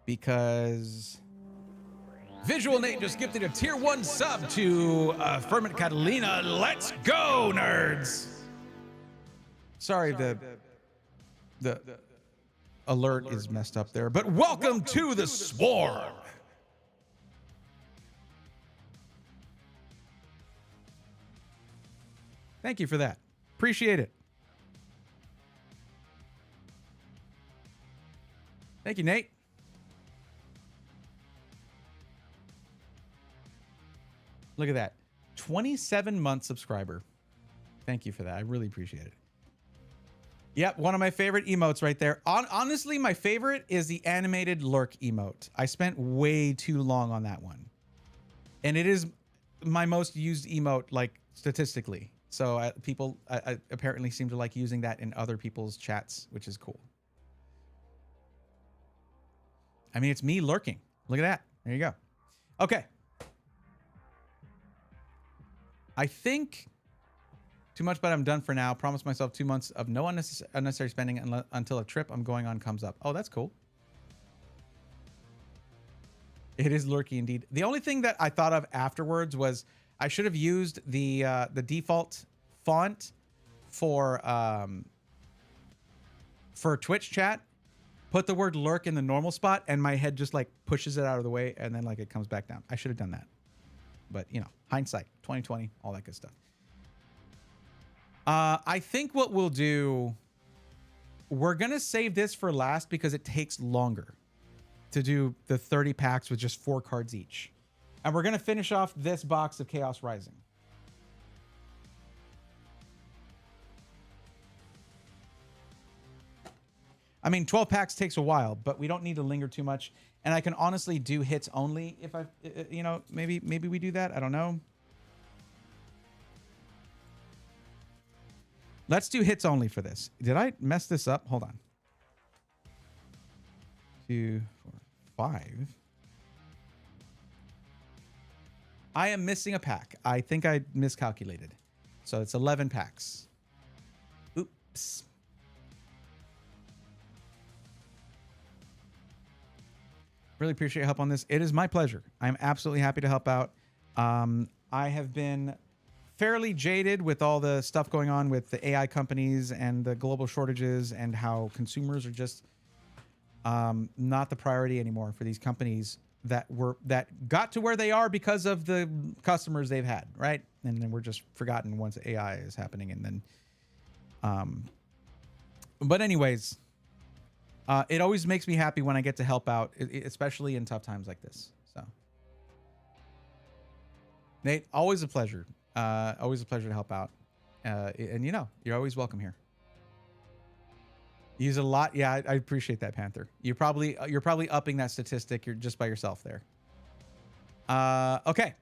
Because Visual Nate just gifted a tier 1 sub to Ferment Catalina. Let's go, nerds. Sorry, the alert is messed up there, but welcome to the Swarm. Thank you for that. Appreciate it. Thank you, Nate. Look at that. 27-month subscriber. Thank you for that. I really appreciate it. Yep, one of my favorite emotes right there. Honestly, my favorite is the animated lurk emote. I spent way too long on that one. And it is my most used emote, like, statistically. So people apparently seem to like using that in other people's chats, which is cool. I mean, it's me lurking. Look at that. There you go. Okay. I think too much, but I'm done for now. Promise myself 2 months of no unnecessary spending until a trip I'm going on comes up. Oh, that's cool. It is lurky indeed. The only thing that I thought of afterwards was I should have used the default font for Twitch chat. Put the word lurk in the normal spot, and my head just like pushes it out of the way, and then like it comes back down. I should have done that, but you know, hindsight, 2020, all that good stuff. I think what we'll do, we're gonna save this for last because it takes longer to do the 30 packs with just 4 cards each. And we're going to finish off this box of Chaos Rising. I mean, 12 packs takes a while, but we don't need to linger too much. And I can honestly do hits only if you know, maybe we do that. I don't know. Let's do hits only for this. Did I mess this up? Hold on. 2, 4, 5. I am missing a pack. I think I miscalculated. So it's 11 packs. Oops. Really appreciate your help on this. It is my pleasure. I'm absolutely happy to help out. I have been fairly jaded with all the stuff going on with the AI companies and the global shortages and how consumers are just not the priority anymore for these companies that got to where they are because of the customers they've had, right? And then we're just forgotten once AI is happening. And then, but anyways, it always makes me happy when I get to help out, especially in tough times like this. So, Nate, always a pleasure. Always a pleasure to help out. And you know, you're always welcome here. Use a lot. Yeah, I appreciate that, Panther. You're probably upping that statistic. You're just by yourself there. Okay.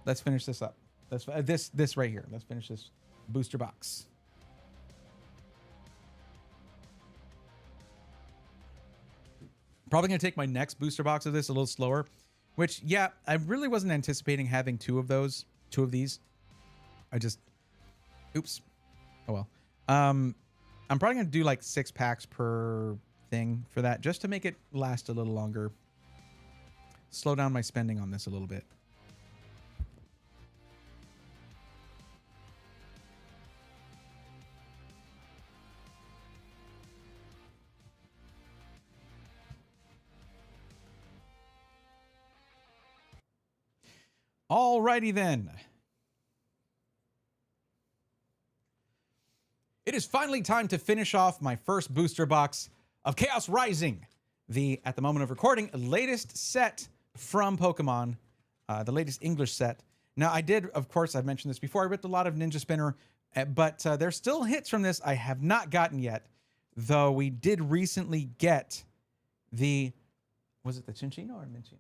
Let's finish this up. This right here. Let's finish this booster box. Probably gonna take my next booster box of this a little slower, which, yeah, I really wasn't anticipating having 2 of these. Oops. Oh well. I'm probably gonna do like 6 packs per thing for that, just to make it last a little longer. Slow down my spending on this a little bit. Alrighty then. It is finally time to finish off my first booster box of Chaos Rising, at the moment of recording, latest set from Pokemon, the latest English set. Now, I did, of course, I've mentioned this before, I ripped a lot of Ninja Spinner, but there's still hits from this I have not gotten yet, though we did recently get was it the Cinccino or Minccino?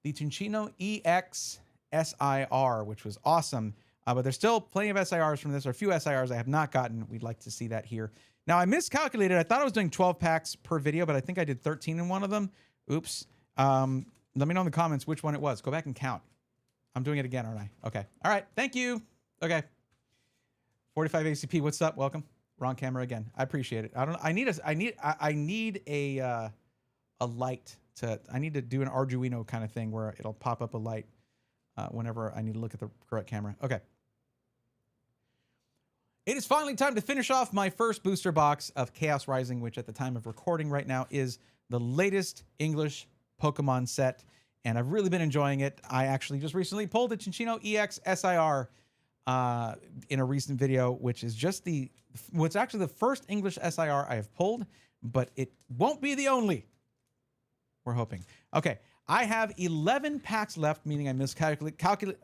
The Cinccino EX SIR, which was awesome. But there's still plenty of SIRs from this, or a few SIRs I have not gotten. We'd like to see that here. Now, I miscalculated. I thought I was doing 12 packs per video, but I think I did 13 in one of them. Oops. Let me know in the comments which one it was. Go back and count. I'm doing it again, aren't I? Okay. All right. Thank you. Okay. 45 ACP. What's up? Welcome. Wrong camera again. I appreciate it. I need a light I need to do an Arduino kind of thing where it'll pop up a light whenever I need to look at the correct camera. Okay. It is finally time to finish off my first booster box of Chaos Rising, which at the time of recording right now is the latest English Pokemon set, and I've really been enjoying it. I actually just recently pulled the Cinccino EX SIR in a recent video, which is just what's actually the first English SIR I have pulled, but it won't be the only. We're hoping. Okay, I have 11 packs left, meaning I miscalculated.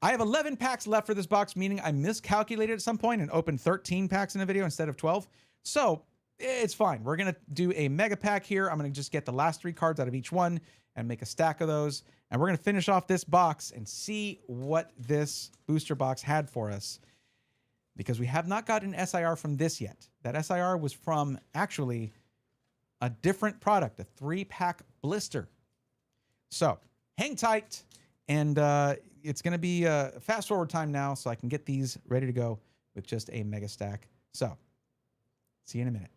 I have 11 packs left for this box, meaning I miscalculated at some point and opened 13 packs in a video instead of 12. So it's fine. We're going to do a mega pack here. I'm going to just get the last 3 cards out of each one and make a stack of those. And we're going to finish off this box and see what this booster box had for us, because we have not gotten SIR from this yet. That SIR was from actually a different product, a 3-pack blister. So hang tight, and it's going to be fast forward time now, so I can get these ready to go with just a mega stack. So see you in a minute.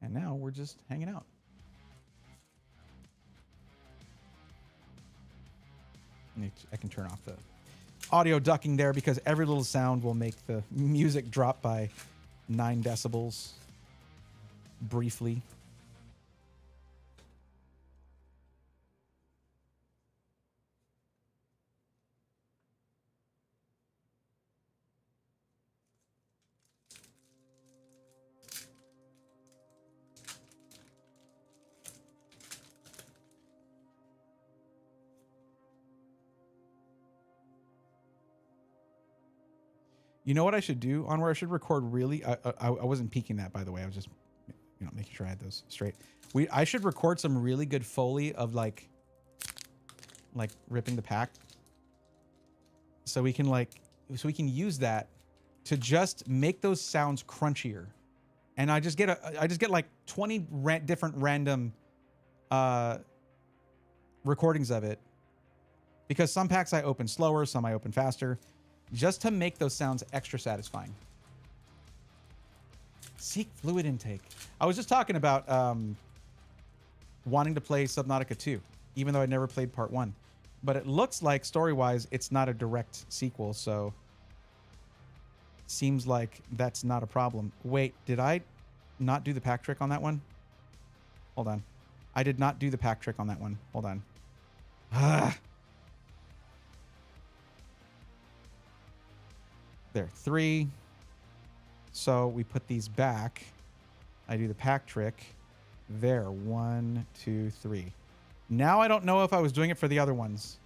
And now we're just hanging out. I can turn off the audio ducking there because every little sound will make the music drop by 9 decibels briefly. You know what I should do on where I should record really? I wasn't peeking that, by the way. I was just, making sure I had those straight. I should record some really good Foley of like ripping the pack. So we can use that to just make those sounds crunchier. And I just get like 20 different random recordings of it, because some packs I open slower, some I open faster, just to make those sounds extra satisfying. Seek fluid intake. I was just talking about wanting to play Subnautica 2, even though I never played part 1. But it looks like story-wise, it's not a direct sequel, so seems like that's not a problem. Wait, did I not do the pack trick on that one? Hold on. I did not do the pack trick on that one. Hold on. There, 3. So we put these back. I do the pack trick. There, 1, 2, 3. Now I don't know if I was doing it for the other ones.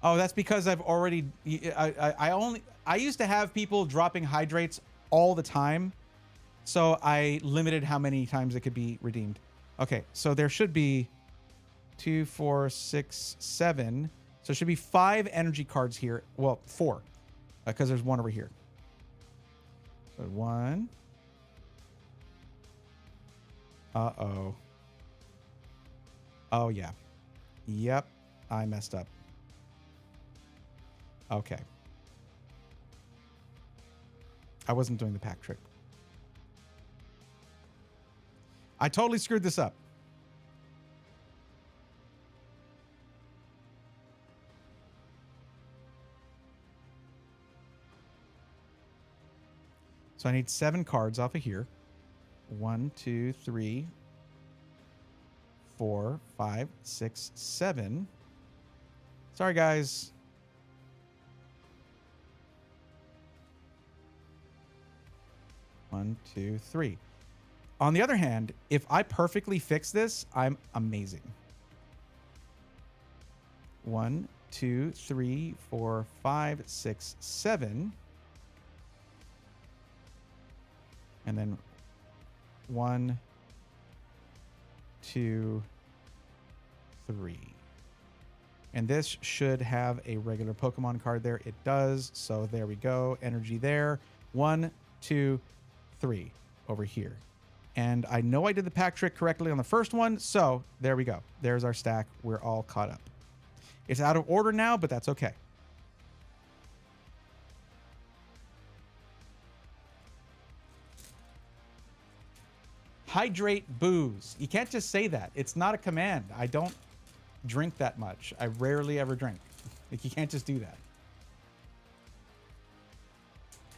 Oh, that's because I've already... I used to have people dropping hydrates all the time, so I limited how many times it could be redeemed. Okay, so there should be 2, 4, 6, 7... So it should be 5 energy cards here. Well, 4, because there's 1 over here. So 1. Uh-oh. Oh, yeah. Yep, I messed up. Okay. I wasn't doing the pack trick. I totally screwed this up. So I need 7 cards off of here. 1, 2, 3, 4, 5, 6, 7. Sorry, guys. One, 2, 3. On the other hand, if I perfectly fix this, I'm amazing. 1, 2, 3, 4, 5, 6, 7. And then 1, 2, 3. And this should have a regular Pokemon card there. It does. So there we go. Energy there. 1, 2, 3 over here. And I know I did the pack trick correctly on the first one. So there we go. There's our stack. We're all caught up. It's out of order now, but that's okay. Hydrate booze. You can't just say that. It's not a command. I don't drink that much. I rarely ever drink. Like, you can't just do that.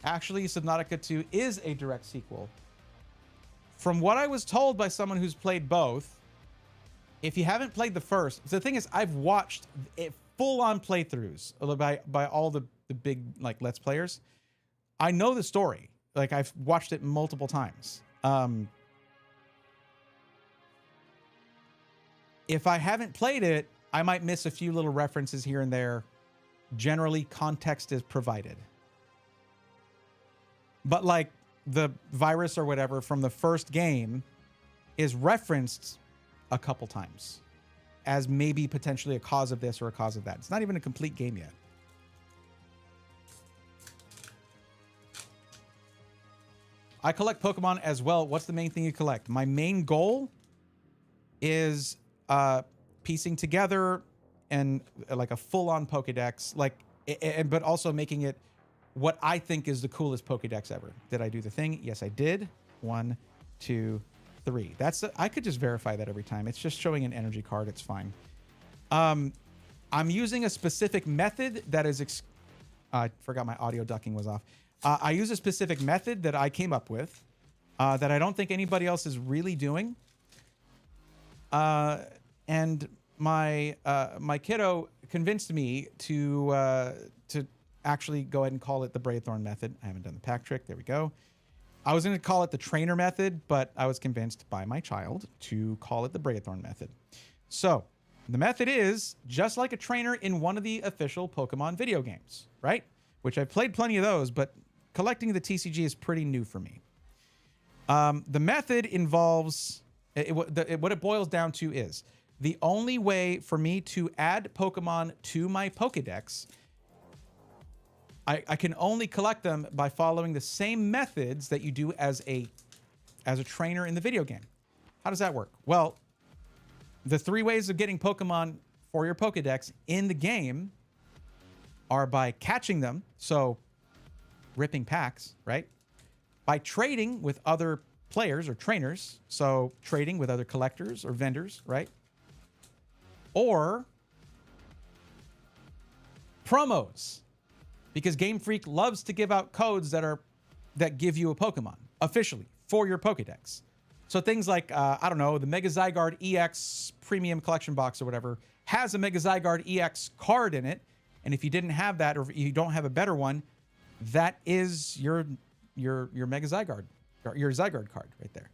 Actually, Subnautica 2 is a direct sequel. From what I was told by someone who's played both, if you haven't played the first, the thing is, I've watched it full-on playthroughs by all the big like Let's Players. I know the story. Like, I've watched it multiple times. If I haven't played it, I might miss a few little references here and there. Generally, context is provided. But like the virus or whatever from the first game is referenced a couple times as maybe potentially a cause of this or a cause of that. It's not even a complete game yet. I collect Pokemon as well. What's the main thing you collect? My main goal is piecing together and like a full-on Pokedex, but also making it what I think is the coolest Pokedex ever. Did I do the thing? Yes, I did. 1, 2, 3. I could just verify that every time. It's just showing an energy card. It's fine. I'm using a specific method that is. I forgot my audio ducking was off. I use a specific method that I came up with that I don't think anybody else is really doing. And my kiddo convinced me to actually go ahead and call it the Braithorn method. I haven't done the pack trick. There we go. I was going to call it the trainer method, but I was convinced by my child to call it the Braithorn method. So the method is just like a trainer in one of the official Pokemon video games, right? Which I've played plenty of those, but collecting the TCG is pretty new for me. The method involves, what it boils down to is, the only way for me to add Pokemon to my Pokedex, I can only collect them by following the same methods that you do as a trainer in the video game. How does that work? Well, the 3 ways of getting Pokemon for your Pokedex in the game are by catching them, so ripping packs, right? By trading with other players or trainers, so trading with other collectors or vendors, right? Or promos, because Game Freak loves to give out codes that give you a Pokemon officially for your Pokedex. So things like, I don't know, the Mega Zygarde EX Premium Collection Box or whatever has a Mega Zygarde EX card in it. And if you didn't have that, or if you don't have a better one, that is your Mega Zygarde, your Zygarde card right there.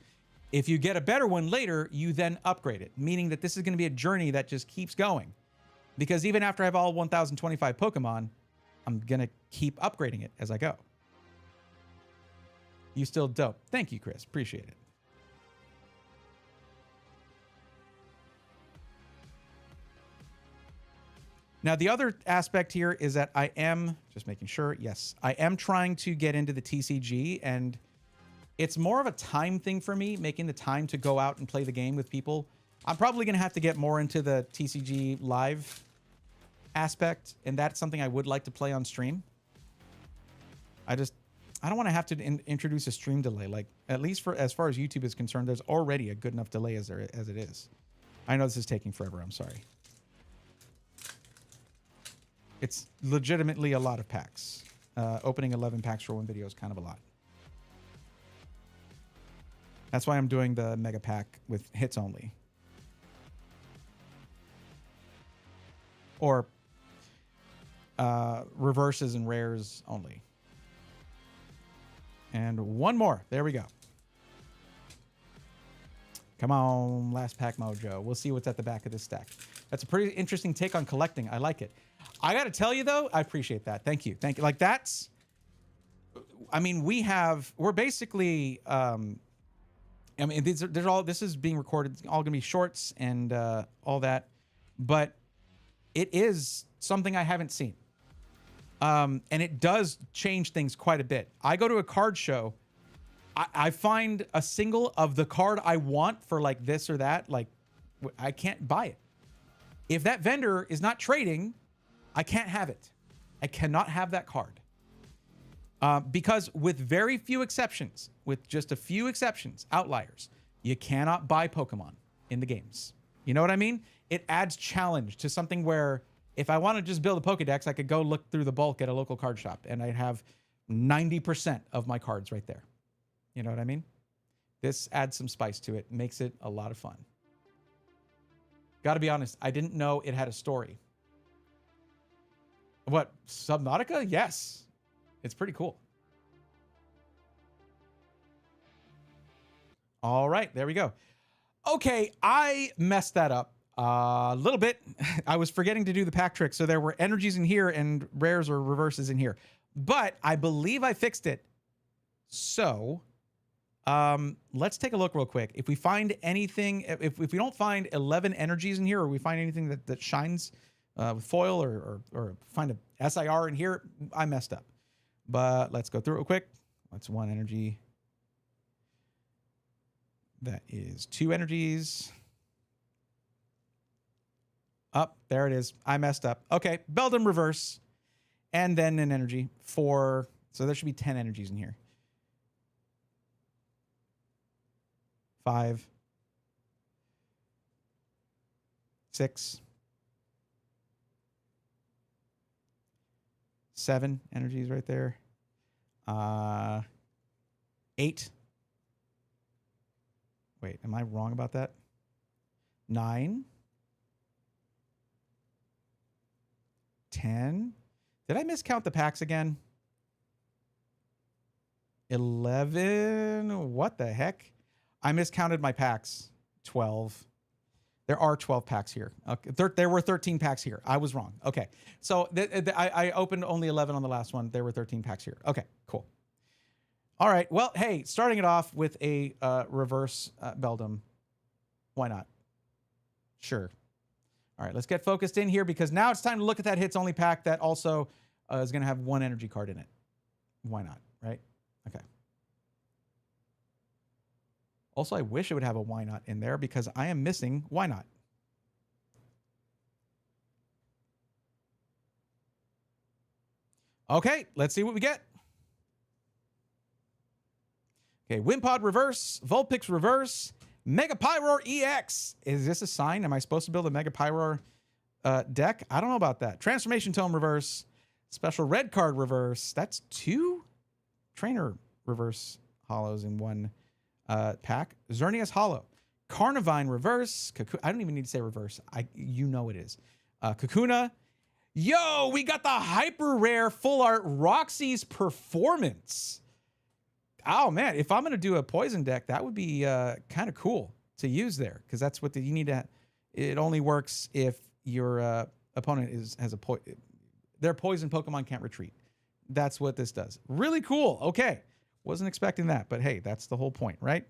If you get a better one later, you then upgrade it, meaning that this is going to be a journey that just keeps going. Because even after I have all 1,025 Pokemon, I'm going to keep upgrading it as I go. You still dope. Thank you, Chris. Appreciate it. Now, the other aspect here is that I am, just making sure, yes, I am trying to get into the TCG, and it's more of a time thing for me, making the time to go out and play the game with people. I'm probably going to have to get more into the TCG live aspect, and that's something I would like to play on stream. I don't want to have to introduce a stream delay. Like, at least for as far as YouTube is concerned, there's already a good enough delay as it is. I know this is taking forever. I'm sorry. It's legitimately a lot of packs. Opening 11 packs for one video is kind of a lot. That's why I'm doing the mega pack with hits only. Or reverses and rares only. And one more. There we go. Come on, last pack mojo. We'll see what's at the back of this stack. That's a pretty interesting take on collecting. I like it. I got to tell you, though, I appreciate that. Thank you. Thank you. Like, that's... I mean, we're basically... I mean, this is being recorded. It's all going to be shorts and all that. But it is something I haven't seen. And it does change things quite a bit. I go to a card show. I find a single of the card I want for like this or that. Like, I can't buy it. If that vendor is not trading, I can't have it. I cannot have that card. Because with very few exceptions, with just a few exceptions, outliers, you cannot buy Pokemon in the games. You know what I mean? It adds challenge to something where if I want to just build a Pokedex, I could go look through the bulk at a local card shop and I'd have 90% of my cards right there. You know what I mean? This adds some spice to it, makes it a lot of fun. Gotta be honest, I didn't know it had a story. What, Subnautica? Yes. It's pretty cool. All right, there we go. Okay, I messed that up. A little bit. I was forgetting to do the pack trick. So there were energies in here and rares or reverses in here. But I believe I fixed it. So let's take a look real quick. If we find anything, if we don't find 11 energies in here, or we find anything that shines with foil or find a SIR in here, I messed up. But let's go through it real quick. That's 1 energy. That is 2 energies. Up, there it is. I messed up. Okay, Beldum reverse. And then an energy for, so there should be 10 energies in here. 5, 6, 7 energies right there. 8. Wait, am I wrong about that? 9. 10. Did I miscount the packs again? 11. What the heck? I miscounted my packs. 12. There are 12 packs here. Okay. There were 13 packs here. I was wrong. Okay. So I opened only 11 on the last one. There were 13 packs here. Okay, cool. All right. Well, hey, starting it off with a reverse Beldum. Why not? Sure. All right, let's get focused in here because now it's time to look at that hits only pack that also is going to have 1 energy card in it. Why not, right? Okay. Also, I wish it would have a why not in there because I am missing why not. Okay, let's see what we get. Okay, Wimpod reverse, Vulpix reverse, Mega Pyroar EX. Is this a sign? Am I supposed to build a Mega Pyroar deck? I don't know about that. Transformation Tome reverse, Special Red Card reverse. That's 2 Trainer reverse hollows in 1 pack. Xerneas Hollow. Carnivine reverse. I don't even need to say reverse. You know it is. Kakuna. Yo, we got the hyper rare full art Roxy's Performance. Oh man, if I'm gonna do a poison deck, that would be kind of cool to use there because that's what you need to. It only works if your opponent has a their poison Pokemon can't retreat. That's what this does. Really cool. Okay, wasn't expecting that, but hey, that's the whole point, right?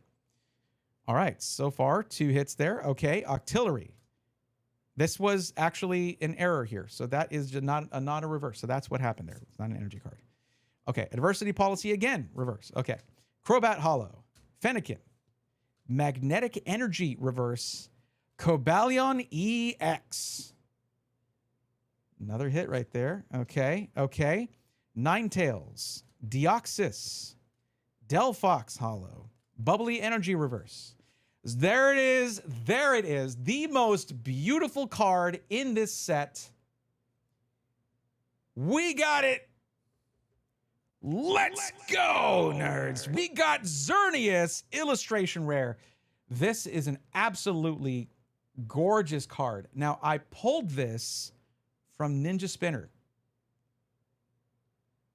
All right, so far 2 hits there. Okay, Octillery. This was actually an error here, so that is just not a reverse. So that's what happened there. It's not an energy card. Okay, Adversity Policy again, reverse. Okay, Crobat Hollow, Fennekin, Magnetic Energy reverse, Cobalion EX. Another hit right there. Okay, okay. Ninetales, Deoxys, Delphox Hollow, Bubbly Energy reverse. There it is. There it is. The most beautiful card in this set. We got it. Let's go, nerds. We got Xerneas Illustration Rare. This is an absolutely gorgeous card. Now, I pulled this from Ninja Spinner.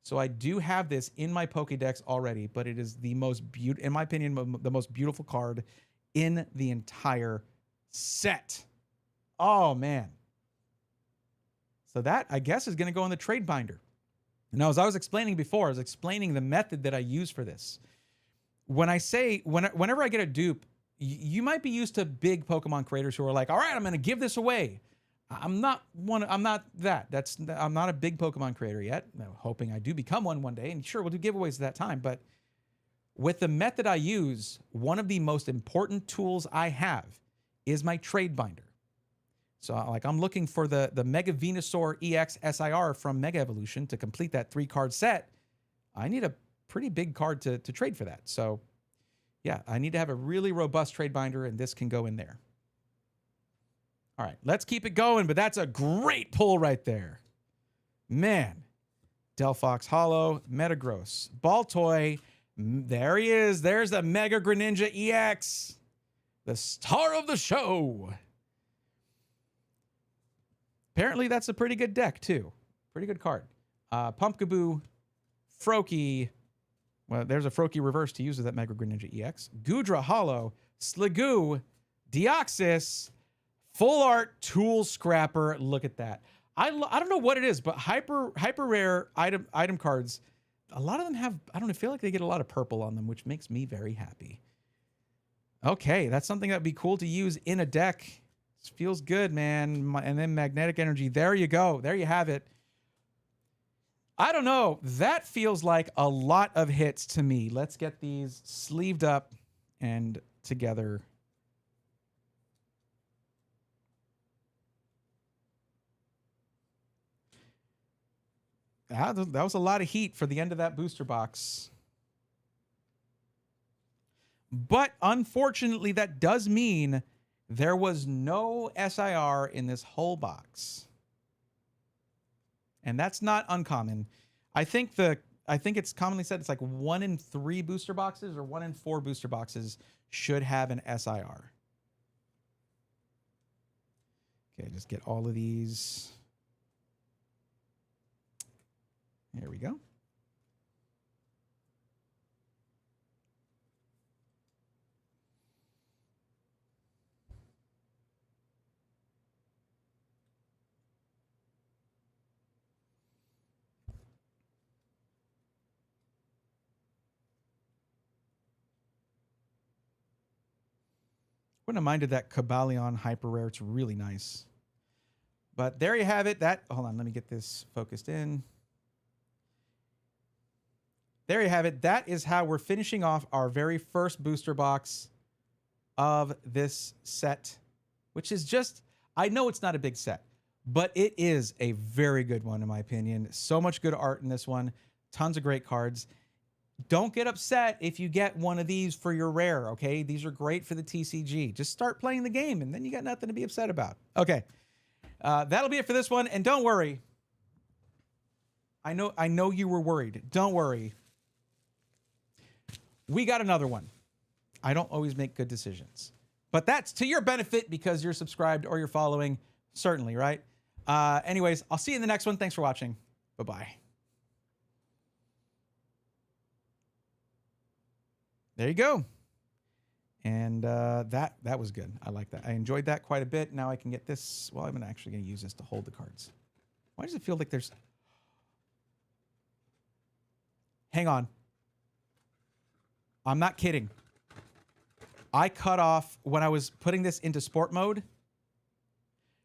So I do have this in my Pokédex already, but it is the most beautiful, in my opinion, the most beautiful card in the entire set. Oh, man. So that, I guess, is going to go in the trade binder. Now, as I was explaining before, I was explaining the method that I use for this. When I say, whenever I get a dupe, you might be used to big Pokemon creators who are like, all right, I'm going to give this away. I'm not that. I'm not a big Pokemon creator yet. I'm hoping I do become one day. And sure, we'll do giveaways at that time. But with the method I use, one of the most important tools I have is my trade binder. So like I'm looking for the Mega Venusaur EX SIR from Mega Evolution to complete that 3-card set. I need a pretty big card to trade for that. So yeah, I need to have a really robust trade binder, and this can go in there. All right, let's keep it going, but that's a great pull right there. Man, Delphox Hollow, Metagross, Baltoy, there he is. There's the Mega Greninja EX, the star of the show. Apparently, that's a pretty good deck, too. Pretty good card. Pumpkaboo, Froakie. Well, there's a Froakie reverse to use with that Mega Greninja EX. Goodra Hollow, Sliggoo, Deoxys, Full art tool scrapper. Look at that. I don't know what it is, but hyper rare item cards. A lot of them have, I don't know, feel like they get a lot of purple on them, which makes me very happy. Okay, that's something that'd be cool to use in a deck. This feels good, man. And then magnetic energy. There you go. There you have it. I don't know. That feels like a lot of hits to me. Let's get these sleeved up and together. That was a lot of heat for the end of that booster box. But unfortunately, that does mean there was no SIR in this whole box. And that's not uncommon. I think it's commonly said it's like 1 in 3 booster boxes or 1 in 4 booster boxes should have an SIR. Okay, just get all of these. There we go. Wouldn't have minded that Kabalion hyper rare. It's really nice. But there you have it. Hold on, let me get this focused in. There you have it. That is how we're finishing off our very first booster box of this set, which is just, I know it's not a big set, but it is a very good one in my opinion. So much good art in this one. Tons of great cards. Don't get upset if you get one of these for your rare, okay? These are great for the TCG. Just start playing the game, and then you got nothing to be upset about. Okay, that'll be it for this one. And don't worry. I know you were worried. Don't worry. We got another one. I don't always make good decisions, but that's to your benefit because you're subscribed or you're following, certainly, right? Anyways, I'll see you in the next one. Thanks for watching. Bye-bye. There you go. And that was good. I like that. I enjoyed that quite a bit. Now I can get this. Well, I'm actually going to use this to hold the cards. Why does it feel like there's... Hang on. I'm not kidding. I cut off when I was putting this into sport mode.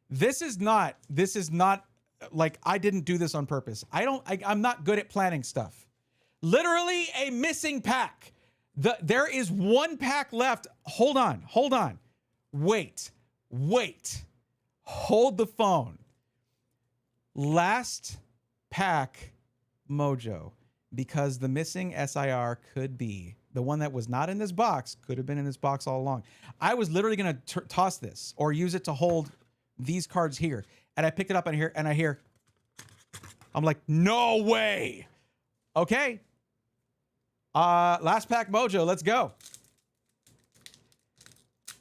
This is not like I didn't do this on purpose. I'm not good at planning stuff. Literally a missing pack. There is 1 pack left. Hold on. Wait. Hold the phone. Last pack mojo, because the missing SIR could be the one that was not in this box, could have been in this box all along. I was literally going to toss this or use it to hold these cards here. And I picked it up and I hear, I'm like, no way. Okay. Last pack mojo, let's go.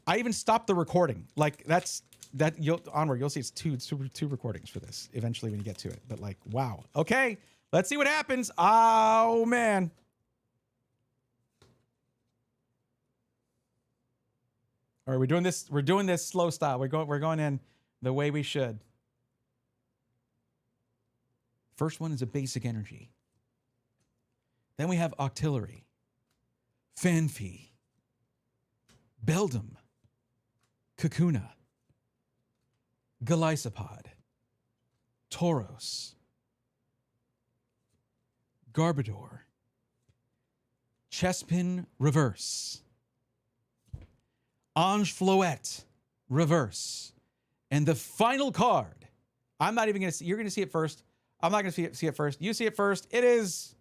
I even stopped the recording. Like you'll see it's two recordings for this eventually when you get to it. But like, wow. Okay, let's see what happens. Oh man. All right, we're doing this slow style. We're going in the way we should. First one is a basic energy. Then we have Octillery, Fanfy, Beldum, Kakuna, Golisopod, Tauros, Garbodor, Chespin Reverse, Angefloet Reverse, and the final card. I'm not even going to see. You're going to see it first. I'm not going to see it first. You see it first. It is...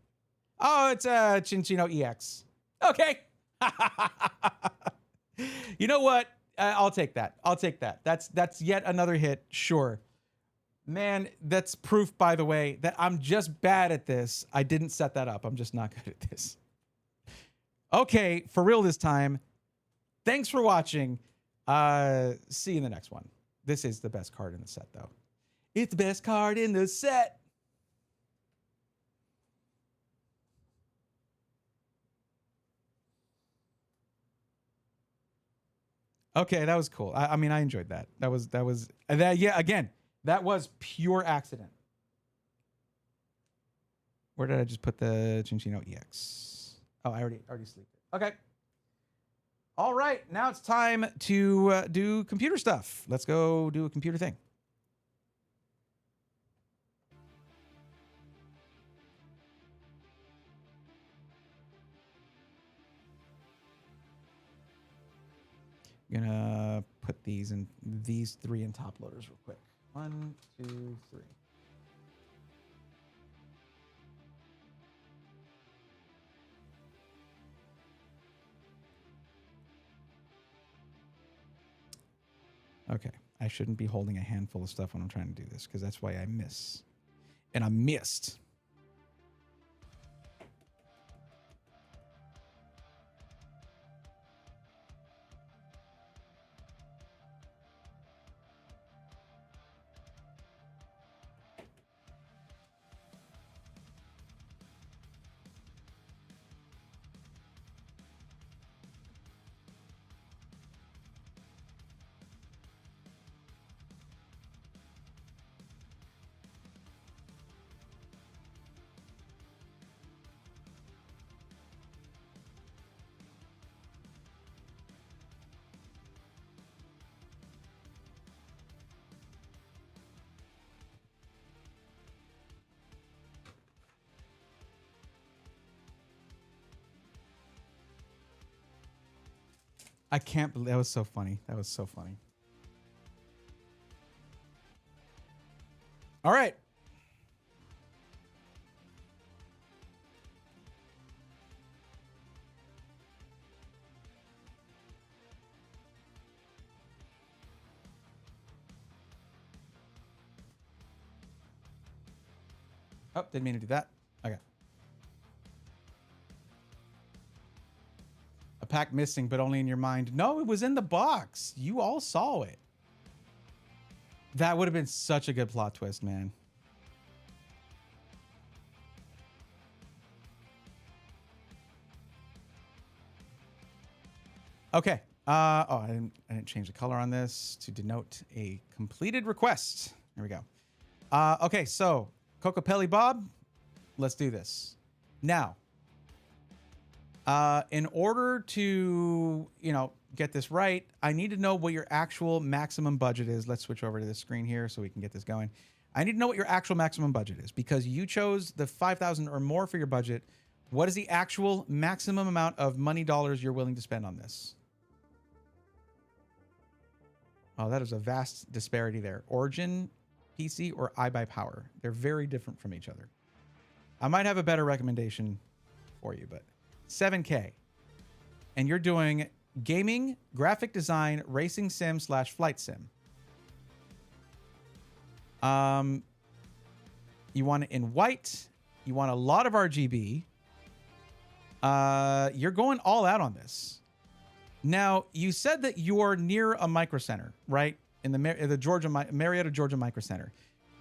Oh, it's a Chinchino EX. Okay. You know what? I'll take that. That's yet another hit. Sure. Man, that's proof, by the way, that I'm just bad at this. I didn't set that up. I'm just not good at this. Okay, for real this time. Thanks for watching. See you in the next one. This is the best card in the set, though. It's the best card in the set. Okay, that was cool. I mean, I enjoyed that. That. Yeah, again, that was pure accident. Where did I just put the Chinchino EX? Oh, I already sleeped it. Okay. All right, now it's time to do computer stuff. Let's go do a computer thing. I'm gonna put these three in top loaders real quick. 1, 2, 3. Okay, I shouldn't be holding a handful of stuff when I'm trying to do this because that's why I miss. And I missed. I can't believe that was so funny. That was so funny. All right. Oh, didn't mean to do that. Okay. A pack missing, but only in your mind. No, it was in the box. You all saw it. That would have been such a good plot twist, man. Okay. Oh, I didn't change the color on this to denote a completed request. There we go. Okay, so Cocopelli Bob, let's do this. Now, in order to, get this right, I need to know what your actual maximum budget is. Let's switch over to this screen here so we can get this going. I need to know what your actual maximum budget is because you chose the 5,000 or more for your budget. What is the actual maximum amount of money dollars you're willing to spend on this? Oh, that is a vast disparity there. Origin, PC, or iBuyPower. They're very different from each other. I might have a better recommendation for you, but 7K. And you're doing gaming, graphic design, racing sim / flight sim. You want it in white. You want a lot of RGB. You're going all out on this. Now, you said that you're near a micro center, right? In the Marietta, Georgia Micro Center.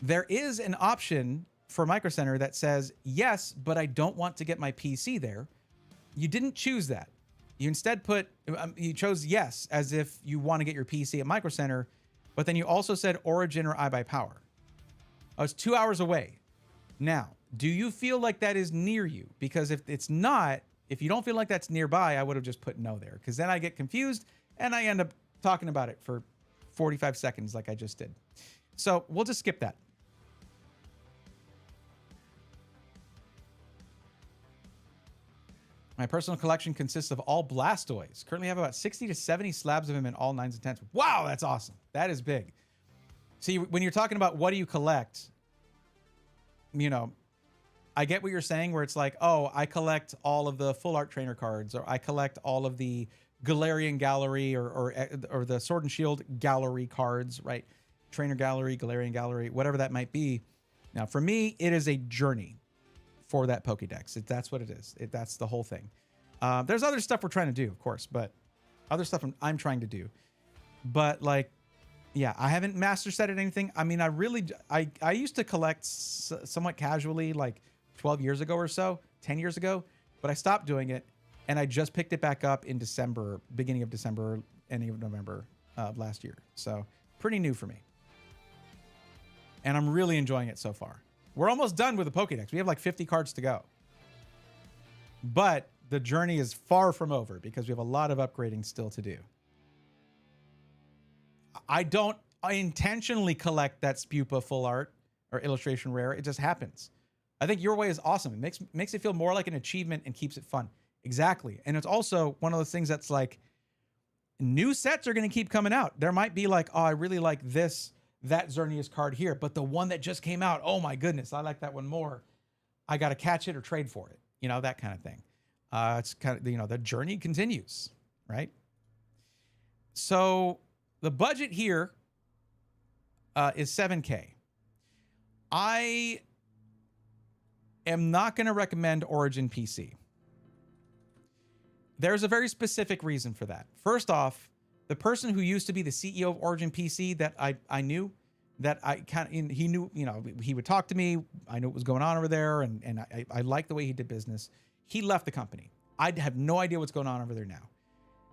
There is an option for micro center that says, yes, but I don't want to get my PC there. You didn't choose that. You instead you chose yes, as if you want to get your PC at micro center, but then you also said Origin or iBuyPower. I was 2 hours away. Now, do you feel like that is near you? Because if it's not, if you don't feel like that's nearby, I would have just put no there because then I get confused and I end up talking about it for 45 seconds like I just did. So we'll just skip that. My personal collection consists of all Blastoise. Currently have about 60 to 70 slabs of them in all 9s and 10s. Wow, that's awesome. That is big. See, when you're talking about what do you collect, I get what you're saying where it's like, oh, I collect all of the full art trainer cards, or I collect all of the Galarian Gallery or the Sword and Shield Gallery cards, right? Trainer Gallery, Galarian Gallery, whatever that might be. Now, for me, it is a journey for that Pokédex. That's what it is. That's the whole thing. There's other stuff we're trying to do, of course, but other stuff I'm trying to do. But yeah, I haven't master set at anything. I mean, I used to collect somewhat casually, 12 years ago or so, 10 years ago, but I stopped doing it and I just picked it back up in December, beginning of December, ending of November of last year. So pretty new for me. And I'm really enjoying it so far. We're almost done with the Pokédex. We have like 50 cards to go. But the journey is far from over because we have a lot of upgrading still to do. I intentionally collect that Spupa full art or illustration rare. It just happens. I think your way is awesome. It makes it feel more like an achievement and keeps it fun. Exactly. And it's also one of those things that's like, new sets are going to keep coming out. There might be like, oh, I really like that Xerneas card here, but the one that just came out, oh my goodness, I like that one more. I got to catch it or trade for it. You know, that kind of thing. It's kind of, you know, the journey continues, right? So the budget here is $7K. I am not going to recommend Origin PC. There's a very specific reason for that. First off, the person who used to be the CEO of Origin PC that I knew, that he knew, you know, he would talk to me. I knew what was going on over there, and I liked the way he did business. He left the company. I have no idea what's going on over there now.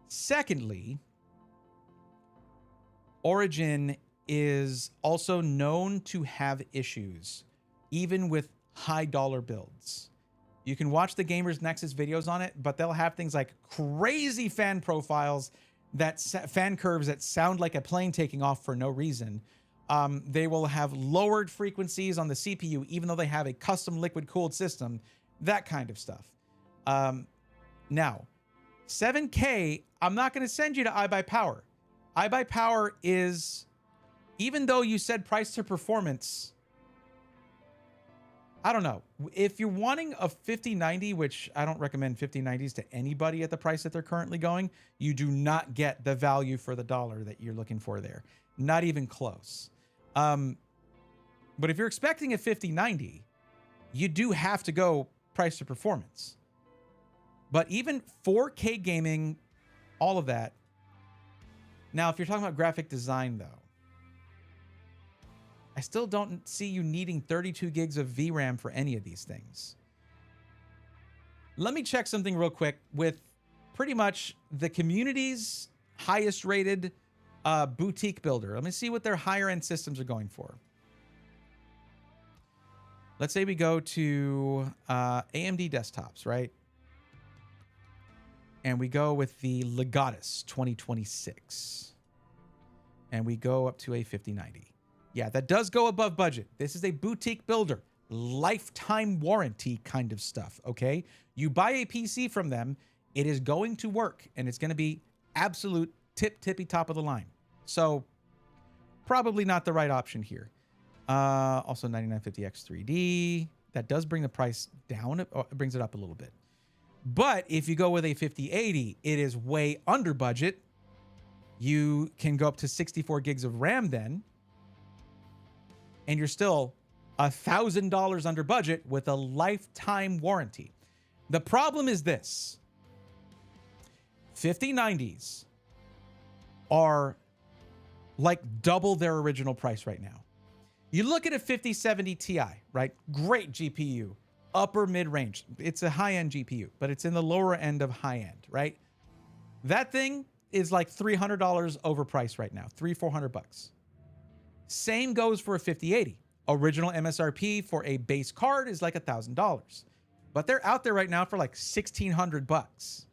Secondly, Origin is also known to have issues, even with high dollar builds. You can watch the Gamers Nexus videos on it, but they'll have things like crazy fan profiles, fan curves that sound like a plane taking off for no reason. They will have lowered frequencies on the CPU, even though they have a custom liquid cooled system, that kind of stuff. Now, 7K, I'm not going to send you to iBuyPower. iBuyPower is, even though you said price to performance, I don't know. If you're wanting a 5090, which I don't recommend 5090s to anybody at the price that they're currently going, you do not get the value for the dollar that you're looking for there. Not even close. But if you're expecting a 5090, you do have to go price to performance. But even 4K gaming, all of that. Now, if you're talking about graphic design, though, I still don't see you needing 32 gigs of VRAM for any of these things. Let me check something real quick with pretty much the community's highest rated boutique builder. Let me see what their higher end systems are going for. Let's say we go to AMD desktops, right? And we go with the Legatus 2026. And we go up to a 5090. Yeah, that does go above budget. This is a boutique builder, lifetime warranty kind of stuff, okay? You buy a PC from them, it is going to work, and it's going to be absolute tippy top of the line. So probably not the right option here. Also 9950X 3D. That does bring the price down. It brings it up a little bit. But if you go with a 5080, it is way under budget. You can go up to 64 gigs of RAM then, and you're still $1,000 under budget with a lifetime warranty. The problem is this. 5090s are like double their original price right now. You look at a 5070 Ti, right? Great GPU, upper mid-range. It's a high-end GPU, but it's in the lower end of high-end, right? That thing is like $300 overpriced right now, $300-400. Same goes for a 5080. Original MSRP for a base card is like $1,000, but they're out there right now for like $1,600.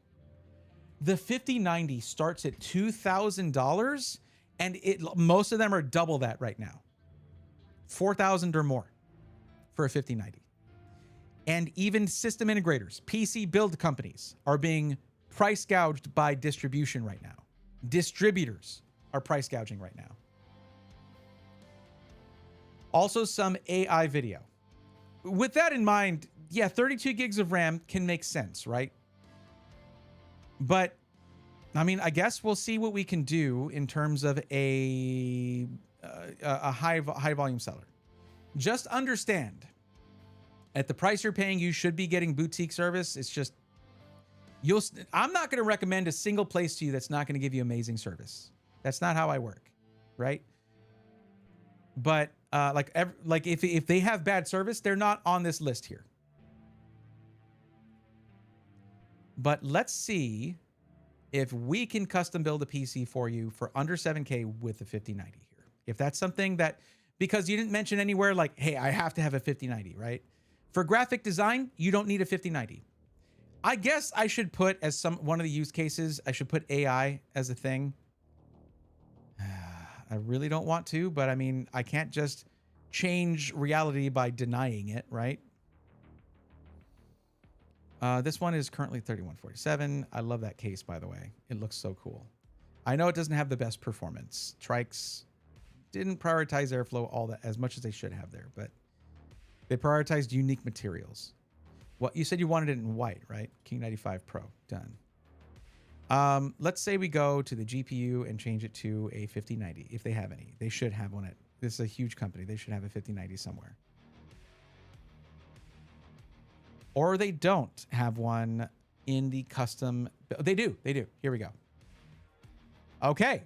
The 5090 starts at $2,000, and most of them are double that right now, $4,000 or more for a 5090. And even system integrators, PC build companies are being price gouged by distribution right now. Distributors are price gouging right now. Also some AI video. With that in mind, yeah, 32 gigs of RAM can make sense, right? But I mean, I guess we'll see what we can do in terms of a high volume seller. Just understand, at the price you're paying, you should be getting boutique service. It's just, I'm not going to recommend a single place to you that's not going to give you amazing service. That's not how I work, right? But like if they have bad service, they're not on this list here. But let's see if we can custom build a PC for you for under 7K with a 5090 here. If that's something that, because you didn't mention anywhere like, hey, I have to have a 5090, right? For graphic design, you don't need a 5090. I guess I should put as one of the use cases, I should put AI as a thing. I really don't want to, but I mean, I can't just change reality by denying it, right? This one is currently 3147. I love that case, by the way. It looks so cool. I know it doesn't have the best performance. Trikes didn't prioritize airflow all that as much as they should have there, but they prioritized unique materials. What you said you wanted it in white, right? King 95 Pro, done. Let's say we go to the GPU and change it to a 5090, if they have any. They should have one. This is a huge company. They should have a 5090 somewhere. Or they don't have one in the custom. They do. They do. Here we go. Okay.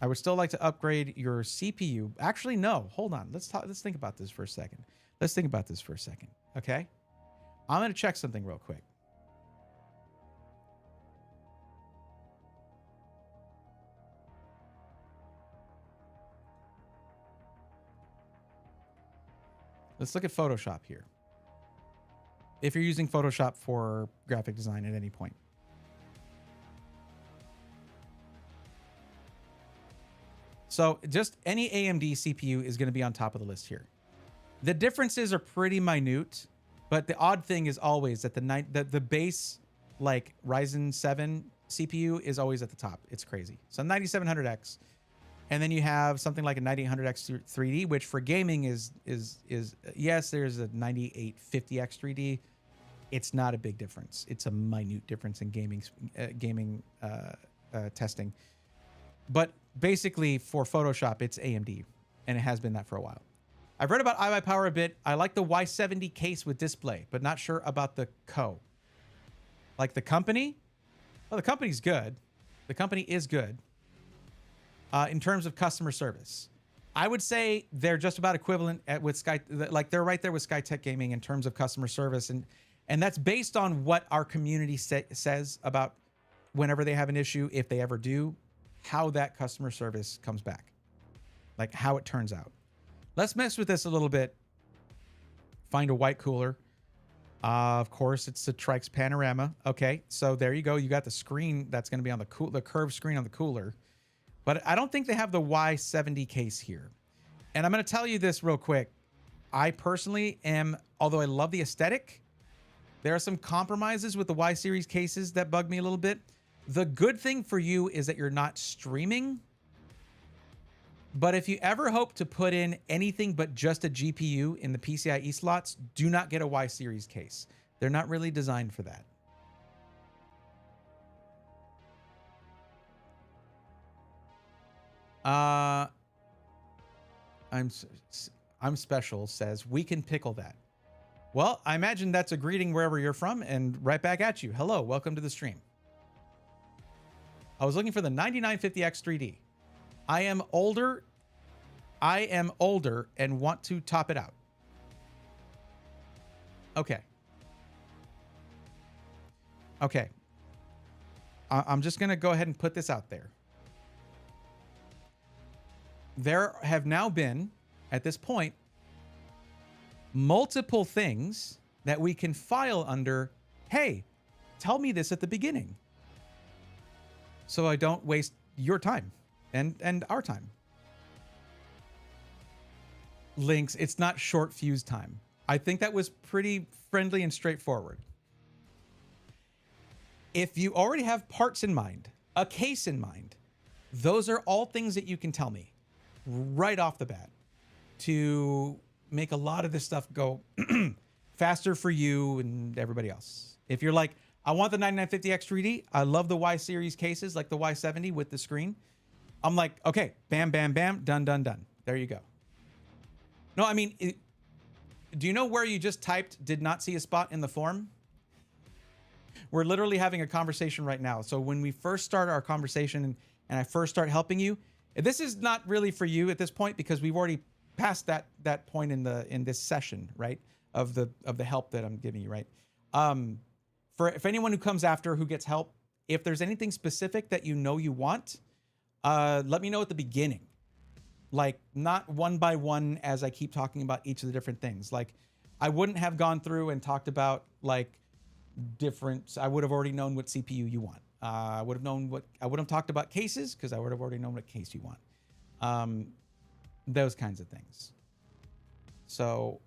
I would still like to upgrade your CPU. Actually, no. Hold on. Let's think about this for a second. Okay. I'm going to check something real quick. Let's look at Photoshop here. If you're using Photoshop for graphic design at any point. So just any AMD CPU is going to be on top of the list here. The differences are pretty minute, but the odd thing is always that the base like Ryzen 7 CPU is always at the top. It's crazy. So 9700X, and then you have something like a 9800X 3D, which for gaming is yes, there's a 9850X 3D. It's not a big difference. It's a minute difference in gaming testing. But basically for Photoshop, it's AMD, and it has been that for a while. I've read about iBuyPower a bit. I like the Y70 case with display, but not sure about the Co. Like the company? Well, the company's good. The company is good. In terms of customer service, I would say they're just about equivalent with Sky. Like they're right there with SkyTech Gaming in terms of customer service, and that's based on what our community says about whenever they have an issue, if they ever do, how that customer service comes back, like how it turns out. Let's mess with this a little bit. Find a white cooler. Of course, it's the Trikes Panorama. Okay, so there you go. You got the screen that's going to be on the curved screen on the cooler. But I don't think they have the Y70 case here. And I'm going to tell you this real quick. I personally am, although I love the aesthetic, there are some compromises with the Y series cases that bug me a little bit. The good thing for you is that you're not streaming. But if you ever hope to put in anything but just a GPU in the PCIe slots, do not get a Y series case. They're not really designed for that. I'm special says we can pickle that. Well, I imagine that's a greeting wherever you're from, and right back at you. Hello, welcome to the stream. I was looking for the 9950X 3D. I am older and want to top it out. Okay. I'm just going to go ahead and put this out there. There have now been, at this point, multiple things that we can file under, hey, tell me this at the beginning, so I don't waste your time and our time. Links, it's not short fuse time. I think that was pretty friendly and straightforward. If you already have parts in mind, a case in mind, those are all things that you can tell me right off the bat to make a lot of this stuff go faster for you and everybody else. If you're like, I want the 9950X 3D, I love the Y series cases like the Y70 with the screen, I'm like, okay, bam, bam, bam, done, done, done. There you go. No, I mean, do you know where you just typed did not see a spot in the form? We're literally having a conversation right now. So when we first start our conversation and I first start helping you, this is not really for you at this point because we've already passed that point in this session, right? Of the help that I'm giving you, right? if anyone who comes after who gets help, if there's anything specific that you know you want, let me know at the beginning. Like, not one by one as I keep talking about each of the different things. Like, I wouldn't have gone through and talked about like different. I would have already known what CPU you want. I would have talked about cases because I would have already known what case you want. Those kinds of things. So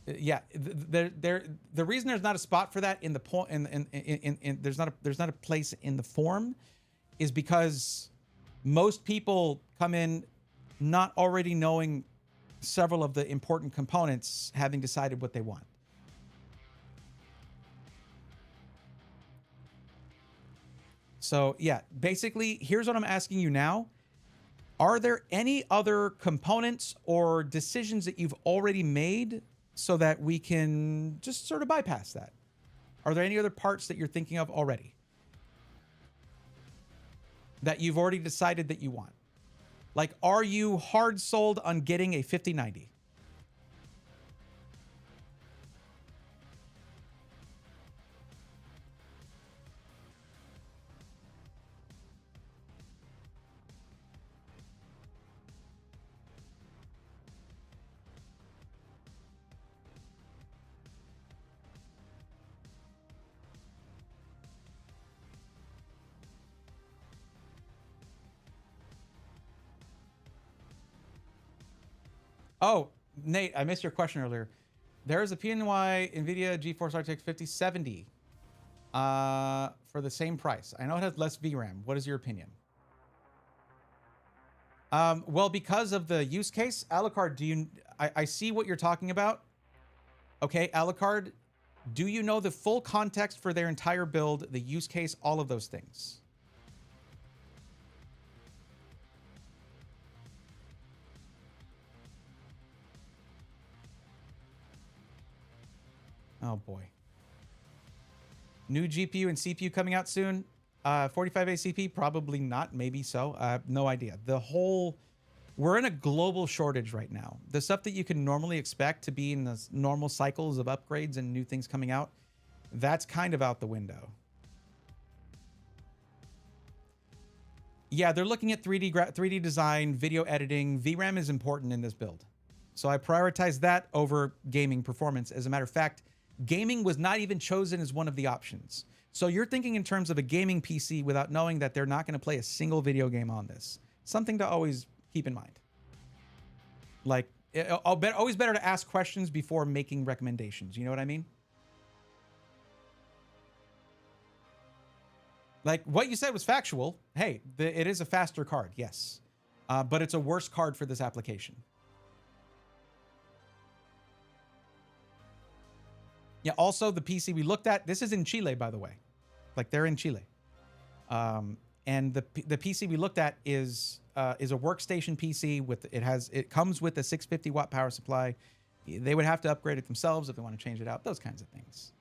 yeah, the reason there's not a spot for that in the point in there's not a place in the form is because most people come in not already knowing several of the important components, having decided what they want. So yeah, basically, here's what I'm asking you now. Are there any other components or decisions that you've already made so that we can just sort of bypass that? Are there any other parts that you're thinking of already that you've already decided that you want? Like, are you hard sold on getting a 5090? Oh, Nate, I missed your question earlier. There's a PNY NVIDIA GeForce RTX 5070 for the same price. I know it has less VRAM. What is your opinion? Well, because of the use case, Alucard, I see what you're talking about. Okay, Alucard, do you know the full context for their entire build, the use case, all of those things? Oh boy. New GPU and CPU coming out soon. 45 ACP, probably not. Maybe so. No idea. We're in a global shortage right now. The stuff that you can normally expect to be in the normal cycles of upgrades and new things coming out, that's kind of out the window. Yeah, they're looking at 3D design, video editing. VRAM is important in this build. So I prioritize that over gaming performance. As a matter of fact, gaming was not even chosen as one of the options. So you're thinking in terms of a gaming PC without knowing that they're not going to play a single video game on this. Something to always keep in mind. Like, always better to ask questions before making recommendations. You know what I mean? Like, what you said was factual. Hey, it is a faster card, yes. But it's a worse card for this application. Yeah, also the PC we looked at, this is in Chile, by the way. Like, they're in Chile. And the PC we looked at is a workstation PC with it comes with a 650 watt power supply. They would have to upgrade it themselves if they want to change it out, those kinds of things.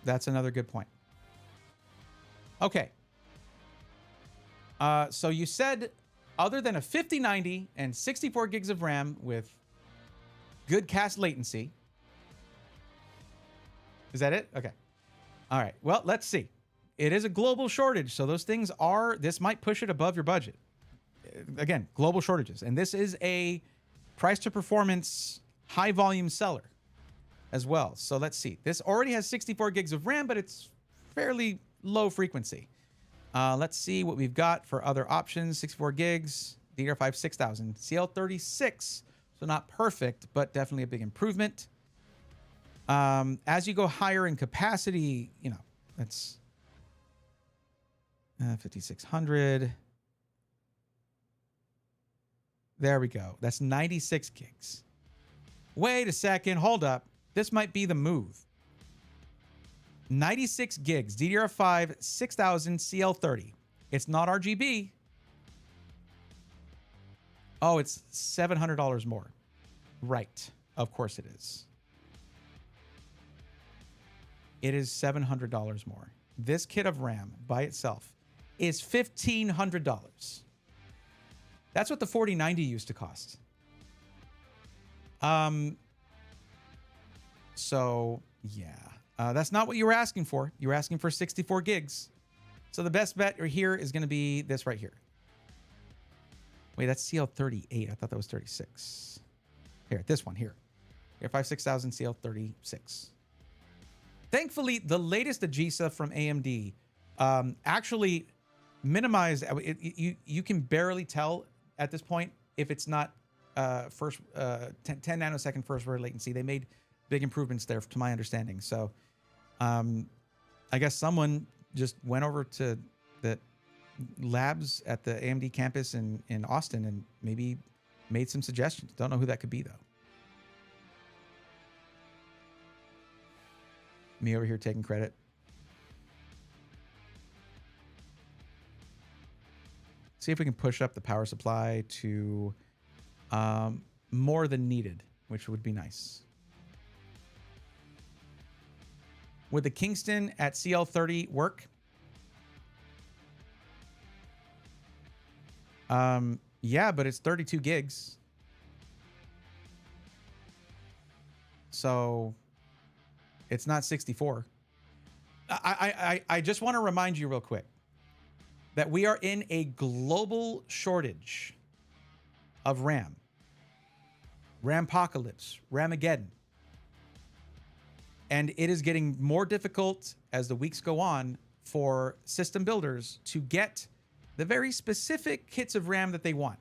That's another good point. Okay. So you said other than a 5090 and 64 gigs of RAM with good cast latency. Is that it? Okay. All right. Well, let's see. It is a global shortage. So those things this might push it above your budget. Again, global shortages. And this is a price to performance high volume seller as well. So let's see. This already has 64 gigs of RAM, but it's fairly low frequency. Let's see what we've got for other options. 64 gigs, DDR5 6000, CL36. So not perfect, but definitely a big improvement. As you go higher in capacity, you know, that's 5600. There we go. That's 96 gigs. Wait a second. Hold up. This might be the move. 96 gigs, DDR5 6000 CL30. It's not RGB. Oh, it's $700 more. Right. Of course it is. It is $700 more. This kit of RAM by itself is $1,500. That's what the 4090 used to cost. So yeah, that's not what you were asking for. You were asking for 64 gigs. So the best bet here is going to be this right here. Wait, that's CL38. I thought that was 36. Here, this one here. Here, 56000 CL36. Thankfully, the latest AGESA from AMD actually minimized. You can barely tell at this point if it's not 10 nanosecond first word latency. They made big improvements there, to my understanding. So I guess someone just went over to the labs at the AMD campus in Austin and maybe made some suggestions. Don't know who that could be, though. Me over here taking credit. See if we can push up the power supply to more than needed, which would be nice. Would the Kingston at CL30 work? Yeah, but it's 32 gigs. So it's not 64. I just want to remind you real quick that we are in a global shortage of RAM. Rampocalypse, Ramageddon. And it is getting more difficult as the weeks go on for system builders to get the very specific kits of RAM that they want.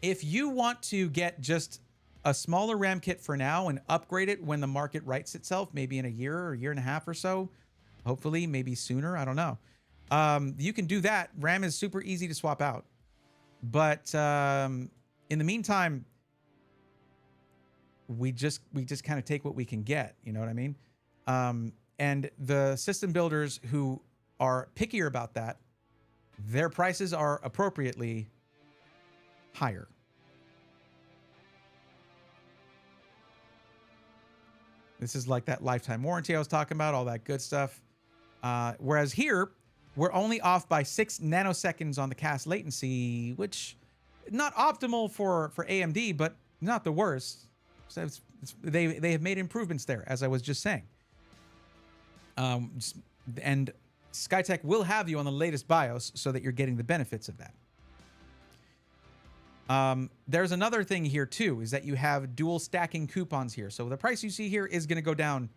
If you want to get just a smaller RAM kit for now and upgrade it when the market rights itself, maybe in a year or a year and a half or so, hopefully, maybe sooner, I don't know. You can do that. RAM is super easy to swap out. But in the meantime, we just kind of take what we can get, you know what I mean? And the system builders who are pickier about that, their prices are appropriately higher. This is like that lifetime warranty I was talking about, all that good stuff. Whereas here, we're only off by 6 nanoseconds on the cast latency, which not optimal for AMD, but not the worst. So they have made improvements there, as I was just saying. And Skytech will have you on the latest BIOS so that you're getting the benefits of that. There's another thing here too, is that you have dual stacking coupons here. So the price you see here is going to go down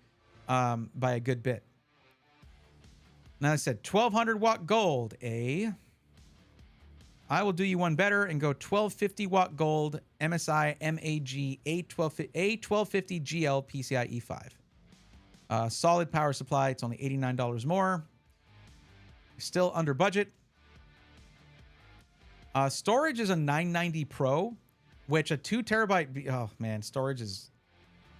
by a good bit. Now I said 1200 watt gold, I will do you one better and go 1250 watt gold MSI MAG A1250 GL PCI E5. Solid power supply. It's only $89 more. Still under budget. Storage is a 990 Pro, which a 2 terabyte. Oh man, storage is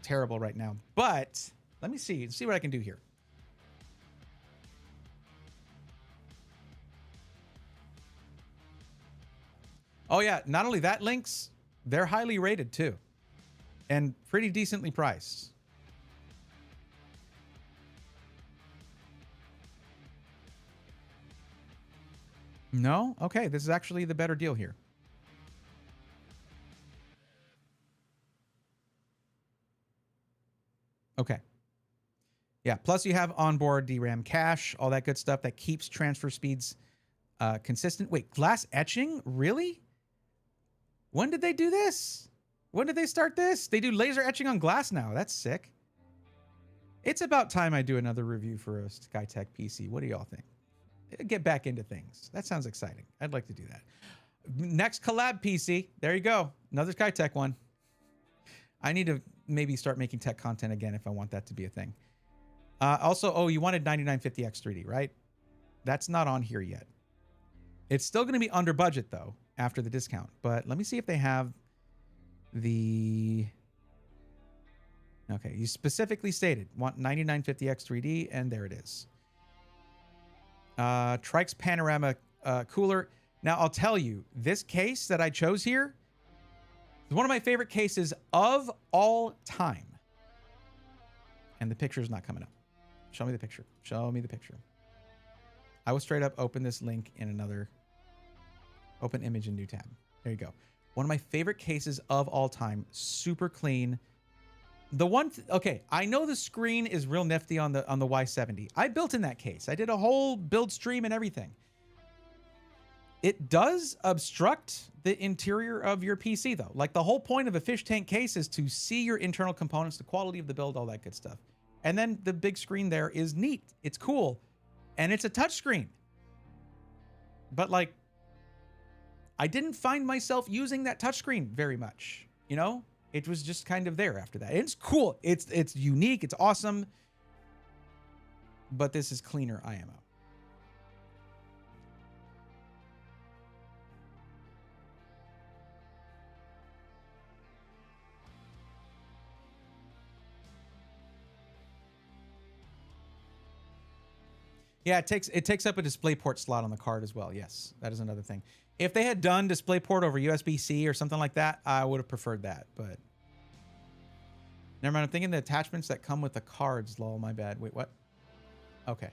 terrible right now. But let me see what I can do here. Oh yeah, not only that, links, they're highly rated too, and pretty decently priced. No? Okay, this is actually the better deal here. Okay. Yeah, plus you have onboard DRAM cache, all that good stuff that keeps transfer speeds consistent. Wait, glass etching? Really? When did they do this? When did they start this? They do laser etching on glass now. That's sick. It's about time I do another review for a Skytech PC. What do y'all think? Get back into things. That sounds exciting. I'd like to do that. Next collab PC. There you go. Another Skytech one. I need to maybe start making tech content again if I want that to be a thing. Also, oh, you wanted 9950X3D, right? That's not on here yet. It's still going to be under budget, though, after the discount. But let me see if they have the... Okay, you specifically stated, want 9950X3D, and there it is. Trike's Panorama cooler. Now, I'll tell you, this case that I chose here is one of my favorite cases of all time. And the picture is not coming up. Show me the picture. Show me the picture. I will straight up open this link in another Open image in new tab. There you go. One of my favorite cases of all time. Super clean. The one, okay, I know the screen is real nifty on the Y70. I built in that case. I did a whole build stream and everything. It does obstruct the interior of your PC though. Like the whole point of a fish tank case is to see your internal components, the quality of the build, all that good stuff. And then the big screen there is neat. It's cool. And it's a touch screen. But like, I didn't find myself using that touchscreen very much, you know? It was just kind of there after that. It's cool. It's unique. It's awesome. But this is cleaner IMO. Yeah, it takes up a DisplayPort slot on the card as well. Yes, that is another thing. If they had done DisplayPort over USB-C or something like that, I would have preferred that, but never mind. I'm thinking the attachments that come with the cards. Lol, my bad. Wait, what? Okay.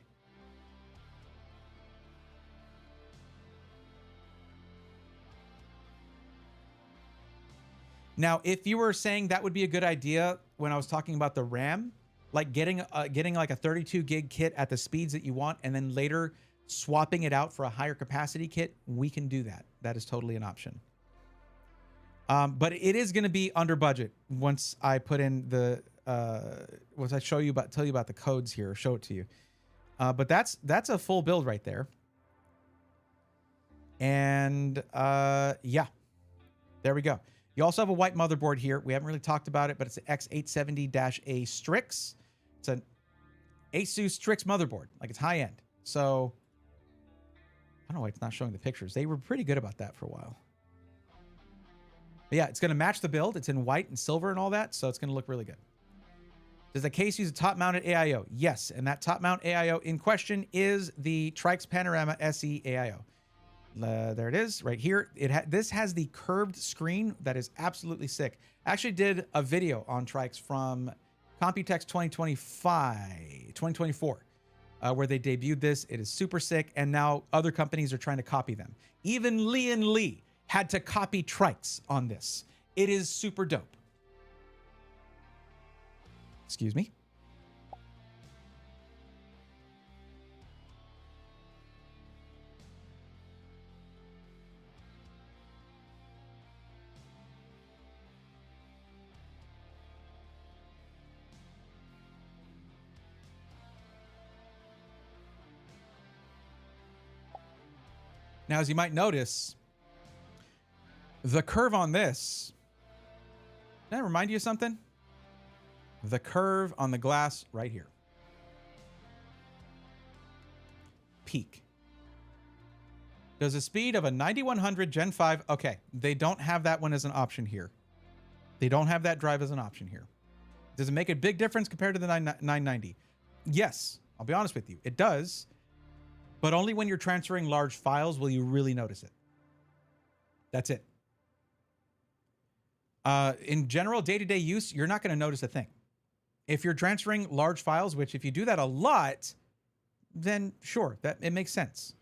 Now, if you were saying that would be a good idea when I was talking about the RAM, like getting like a 32 gig kit at the speeds that you want, and then later swapping it out for a higher capacity kit, we can do that. That is totally an option. But it is going to be under budget once I put in the once I tell you about the codes here, show it to you. But that's a full build right there. And yeah, there we go. You also have a white motherboard here. We haven't really talked about it, but it's an X870-A Strix. It's an Asus Strix motherboard. Like, it's high end. So I don't know why it's not showing the pictures. They were pretty good about that for a while. But yeah, it's going to match the build. It's in white and silver and all that, so it's going to look really good. Does the case use a top-mounted AIO? Yes, and that top-mount AIO in question is the Trix Panorama SE AIO. There it is, right here. This has the curved screen that is absolutely sick. I actually did a video on Trix from Computex 2024, where they debuted this. It is super sick, and now other companies are trying to copy them. Even Lee had to copy Trix on this. It is super dope. Excuse me. Now, as you might notice, the curve on this, can I remind you of something? The curve on the glass right here. Peak. Does the speed of a 9100 Gen 5, okay, they don't have that one as an option here. They don't have that drive as an option here. Does it make a big difference compared to the 990? Yes, I'll be honest with you, it does. But only when you're transferring large files will you really notice it. That's it. In general, day-to-day use, you're not going to notice a thing. If you're transferring large files, which if you do that a lot, then sure, that it makes sense.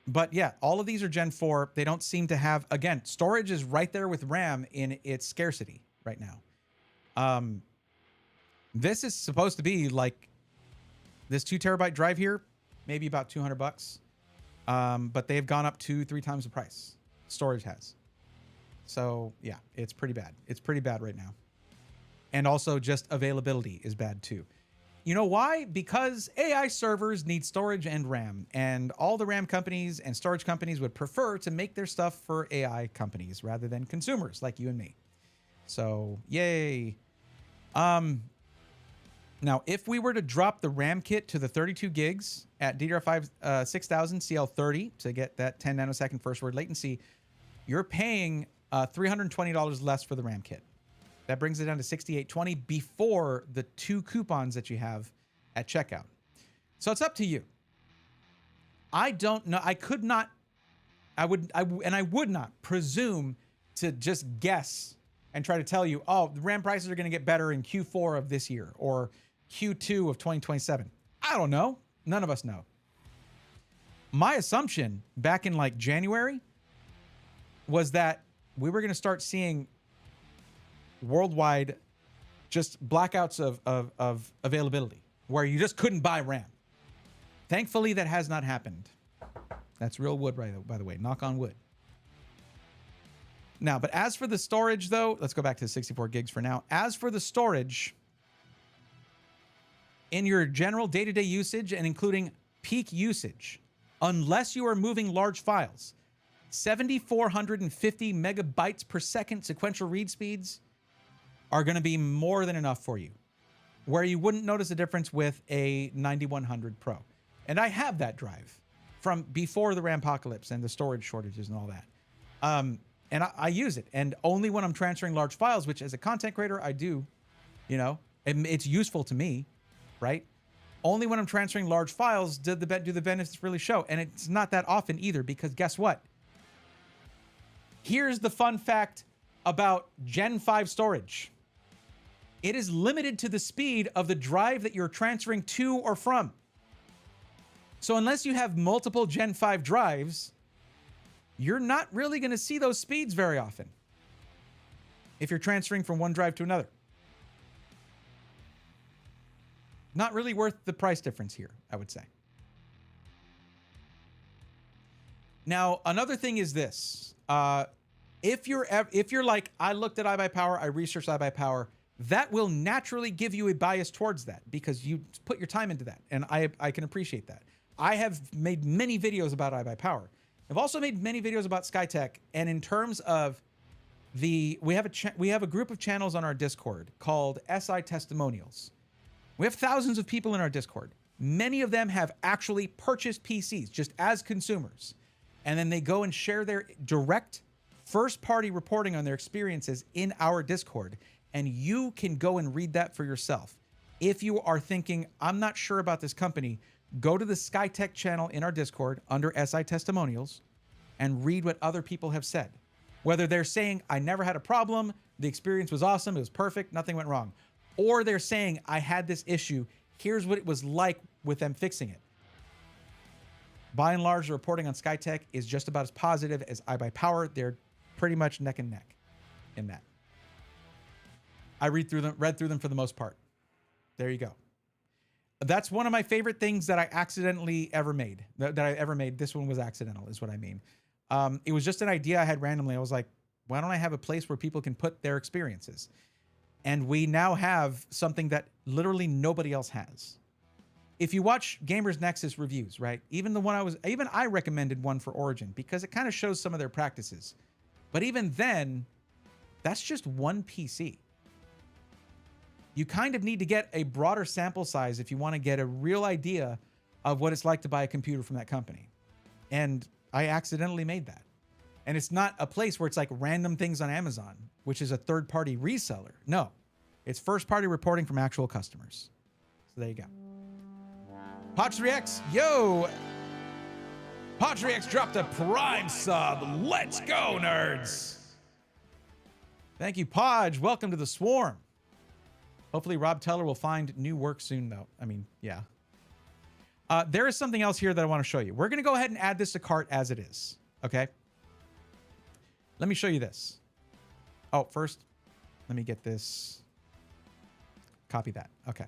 But yeah, all of these are Gen 4. They don't seem to have, again, storage is right there with RAM in its scarcity right now. This is supposed to be like this 2 terabyte drive here, maybe about $200. But they've gone up 2-3 times the price. Storage has. So yeah, it's pretty bad. It's pretty bad right now. And also just availability is bad too. You know why? Because AI servers need storage and RAM, and all the RAM companies and storage companies would prefer to make their stuff for AI companies rather than consumers like you and me. So yay. Now, if we were to drop the RAM kit to the 32 gigs at DDR5 6000 CL30 to get that 10 nanosecond first word latency, you're paying $320 less for the RAM kit. That brings it down to $68.20 before the 2 coupons that you have at checkout. So it's up to you. I don't know. I could not. I would not presume to just guess and try to tell you, oh, the RAM prices are going to get better in Q4 of this year or Q2 of 2027. I don't know. None of us know. My assumption back in like January was that we were going to start seeing worldwide just blackouts of availability where you just couldn't buy RAM. Thankfully, that has not happened. That's real wood, right? By the way, knock on wood. Now, but as for the storage, though, let's go back to the 64 gigs for now. As for the storage, in your general day-to-day usage and including peak usage, unless you are moving large files, 7,450 megabytes per second sequential read speeds are going to be more than enough for you, where you wouldn't notice a difference with a 9100 Pro. And I have that drive from before the Rampocalypse and the storage shortages and all that. And I use it. And only when I'm transferring large files, which as a content creator, I do, you know, it's useful to me, right? Only when I'm transferring large files do the benefits really show. And it's not that often either, because guess what? Here's the fun fact about Gen 5 storage. It is limited to the speed of the drive that you're transferring to or from. So unless you have multiple Gen 5 drives, you're not really going to see those speeds very often if you're transferring from one drive to another. Not really worth the price difference here, I would say. Now, another thing is this. If you're like, I looked at iBuyPower, I researched iBuyPower, that will naturally give you a bias towards that because you put your time into that. And I can appreciate that. I have made many videos about iBuyPower. I've also made many videos about Skytech. And in terms of we have a group of channels on our Discord called SI Testimonials. We have thousands of people in our Discord. Many of them have actually purchased PCs just as consumers. And then they go and share their direct first-party reporting on their experiences in our Discord. And you can go and read that for yourself. If you are thinking, I'm not sure about this company, go to the Skytech channel in our Discord under SI Testimonials and read what other people have said. Whether they're saying, I never had a problem, the experience was awesome, it was perfect, nothing went wrong. Or they're saying, I had this issue, here's what it was like with them fixing it. By and large, the reporting on Skytech is just about as positive as iBuyPower. They're pretty much neck and neck in that. I read through them for the most part. There you go. That's one of my favorite things that I accidentally ever made. That I ever made. This one was accidental, is what I mean. It was just an idea I had randomly. I was like, why don't I have a place where people can put their experiences? And we now have something that literally nobody else has. If you watch Gamers Nexus reviews, right? Even I recommended one for Origin because it kind of shows some of their practices. But even then, that's just one PC. You kind of need to get a broader sample size if you want to get a real idea of what it's like to buy a computer from that company. And I accidentally made that. And it's not a place where it's like random things on Amazon, which is a third-party reseller. No, it's first-party reporting from actual customers. So there you go. Podge3X, yo! Podge3X dropped a Prime sub. Let's go, nerds! Thank you, Podge. Welcome to the Swarm. Hopefully Rob Teller will find new work soon, though. I mean, yeah. There is something else here that I want to show you. We're going to go ahead and add this to cart as it is, okay? Let me show you this. Oh, first, let me get this. Copy that. Okay.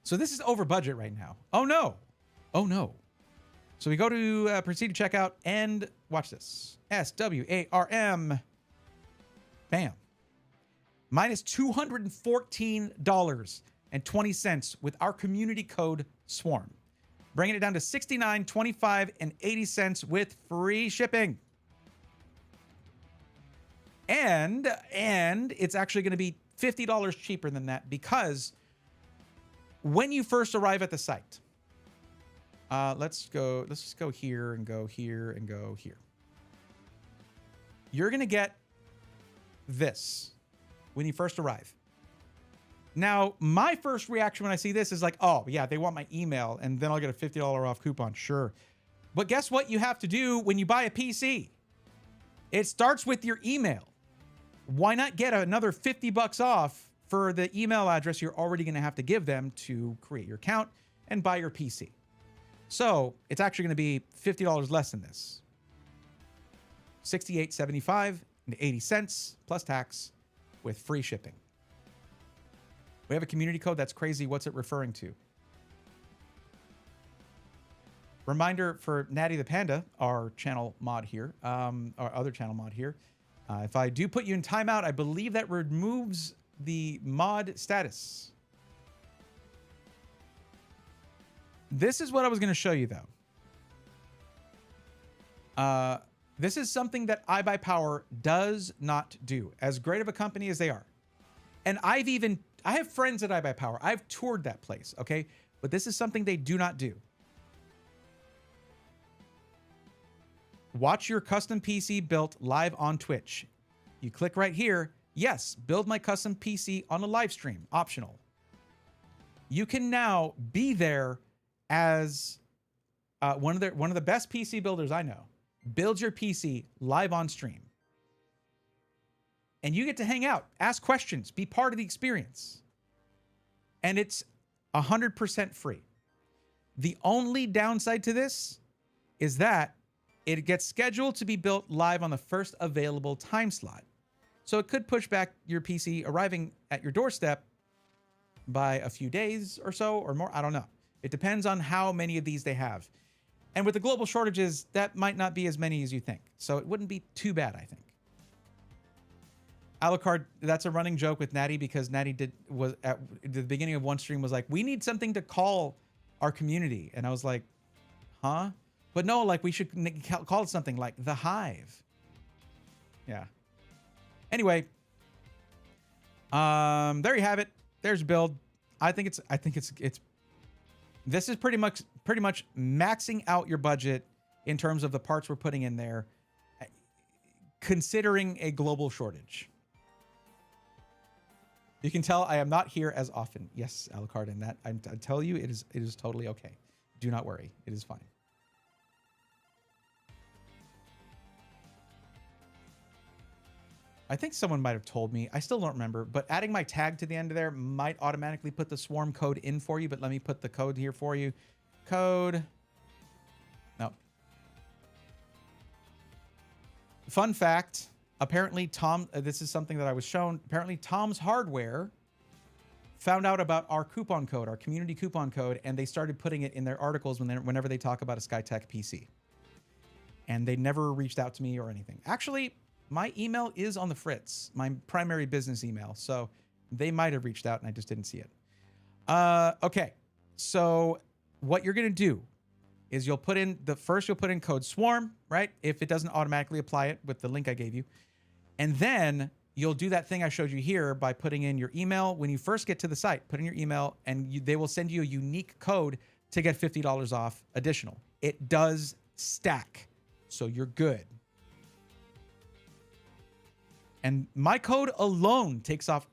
So this is over budget right now. Oh, no. Oh, no. So we go to proceed to checkout and watch this. SWARM. Bam. Minus $214.20 with our community code SWARM. Bringing it down to $69.25 and 80 cents with free shipping. And it's actually going to be $50 cheaper than that because when you first arrive at the site, let's just go here and go here and go here. You're going to get this when you first arrive. Now, my first reaction when I see this is like, oh, yeah, they want my email and then I'll get a $50 off coupon. Sure. But guess what you have to do when you buy a PC? It starts with your email. why not get another 50 bucks off for the email address you're already going to have to give them to create your account and buy your PC? So it's actually going to be $50 less than this. $68.75 and 80 cents plus tax with free shipping. We have a community code. That's crazy. What's it referring to? Reminder for Natty the Panda, our channel mod here, our other channel mod here. If I do put you in timeout, I believe that removes the mod status. This is what I was going to show you, though. This is something that iBuyPower does not do, as great of a company as they are. And I have friends at iBuyPower. I've toured that place, okay? But this is something they do not do. Watch your custom PC built live on Twitch. You click right here. Yes, build my custom PC on a live stream. Optional. You can now be there as one of the best PC builders I know. Build your PC live on stream. And you get to hang out, ask questions, be part of the experience. And it's 100% free. The only downside to this is that it gets scheduled to be built live on the first available time slot. So it could push back your PC arriving at your doorstep by a few days or so or more. I don't know. It depends on how many of these they have. And with the global shortages, that might not be as many as you think. So it wouldn't be too bad, I think. Alucard, that's a running joke with Natty because Natty was at the beginning of one stream was like, we need something to call our community. And I was like, huh? But no, like we should call it something like the Hive. Yeah. Anyway, there you have it. There's build. I think it's this is pretty much maxing out your budget in terms of the parts we're putting in there, considering a global shortage. You can tell I am not here as often. Yes, Alucard, and that I tell you, it is totally okay. Do not worry. It is fine. I think someone might have told me. I still don't remember, but adding my tag to the end of there might automatically put the swarm code in for you, but let me put the code here for you. Code. No. Fun fact. Apparently, Tom, this is something that I was shown. Apparently, Tom's Hardware found out about our coupon code, our community coupon code, and they started putting it in their articles whenever they talk about a SkyTech PC. And they never reached out to me or anything. Actually, my email is on the fritz, my primary business email. So they might have reached out and I just didn't see it. Okay. So what you're going to do is you'll put in code SWARM, right? If it doesn't automatically apply it with the link I gave you. And then you'll do that thing I showed you here by putting in your email. When you first get to the site, put in your email and they will send you a unique code to get $50 off additional. It does stack. So you're good. And my code alone takes off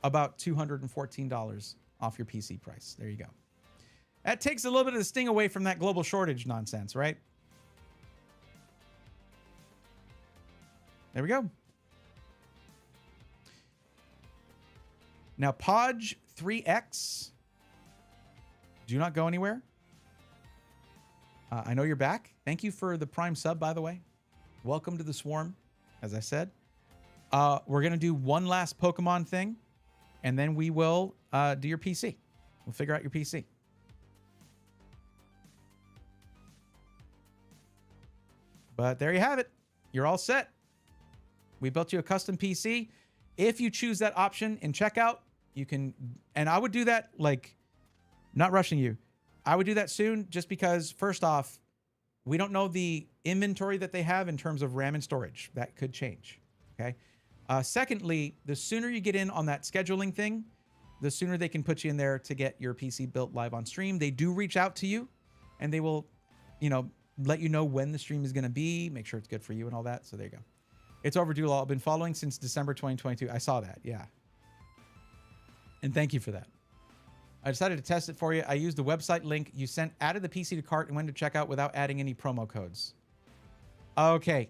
about $214 off your PC price. There you go. That takes a little bit of the sting away from that global shortage nonsense, right? There we go. Now, Podge 3X. Do not go anywhere. I know you're back. Thank you for the Prime sub, by the way. Welcome to the Swarm, as I said. We're going to do one last Pokemon thing, and then we will do your PC. We'll figure out your PC. But there you have it. You're all set. We built you a custom PC. If you choose that option in checkout, you can, and I would do that, like, not rushing you. I would do that soon just because, first off, we don't know the inventory that they have in terms of RAM and storage. That could change, okay? Secondly, the sooner you get in on that scheduling thing, the sooner they can put you in there to get your PC built live on stream. They do reach out to you, and they will, let you know when the stream is going to be, make sure it's good for you and all that. So there you go. It's overdue, Law. I've been following since December 2022. I saw that, yeah. And thank you for that. I decided to test it for you. I used the website link you sent, added the PC to cart, and went to checkout without adding any promo codes. Okay.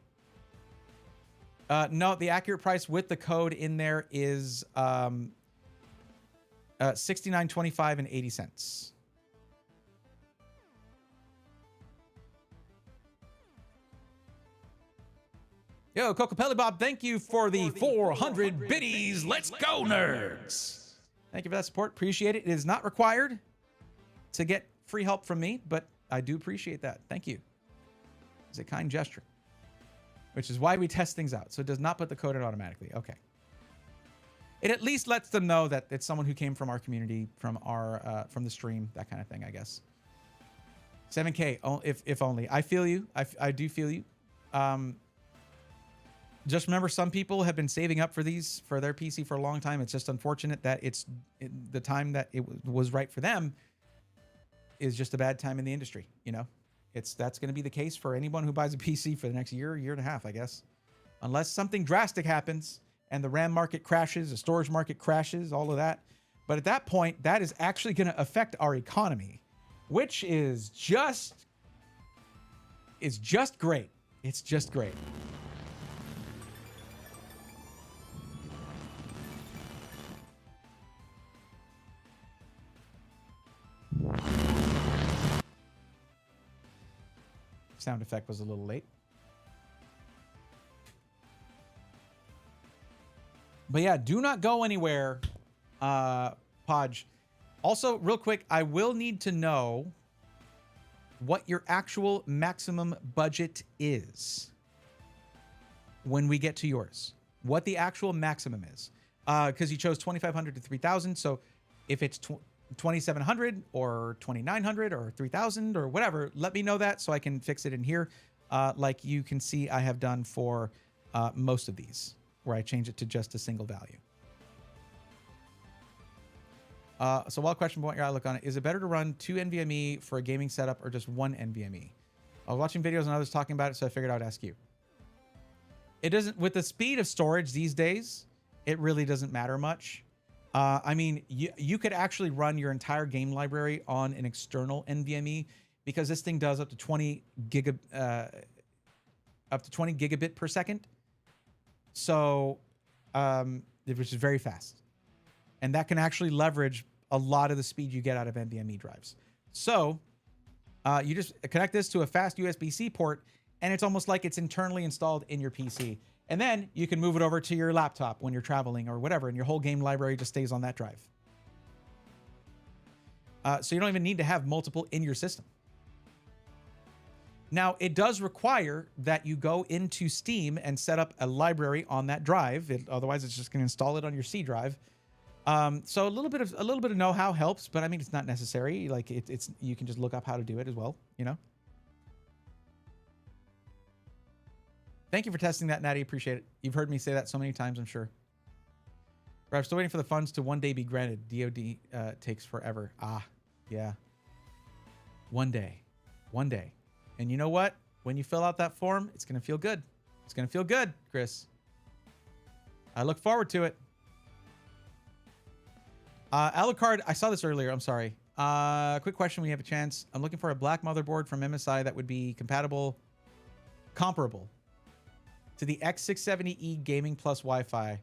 No, the accurate price with the code in there is $69.25 and 80 cents. Yo, Cocopelli Bob, thank you for the 400 biddies. Let's go, nerds. Thank you for that support. Appreciate it. It is not required to get free help from me, but I do appreciate that. Thank you. It's a kind gesture, which is why we test things out. So it does not put the code in automatically. Okay. It at least lets them know that it's someone who came from our community, from the stream, that kind of thing, I guess. 7K, if only. I feel you. I do feel you. Just remember, some people have been saving up for these, for their PC for a long time. It's just unfortunate that the time that it was right for them is just a bad time in the industry. You know, that's going to be the case for anyone who buys a PC for the next year and a half, I guess, unless something drastic happens and the RAM market crashes, the storage market crashes, all of that. But at that point, that is actually going to affect our economy, which is just great. It's just great. Sound effect was a little late. But yeah, do not go anywhere, Podge. Also, real quick, I will need to know what your actual maximum budget is when we get to yours. What the actual maximum is. Because you chose 2,500 to 3,000. So if it's 2,700 or 2,900 or 3,000 or whatever, let me know that so I can fix it in here. Like you can see I have done for most of these, where I change it to just a single value. So wild question, point your outlook on it. Is it better to run 2 NVMe for a gaming setup or just 1 NVMe? I was watching videos and others talking about it, so I figured I would ask you. It doesn't, with the speed of storage these days, it really doesn't matter much. I mean, you could actually run your entire game library on an external NVMe, because this thing does up to 20 gigabit per second. So, which is very fast. And that can actually leverage a lot of the speed you get out of NVMe drives. So, you just connect this to a fast USB-C port, and it's almost like it's internally installed in your PC. And then you can move it over to your laptop when you're traveling or whatever, and your whole game library just stays on that drive. So you don't even need to have multiple in your system. Now, it does require that you go into Steam and set up a library on that drive. Otherwise, it's just going to install it on your C drive. So a little bit of know-how helps, but I mean, it's not necessary. Like it's you can just look up how to do it as well, you know. Thank you for testing that, Natty. Appreciate it. You've heard me say that so many times, I'm sure. But I'm still waiting for the funds to one day be granted. DOD takes forever. Ah, yeah. One day. And you know what? When you fill out that form, it's going to feel good. It's going to feel good, Chris. I look forward to it. Alucard, I saw this earlier. I'm sorry. Quick question when you have a chance. I'm looking for a black motherboard from MSI that would be comparable to the X670E Gaming Plus Wi-Fi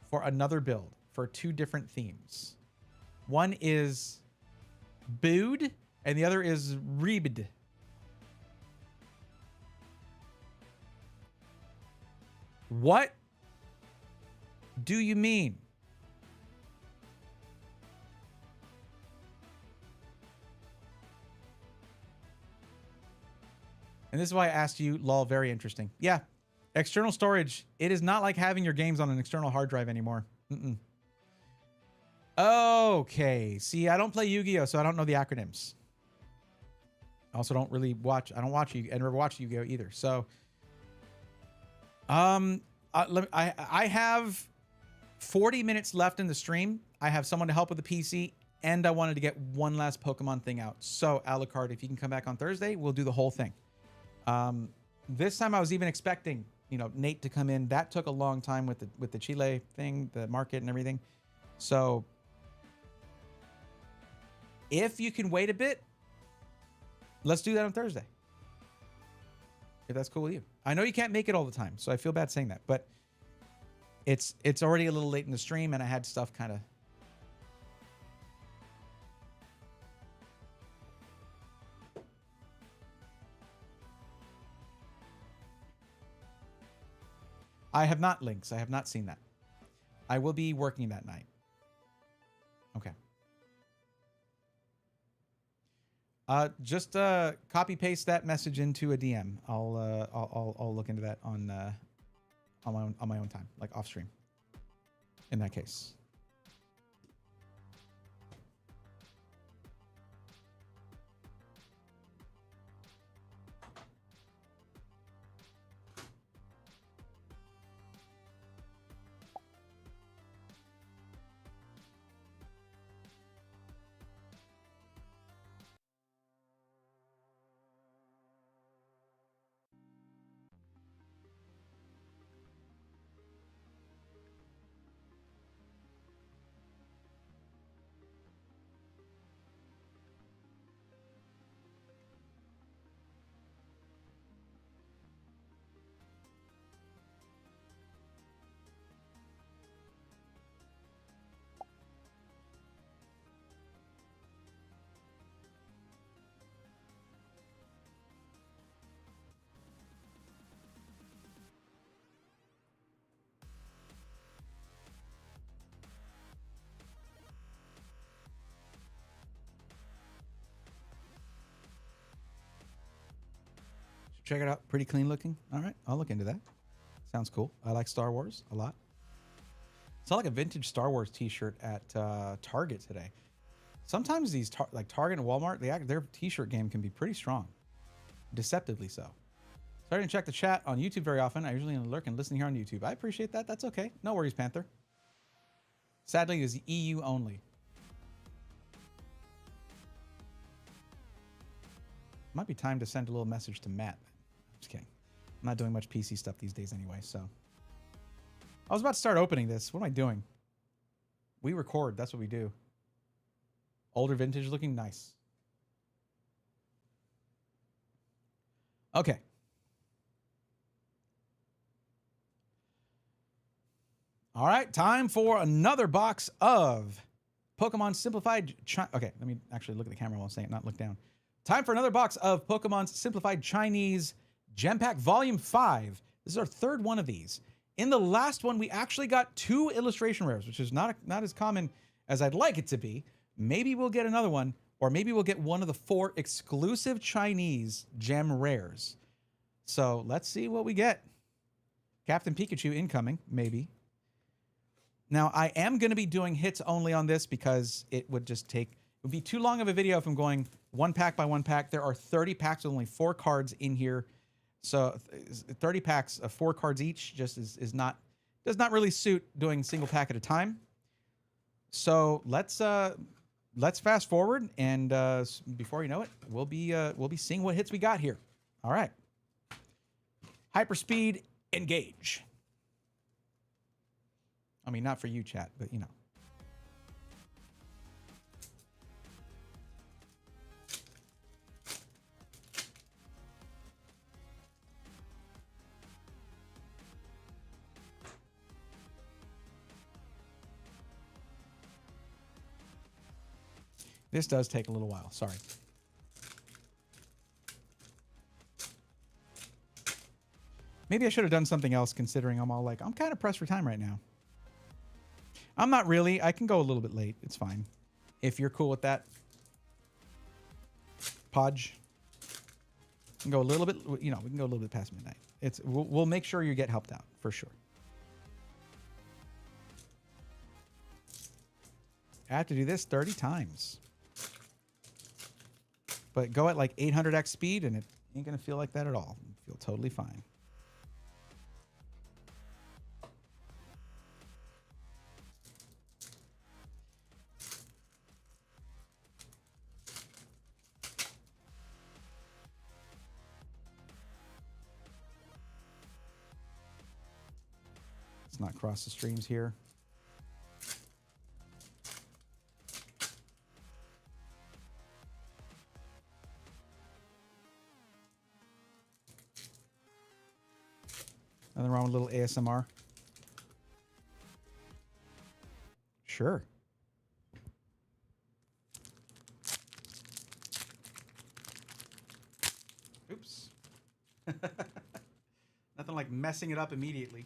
for another build for 2 different themes. One is Bood and the other is Reebed. What do you mean? And this is why I asked you, lol, very interesting. Yeah, external storage. It is not like having your games on an external hard drive anymore. Okay, see, I don't play Yu-Gi-Oh, so I don't know the acronyms. I also don't really watch, I never watch Yu-Gi-Oh either. So, I have 40 minutes left in the stream. I have someone to help with the PC, and I wanted to get one last Pokemon thing out. So, Alucard, if you can come back on Thursday, we'll do the whole thing. This time I was even expecting, you know, Nate to come in. That took a long time with the Chile thing, the market and everything. So if you can wait a bit, let's do that on Thursday. If that's cool with you. I know you can't make it all the time, so I feel bad saying that, but it's already a little late in the stream, and I had stuff kind of. I have not, Links. I have not seen that. I will be working that night. Okay. Just copy paste that message into a DM. I'll look into that on my own time, like off stream. In that case. Check it out. Pretty clean looking. All right. I'll look into that. Sounds cool. I like Star Wars a lot. Saw like a vintage Star Wars t-shirt at Target today. Sometimes these like Target and Walmart, their t-shirt game can be pretty strong. Deceptively so. So I didn't check the chat on YouTube very often. I usually lurk and listen here on YouTube. I appreciate that. That's okay. No worries, Panther. Sadly, it is EU only. Might be time to send a little message to Matt. Just kidding. I'm not doing much PC stuff these days anyway, so. I was about to start opening this. What am I doing? We record. That's what we do. Older vintage looking nice. Okay. All right. Time for another box of Pokemon Simplified. Okay. Let me actually look at the camera while I'm saying it, not look down. Time for another box of Pokemon's Simplified Chinese Gem Pack Volume 5. This is our third one of these. In the last one, we actually got 2 illustration rares, which is not as common as I'd like it to be. Maybe we'll get another one, or maybe we'll get one of the 4 exclusive Chinese gem rares. So let's see what we get. Captain Pikachu incoming, maybe. Now, I am going to be doing hits only on this because it would just take... It would be too long of a video if I'm going 1 pack by 1 pack. There are 30 packs with only 4 cards in here. So 30 packs of 4 cards each just does not really suit doing single pack at a time. So let's fast forward, and before you know it, we'll be seeing what hits we got here. All right. Hyperspeed, engage. I mean, not for you, chat, but you know. This does take a little while. Sorry. Maybe I should have done something else, considering I'm kind of pressed for time right now. I'm not really. I can go a little bit late. It's fine. If you're cool with that. Podge. We can go a little bit, you know, we can go a little bit past midnight. We'll make sure you get helped out, for sure. I have to do this 30 times. But go at like 800x speed, and it ain't going to feel like that at all. It'll feel totally fine. Let's not cross the streams here. Nothing wrong with a little ASMR. Sure. Oops. Nothing like messing it up immediately.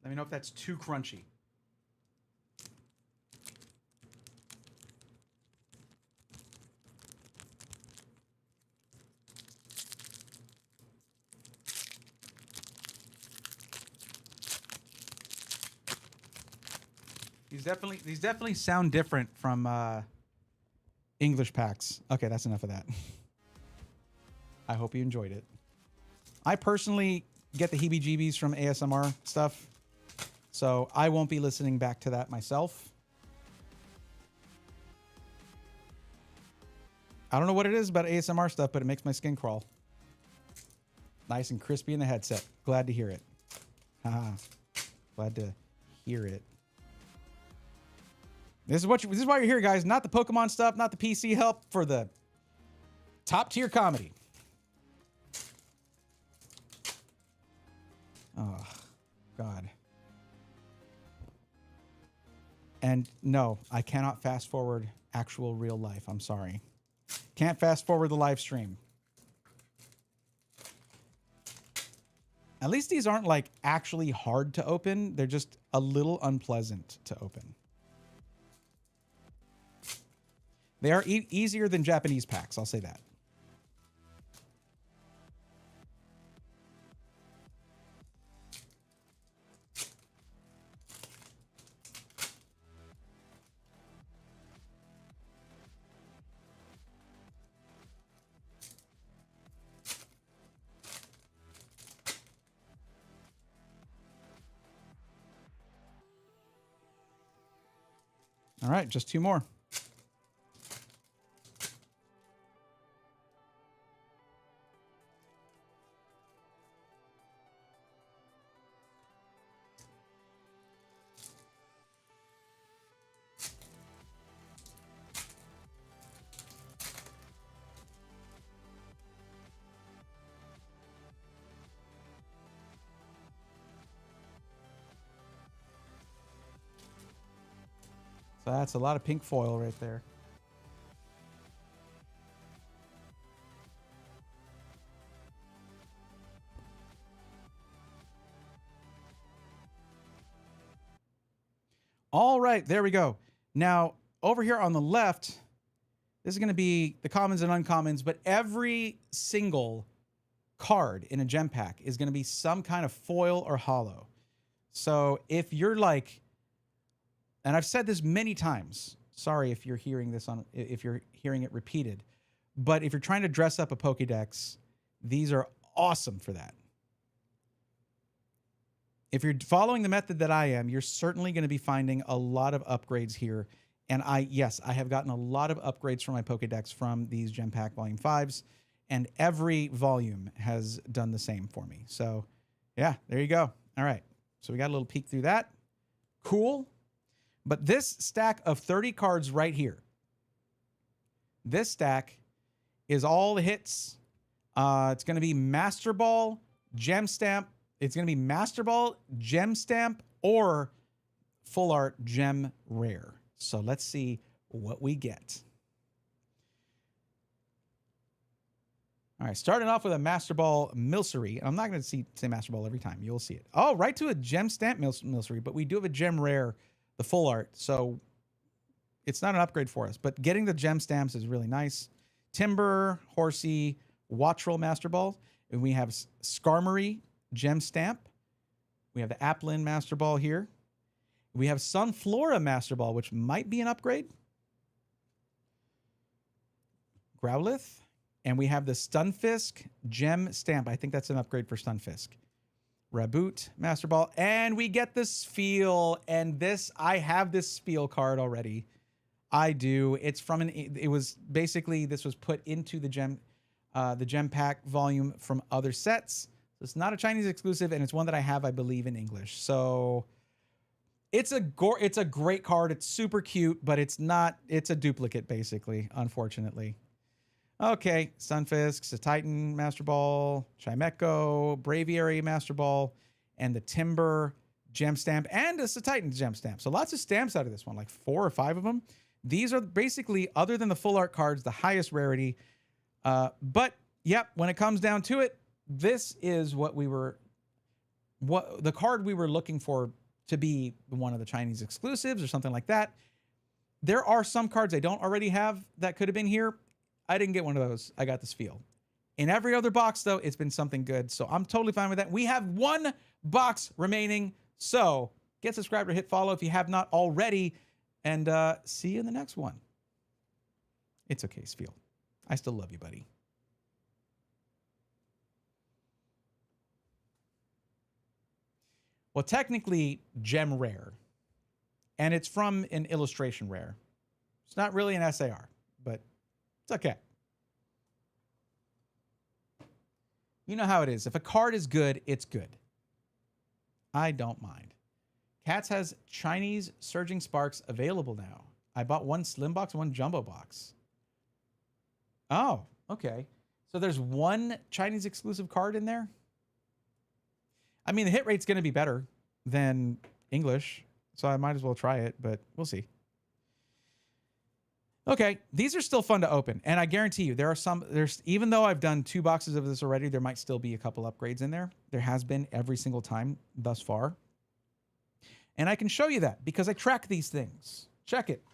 Let me know if that's too crunchy. These definitely sound different from English packs. Okay, that's enough of that. I hope you enjoyed it. I personally get the heebie-jeebies from ASMR stuff, so I won't be listening back to that myself. I don't know what it is about ASMR stuff, but it makes my skin crawl. Nice and crispy in the headset. Glad to hear it. Haha. Glad to hear it. This is why you're here, guys. Not the Pokemon stuff, not the PC help, for the top tier comedy. Oh, God. And no, I cannot fast forward actual real life. I'm sorry. Can't fast forward the live stream. At least these aren't like actually hard to open. They're just a little unpleasant to open. They are easier than Japanese packs, I'll say that. All right, just two more. So that's a lot of pink foil right there. All right, there we go. Now, over here on the left, this is going to be the commons and uncommons, but every single card in a gem pack is going to be some kind of foil or hollow. So if you're like, and I've said this many times, sorry if you're hearing this if you're hearing it repeated, but if you're trying to dress up a Pokédex, these are awesome for that. If you're following the method that I am, you're certainly going to be finding a lot of upgrades here. And yes, I have gotten a lot of upgrades from my Pokédex from these Gem Pack Volume 5s, and every volume has done the same for me. So yeah, there you go. All right. So we got a little peek through that. Cool. But this stack of 30 cards right here, this stack is all the hits. It's going to be Master Ball, Gem Stamp. It's going to be Master Ball, Gem Stamp, or Full Art Gem Rare. So let's see what we get. All right, starting off with a Master Ball Milcery. I'm not going to say Master Ball every time. You'll see it. Oh, right to a Gem Stamp Milcery, but we do have a Gem Rare, the Full Art. So it's not an upgrade for us, but getting the Gem Stamps is really nice. Timber, Horsey, Wattrel Master Ball. And we have Skarmory Gem Stamp. We have the Applin Master Ball here. We have Sunflora Master Ball, which might be an upgrade. Growlithe. And we have the Stunfisk Gem Stamp. I think that's an upgrade for Stunfisk. Raboot Master Ball. And we get the Spheal. And this, I have this Spheal card already. I do. It's from it was basically, this was put into the Gem Pack volume from other sets. So it's not a Chinese exclusive, and it's one that I have, I believe, in English. So It's a great card. It's super cute, but it's not. It's a duplicate, basically. Unfortunately. Okay, Sunfisk, a Titan Master Ball, Chimecho, Braviary Master Ball, and the Timber Gem Stamp, and a Titan Gem Stamp. So lots of stamps out of this one, like 4 or 5 of them. These are basically, other than the full art cards, the highest rarity. But yep, when it comes down to it, this is what the card we were looking for to be one of the Chinese exclusives or something like that. There are some cards I don't already have that could have been here. I didn't get one of those. I got this feel. In every other box, though, it's been something good. So I'm totally fine with that. We have 1 box remaining. So get subscribed or hit follow if you have not already. And see you in the next one. It's okay, Spiel. I still love you, buddy. Well, technically, gem rare. And it's from an illustration rare. It's not really an SAR, but it's okay. You know how it is. If a card is good, it's good. I don't mind. Cats has Chinese Surging Sparks available now. I bought 1 slim box, 1 jumbo box. Oh, okay. So there's 1 Chinese exclusive card in there? I mean, the hit rate's going to be better than English, so I might as well try it, but we'll see. Okay, these are still fun to open, and I guarantee you there's even though I've done 2 boxes of this already, there might still be a couple upgrades in there. There has been every single time thus far. And I can show you that because I track these things. Check it.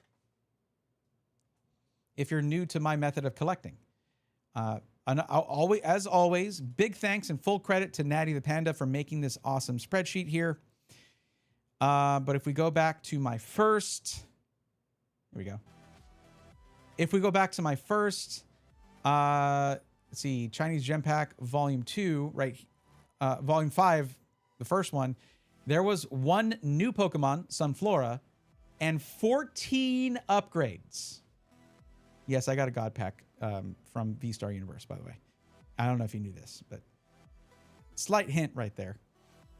If you're new to my method of collecting. And as always, big thanks and full credit to Natty the Panda for making this awesome spreadsheet here. But if we go back to my first, here we go. If we go back to my first, let's see, Chinese Gem Pack Volume 2, right? Volume 5, the first one, there was 1 new Pokemon, Sunflora, and 14 upgrades. Yes, I got a God Pack from V-Star Universe, by the way. I don't know if you knew this, but slight hint right there.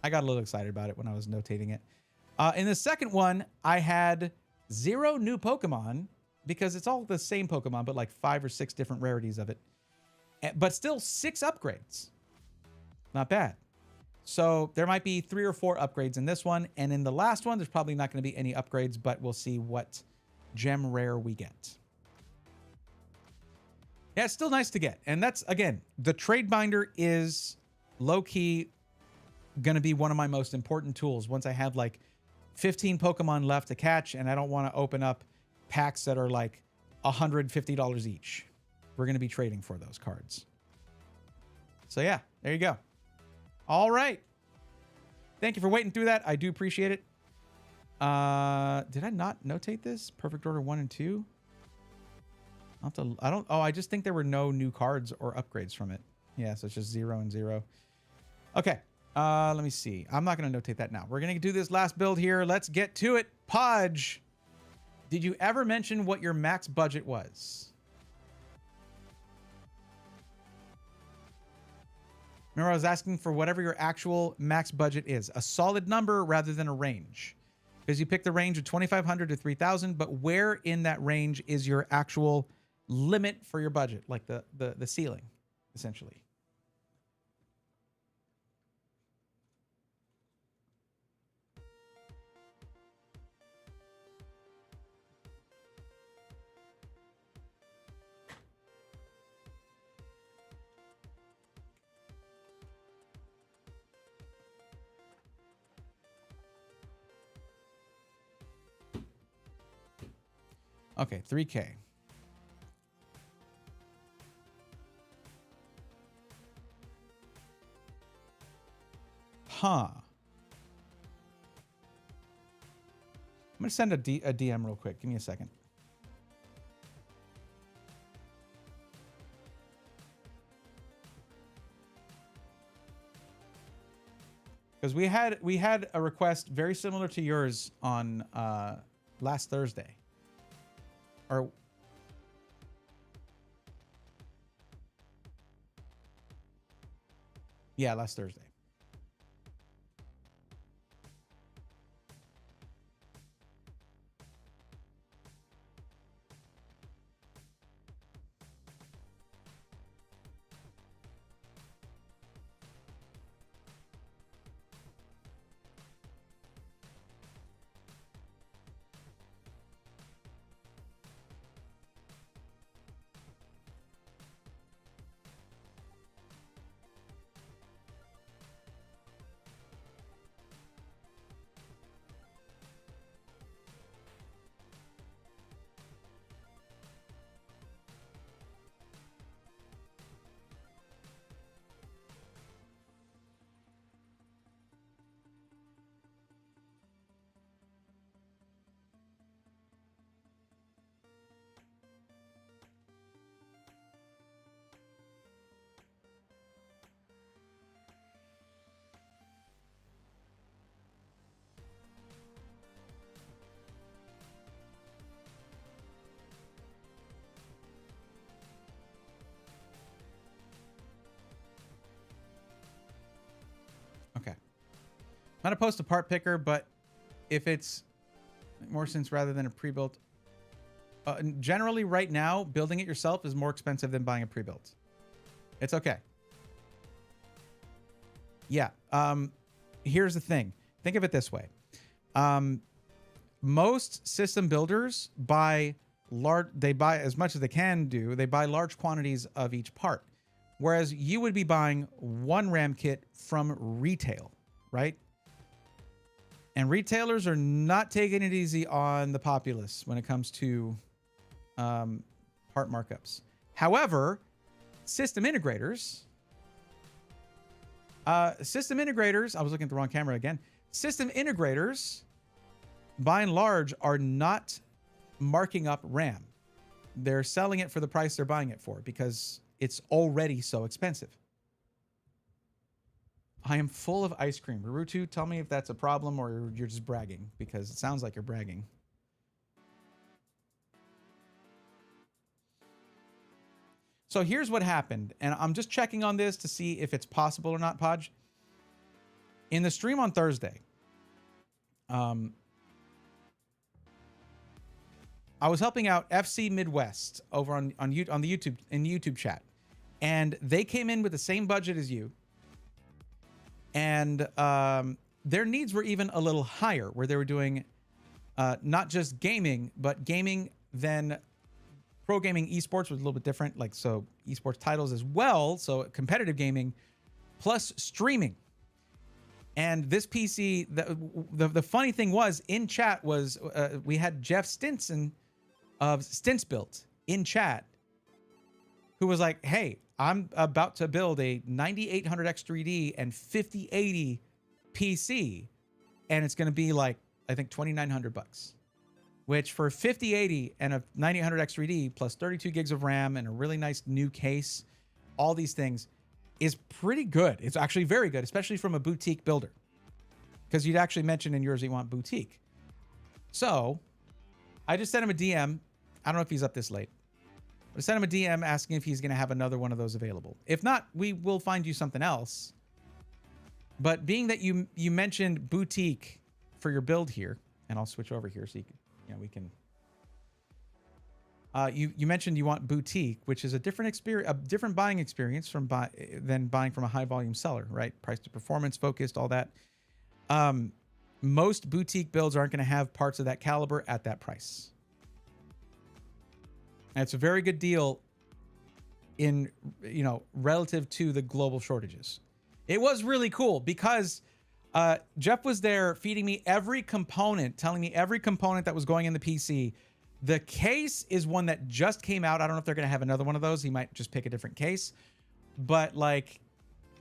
I got a little excited about it when I was notating it. In the second one, I had 0 new Pokemon because it's all the same Pokemon, but like 5 or 6 different rarities of it. But still 6 upgrades. Not bad. So there might be 3 or 4 upgrades in this one. And in the last one, there's probably not going to be any upgrades, but we'll see what gem rare we get. Yeah, it's still nice to get. And that's, again, the trade binder is low-key going to be one of my most important tools once I have like 15 Pokemon left to catch and I don't want to open up packs that are like $150 each. We're going to be trading for those cards. So yeah, there you go. All right. Thank you for waiting through that. I do appreciate it. Did I not notate this? Perfect order 1 and 2. I just think there were no new cards or upgrades from it. Yeah, so it's just 0 and 0. Okay. Let me see. I'm not going to notate that now. We're going to do this last build here. Let's get to it. Podge, did you ever mention what your max budget was? Remember, I was asking for whatever your actual max budget is. A solid number rather than a range. Because you picked the range of 2,500 to 3,000, but where in that range is your actual limit for your budget? Like the ceiling, essentially. Okay, 3K. Huh. I'm going to send a DM real quick. Give me a second. Because we had a request very similar to yours on last Thursday. Or yeah, last Thursday. Okay. I'm gonna post a part picker, but if it's more sense rather than a pre-built, generally right now, building it yourself is more expensive than buying a pre-built. It's okay. Yeah. Here's the thing. Think of it this way. Most system builders buy as much as they can do. They buy large quantities of each part. Whereas you would be buying one RAM kit from retail, right? And retailers are not taking it easy on the populace when it comes to part markups. However, system integrators, I was looking at the wrong camera again. System integrators, by and large, are not marking up RAM. They're selling it for the price they're buying it for because it's already so expensive. I am full of ice cream. Rurutu, tell me if that's a problem or you're just bragging, because it sounds like you're bragging. So here's what happened, and I'm just checking on this to see if it's possible or not, Podge. In the stream on Thursday, I was helping out FC Midwest over on the YouTube chat, and they came in with the same budget as you, and their needs were even a little higher, where they were doing not just gaming, but gaming, then pro gaming. Esports was a little bit different, like, so esports titles as well, so competitive gaming plus streaming. And this PC, the funny thing was, in chat was we had Jeff Stinson of Stints Built in chat, who was like, hey, I'm about to build a 9800X3D and 5080 PC, and it's going to be like, I think, $2,900, which for 5080 and a 9800X3D plus 32 gigs of RAM and a really nice new case, all these things, is pretty good. It's actually very good, especially from a boutique builder, because you'd actually mentioned in yours you want boutique. So I just sent him a DM. I don't know if he's up this late. I sent him a DM asking if he's going to have another one of those available. If not, we will find you something else. But being that you mentioned boutique for your build here, and I'll switch over here so you can, we can. You mentioned you want boutique, which is a different experience, a different buying experience than buying from a high volume seller, right? Price to performance focused, all that. Most boutique builds aren't going to have parts of that caliber at that price. And it's a very good deal in, relative to the global shortages. It was really cool because Jeff was there feeding me every component, telling me every component that was going in the PC. The case is one that just came out. I don't know if they're going to have another one of those. He might just pick a different case. But, like,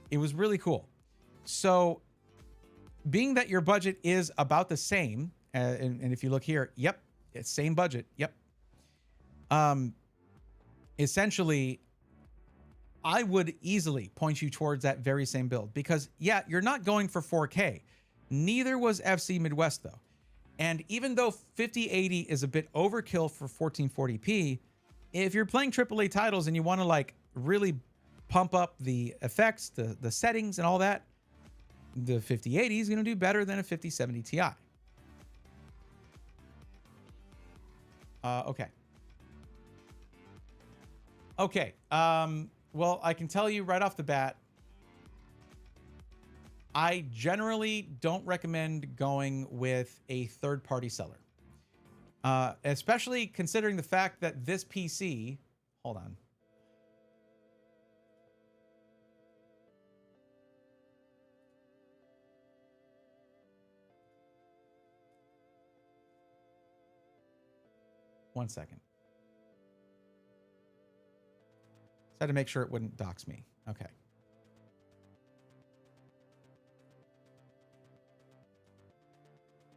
it was really cool. So, being that your budget is about the same, and if you look here, yep, it's same budget, yep. Essentially, I would easily point you towards that very same build because, yeah, you're not going for 4K. Neither was FC Midwest, though. And even though 5080 is a bit overkill for 1440p, if you're playing AAA titles and you want to, like, really pump up the effects, the settings and all that, the 5080 is going to do better than a 5070 Ti. Okay. Okay. Well, I can tell you right off the bat, I generally don't recommend going with a third-party seller, especially considering the fact that this PC, hold on. One second. Just had to make sure it wouldn't dox me. Okay.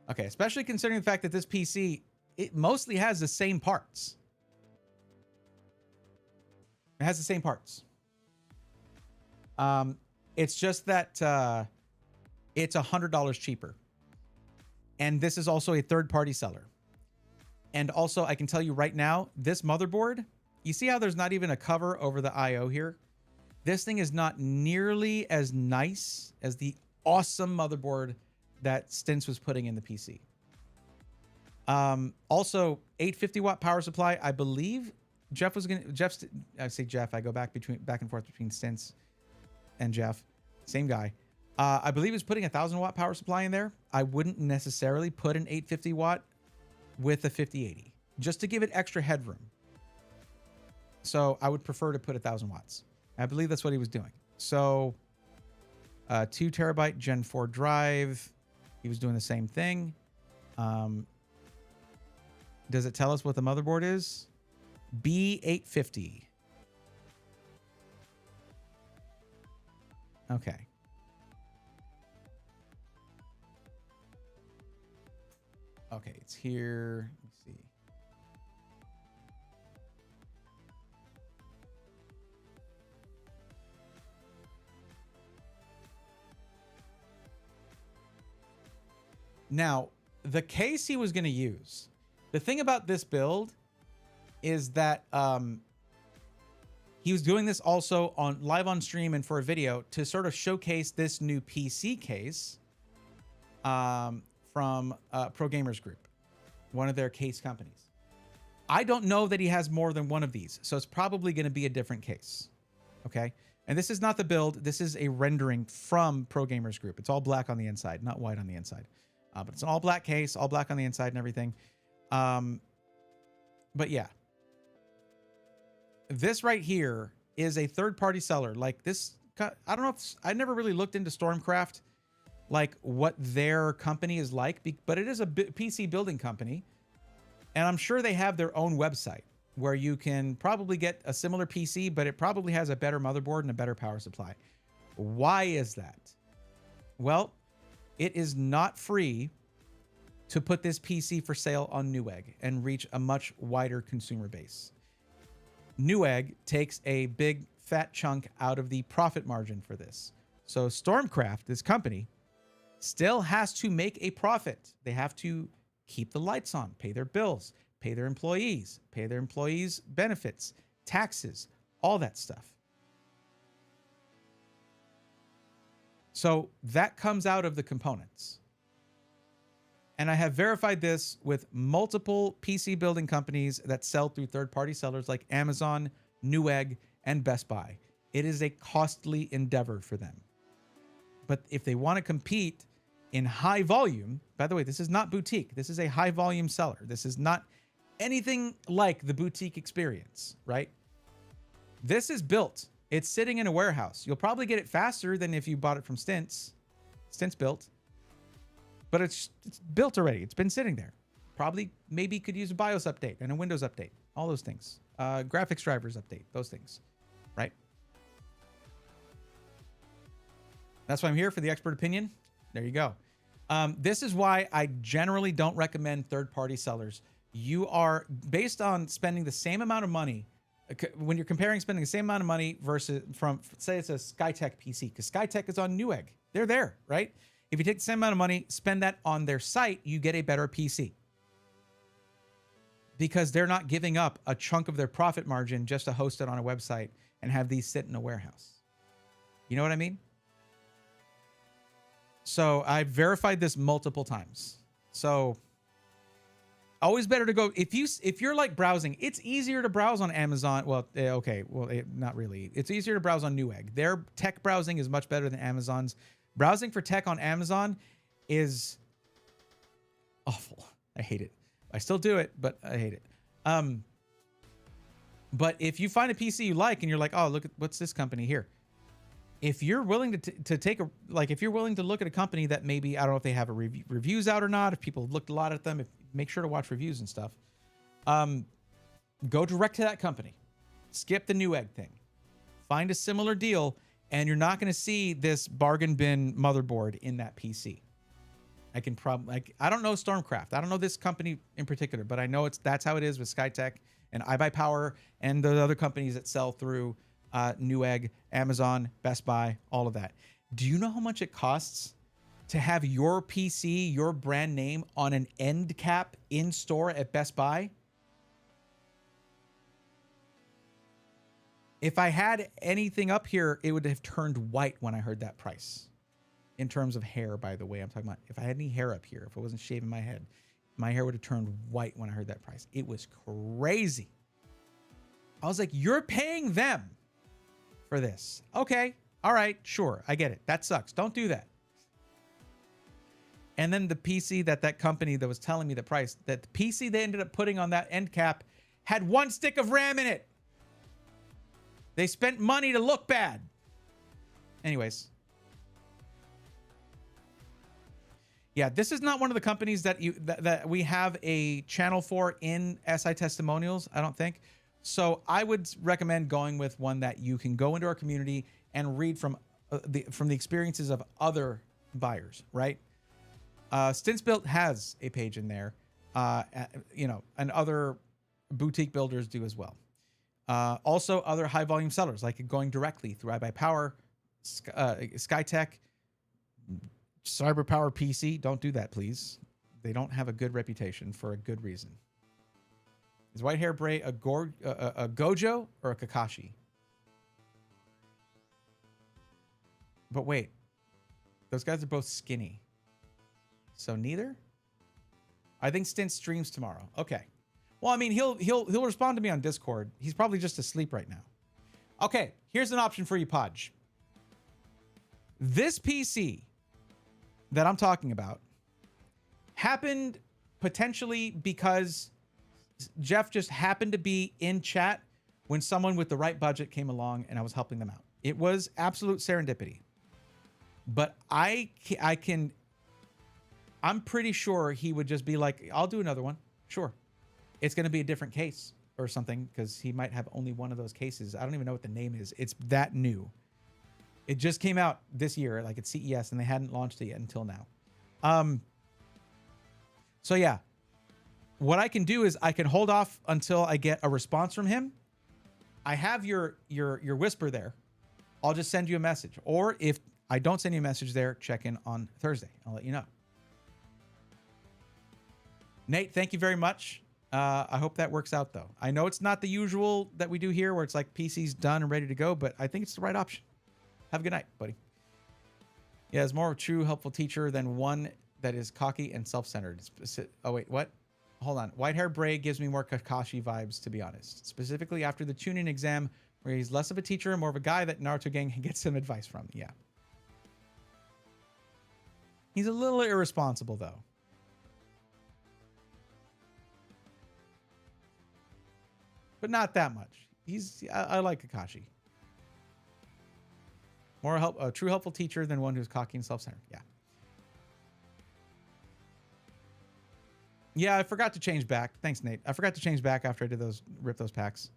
Okay, especially considering the fact that this PC, it mostly has the same parts. It has the same parts. It's just that it's $100 cheaper. And this is also a third-party seller. And also, I can tell you right now, this motherboard, you see how there's not even a cover over the I/O here? This thing is not nearly as nice as the awesome motherboard that Stints was putting in the PC. Also 850 watt power supply. I believe Jeff was I say Jeff, I go back and forth between Stints and Jeff, same guy. I believe he was putting 1,000 watt power supply in there. I wouldn't necessarily put an 850 watt with a 5080 just to give it extra headroom. So I would prefer to put 1,000 watts. I believe that's what he was doing. So 2 terabyte Gen 4 drive. He was doing the same thing. Does it tell us what the motherboard is? B850. Okay. Okay, it's here. Let's see. Now, the case he was going to use, the thing about this build is that he was doing this also on live on stream and for a video to sort of showcase this new PC case from Pro Gamers Group, one of their case companies. I don't know that he has more than one of these, so it's probably going to be a different case. Okay. And this is not the build. This is a rendering from Pro Gamers Group. It's all black on the inside, not white on the inside. But it's an all black case, all black on the inside and everything. But yeah, this right here is a third-party seller. Like this, I don't know if I never really looked into Stormcraft, like what their company is like, but it is a PC building company. And I'm sure they have their own website where you can probably get a similar PC, but it probably has a better motherboard and a better power supply. Why is that? Well, it is not free to put this PC for sale on Newegg and reach a much wider consumer base. Newegg takes a big fat chunk out of the profit margin for this. So Stormcraft, this company, still has to make a profit. They have to keep the lights on, pay their bills, pay their employees benefits, taxes, all that stuff. So that comes out of the components. And I have verified this with multiple PC building companies that sell through third-party sellers like Amazon, Newegg, and Best Buy. It is a costly endeavor for them. But if they want to compete in high volume, by the way, this is not boutique. This is a high volume seller. This is not anything like the boutique experience, right? This is built. It's sitting in a warehouse. You'll probably get it faster than if you bought it from Stints. Stints built. But it's built already. It's been sitting there. Probably, maybe could use a BIOS update and a Windows update. All those things. Graphics drivers update. Those things. Right? That's why I'm here, for the expert opinion. There you go. This is why I generally don't recommend third-party sellers. You are, based on spending the same amount of money, when you're comparing spending the same amount of money versus from, say it's a Skytech PC, because Skytech is on Newegg. They're there, right? If you take the same amount of money, spend that on their site, you get a better PC. Because they're not giving up a chunk of their profit margin just to host it on a website and have these sit in a warehouse. You know what I mean? So I've verified this multiple times. So always better to go, if you're like browsing, it's easier to browse on Amazon. Well, okay, well, not really. It's easier to browse on Newegg. Their tech browsing is much better than Amazon's. Browsing for tech on Amazon is awful. I hate it. I still do it, but I hate it. But if you find a PC you like and you're like, oh, look at what's this company here. If you're willing to take a, like, if you're willing to look at a company that maybe, I don't know if they have a reviews out or not, if people have looked a lot at them, make sure to watch reviews and stuff. Go direct to that company. Skip the Newegg thing. Find a similar deal, and you're not going to see this bargain bin motherboard in that PC. I can probably, like, I don't know Stormcraft. I don't know this company in particular, but I know that's how it is with Skytech and iBuyPower and the other companies that sell through Newegg, Amazon, Best Buy, all of that. Do you know how much it costs to have your PC, your brand name, on an end cap in store at Best Buy? If I had anything up here, it would have turned white when I heard that price. in terms of hair, by the way. I'm talking about if I had any hair up here, if I wasn't shaving my head, my hair would have turned white when I heard that price. It was crazy. I was like, you're paying them for this. Okay. All right. Sure. I get it. That sucks. Don't do that. And then the PC that company that was telling me the price, that the PC they ended up putting on that end cap had 1 stick of RAM in it. They spent money to look bad. Anyways. Yeah, this is not one of the companies that we have a channel for in SI testimonials, I don't think. So I would recommend going with one that you can go into our community and read from the experiences of other buyers, right? Stints Built has a page in there, and other boutique builders do as well. Also, other high volume sellers like going directly through iBuyPower, Skytech, CyberPower PC. Don't do that, please. They don't have a good reputation for a good reason. Is White Hair Bray a Gojo or a Kakashi? But wait, those guys are both skinny. So neither? I think Stint streams tomorrow. Okay. Well, I mean, he'll respond to me on Discord. He's probably just asleep right now. Okay, here's an option for you, Podge. This PC that I'm talking about happened potentially because Jeff just happened to be in chat when someone with the right budget came along and I was helping them out. It was absolute serendipity. But I'm pretty sure he would just be like, I'll do another one. Sure. It's going to be a different case or something because he might have only one of those cases. I don't even know what the name is. It's that new. It just came out this year, like at CES, and they hadn't launched it yet until now. So yeah, what I can do is I can hold off until I get a response from him. I have your whisper there. I'll just send you a message. Or if I don't send you a message there, check in on Thursday. I'll let you know. Nate, thank you very much. I hope that works out, though. I know it's not the usual that we do here where it's like PC's done and ready to go, but I think it's the right option. Have a good night, buddy. Yeah, it's more of a true helpful teacher than one that is cocky and self-centered. Oh, wait, what? Hold on. White Hair Bray gives me more Kakashi vibes, to be honest. Specifically after the Chunin exam, where he's less of a teacher and more of a guy that Naruto gang gets some advice from. Yeah. He's a little irresponsible, though. But not that much. I like Kakashi. More a true helpful teacher than one who's cocky and self-centered. Yeah. Yeah, I forgot to change back. Thanks, Nate. I forgot to change back after I did rip those packs.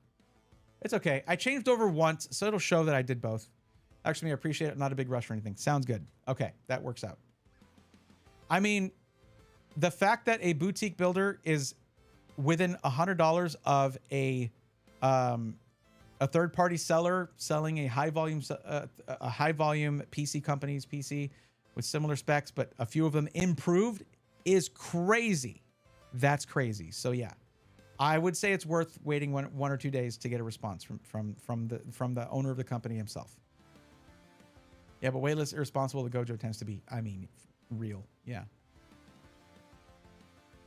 It's okay. I changed over once, so it'll show that I did both. Actually, I appreciate it. Not a big rush or anything. Sounds good. Okay, that works out. I mean, the fact that a boutique builder is within $100 of a third-party seller selling a high-volume PC company's PC with similar specs, but a few of them improved, is crazy. That's crazy. So yeah, I would say it's worth waiting one or 2 days to get a response from the owner of the company himself. Yeah, but way less irresponsible the Gojo tends to be. I mean, real. Yeah.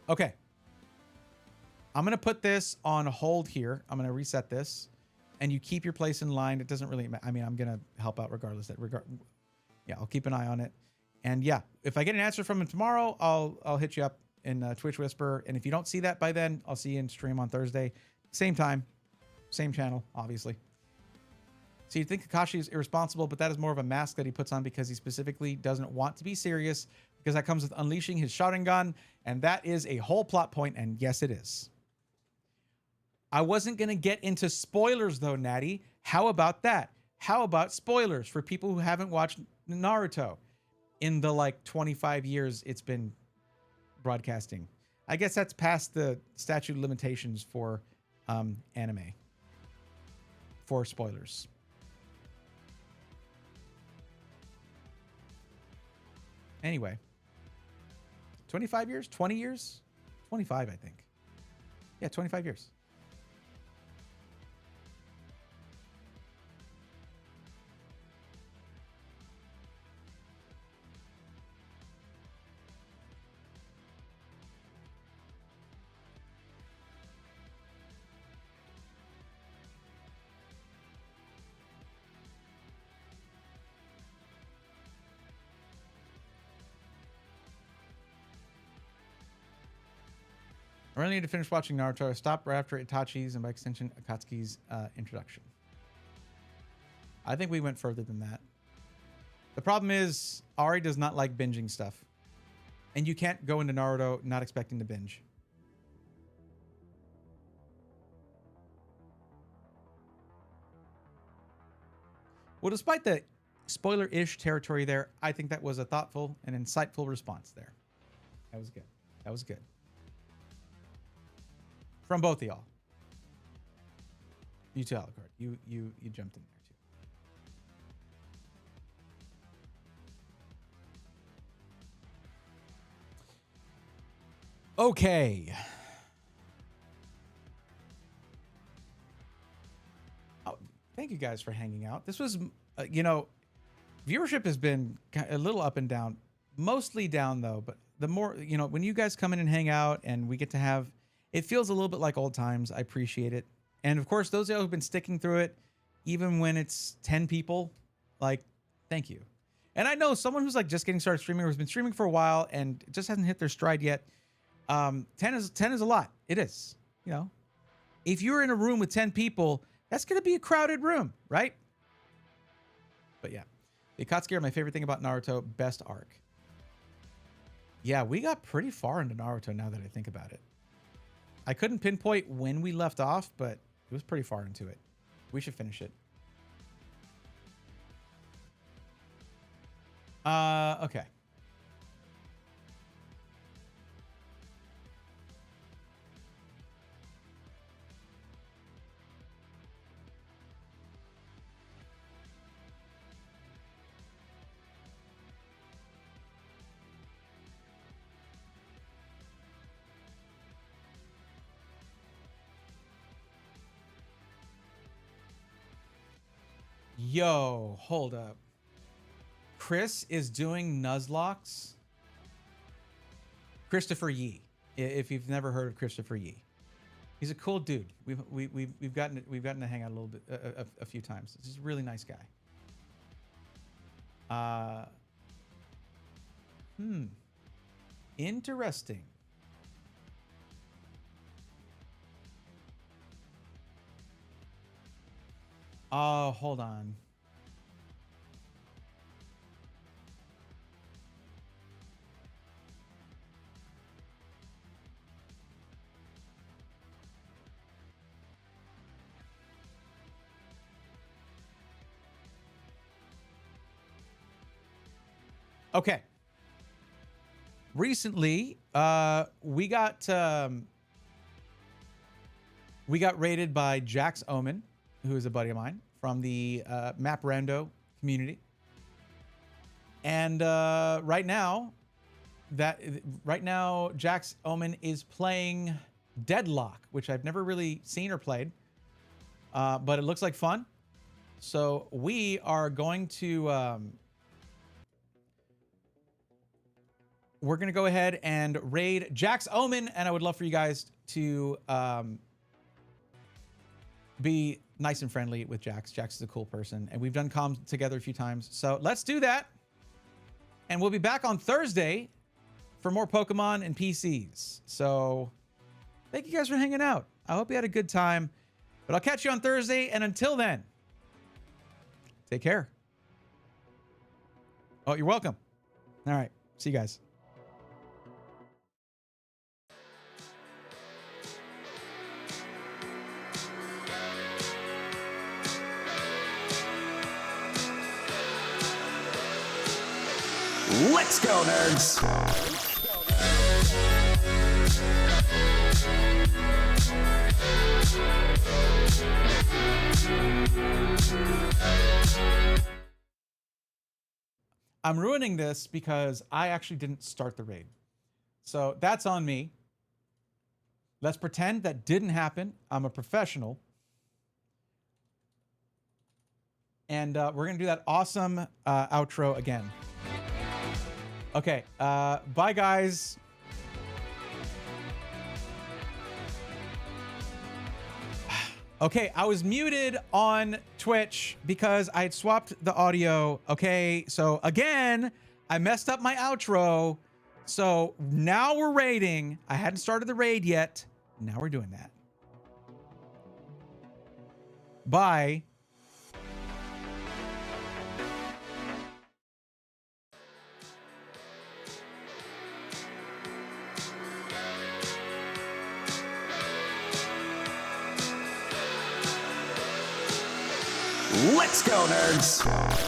Okay. I'm going to put this on hold here. I'm going to reset this. And you keep your place in line. It doesn't really matter. I mean, I'm going to help out regardless. Yeah, I'll keep an eye on it. And yeah, if I get an answer from him tomorrow, I'll hit you up in Twitch Whisper. And if you don't see that by then, I'll see you in stream on Thursday. Same time, same channel, obviously. So you think Kakashi is irresponsible, but that is more of a mask that he puts on because he specifically doesn't want to be serious, because that comes with unleashing his Sharingan, and that is a whole plot point, and yes, it is. I wasn't going to get into spoilers, though, Natty. How about that? How about spoilers for people who haven't watched Naruto in the, like, 25 years it's been broadcasting? I guess that's past the statute of limitations for anime. For spoilers. Anyway. 25 years? 20 years? 25, I think. Yeah, 25 years. I really need to finish watching Naruto. I stopped right after Itachi's and by extension Akatsuki's introduction. I think we went further than that. The problem is Ari does not like binging stuff. And you can't go into Naruto not expecting to binge. Well, despite the spoiler-ish territory there, I think that was a thoughtful and insightful response there. That was good. That was good. From both of y'all. You too, Alucard. You jumped in there too. Okay. Oh, thank you guys for hanging out. This was, you know, viewership has been a little up and down. Mostly down though, but the more, you know, when you guys come in and hang out and we get to have, it feels a little bit like old times. I appreciate it. And of course, those of you who've been sticking through it, even when it's 10 people, like, thank you. And I know someone who's like just getting started streaming or has been streaming for a while and just hasn't hit their stride yet. 10 is a lot. It is, you know, if you're in a room with 10 people, that's going to be a crowded room, right? But yeah, the Akatsuki are my favorite thing about Naruto. Best arc. Yeah, we got pretty far into Naruto now that I think about it. I couldn't pinpoint when we left off, but it was pretty far into it. We should finish it. Okay. Yo, hold up. Chris is doing Nuzlocke. Christopher Yee. If you've never heard of Christopher Yee, he's a cool dude. We've gotten to hang out a little bit, a few times. He's a really nice guy. Interesting. Oh, hold on. Okay. Recently, we got raided by Jax Omen, who is a buddy of mine from the Map Rando community. And right now, Jax Omen is playing Deadlock, which I've never really seen or played, but it looks like fun. So we are going to we're going to go ahead and raid Jax Omen, and I would love for you guys to be nice and friendly with Jax. Jax is a cool person, and we've done comms together a few times. So let's do that. And we'll be back on Thursday for more Pokemon and PCs. So thank you guys for hanging out. I hope you had a good time. But I'll catch you on Thursday, and until then, take care. Oh, you're welcome. All right. See you guys. Let's go, nerds! I'm ruining this because I actually didn't start the raid. So that's on me. Let's pretend that didn't happen. I'm a professional. And we're going to do that awesome outro again. Okay, bye guys. Okay, I was muted on Twitch because I had swapped the audio. Okay, so again, I messed up my outro. So now we're raiding. I hadn't started the raid yet. Now we're doing that. Bye. Let's go, nerds!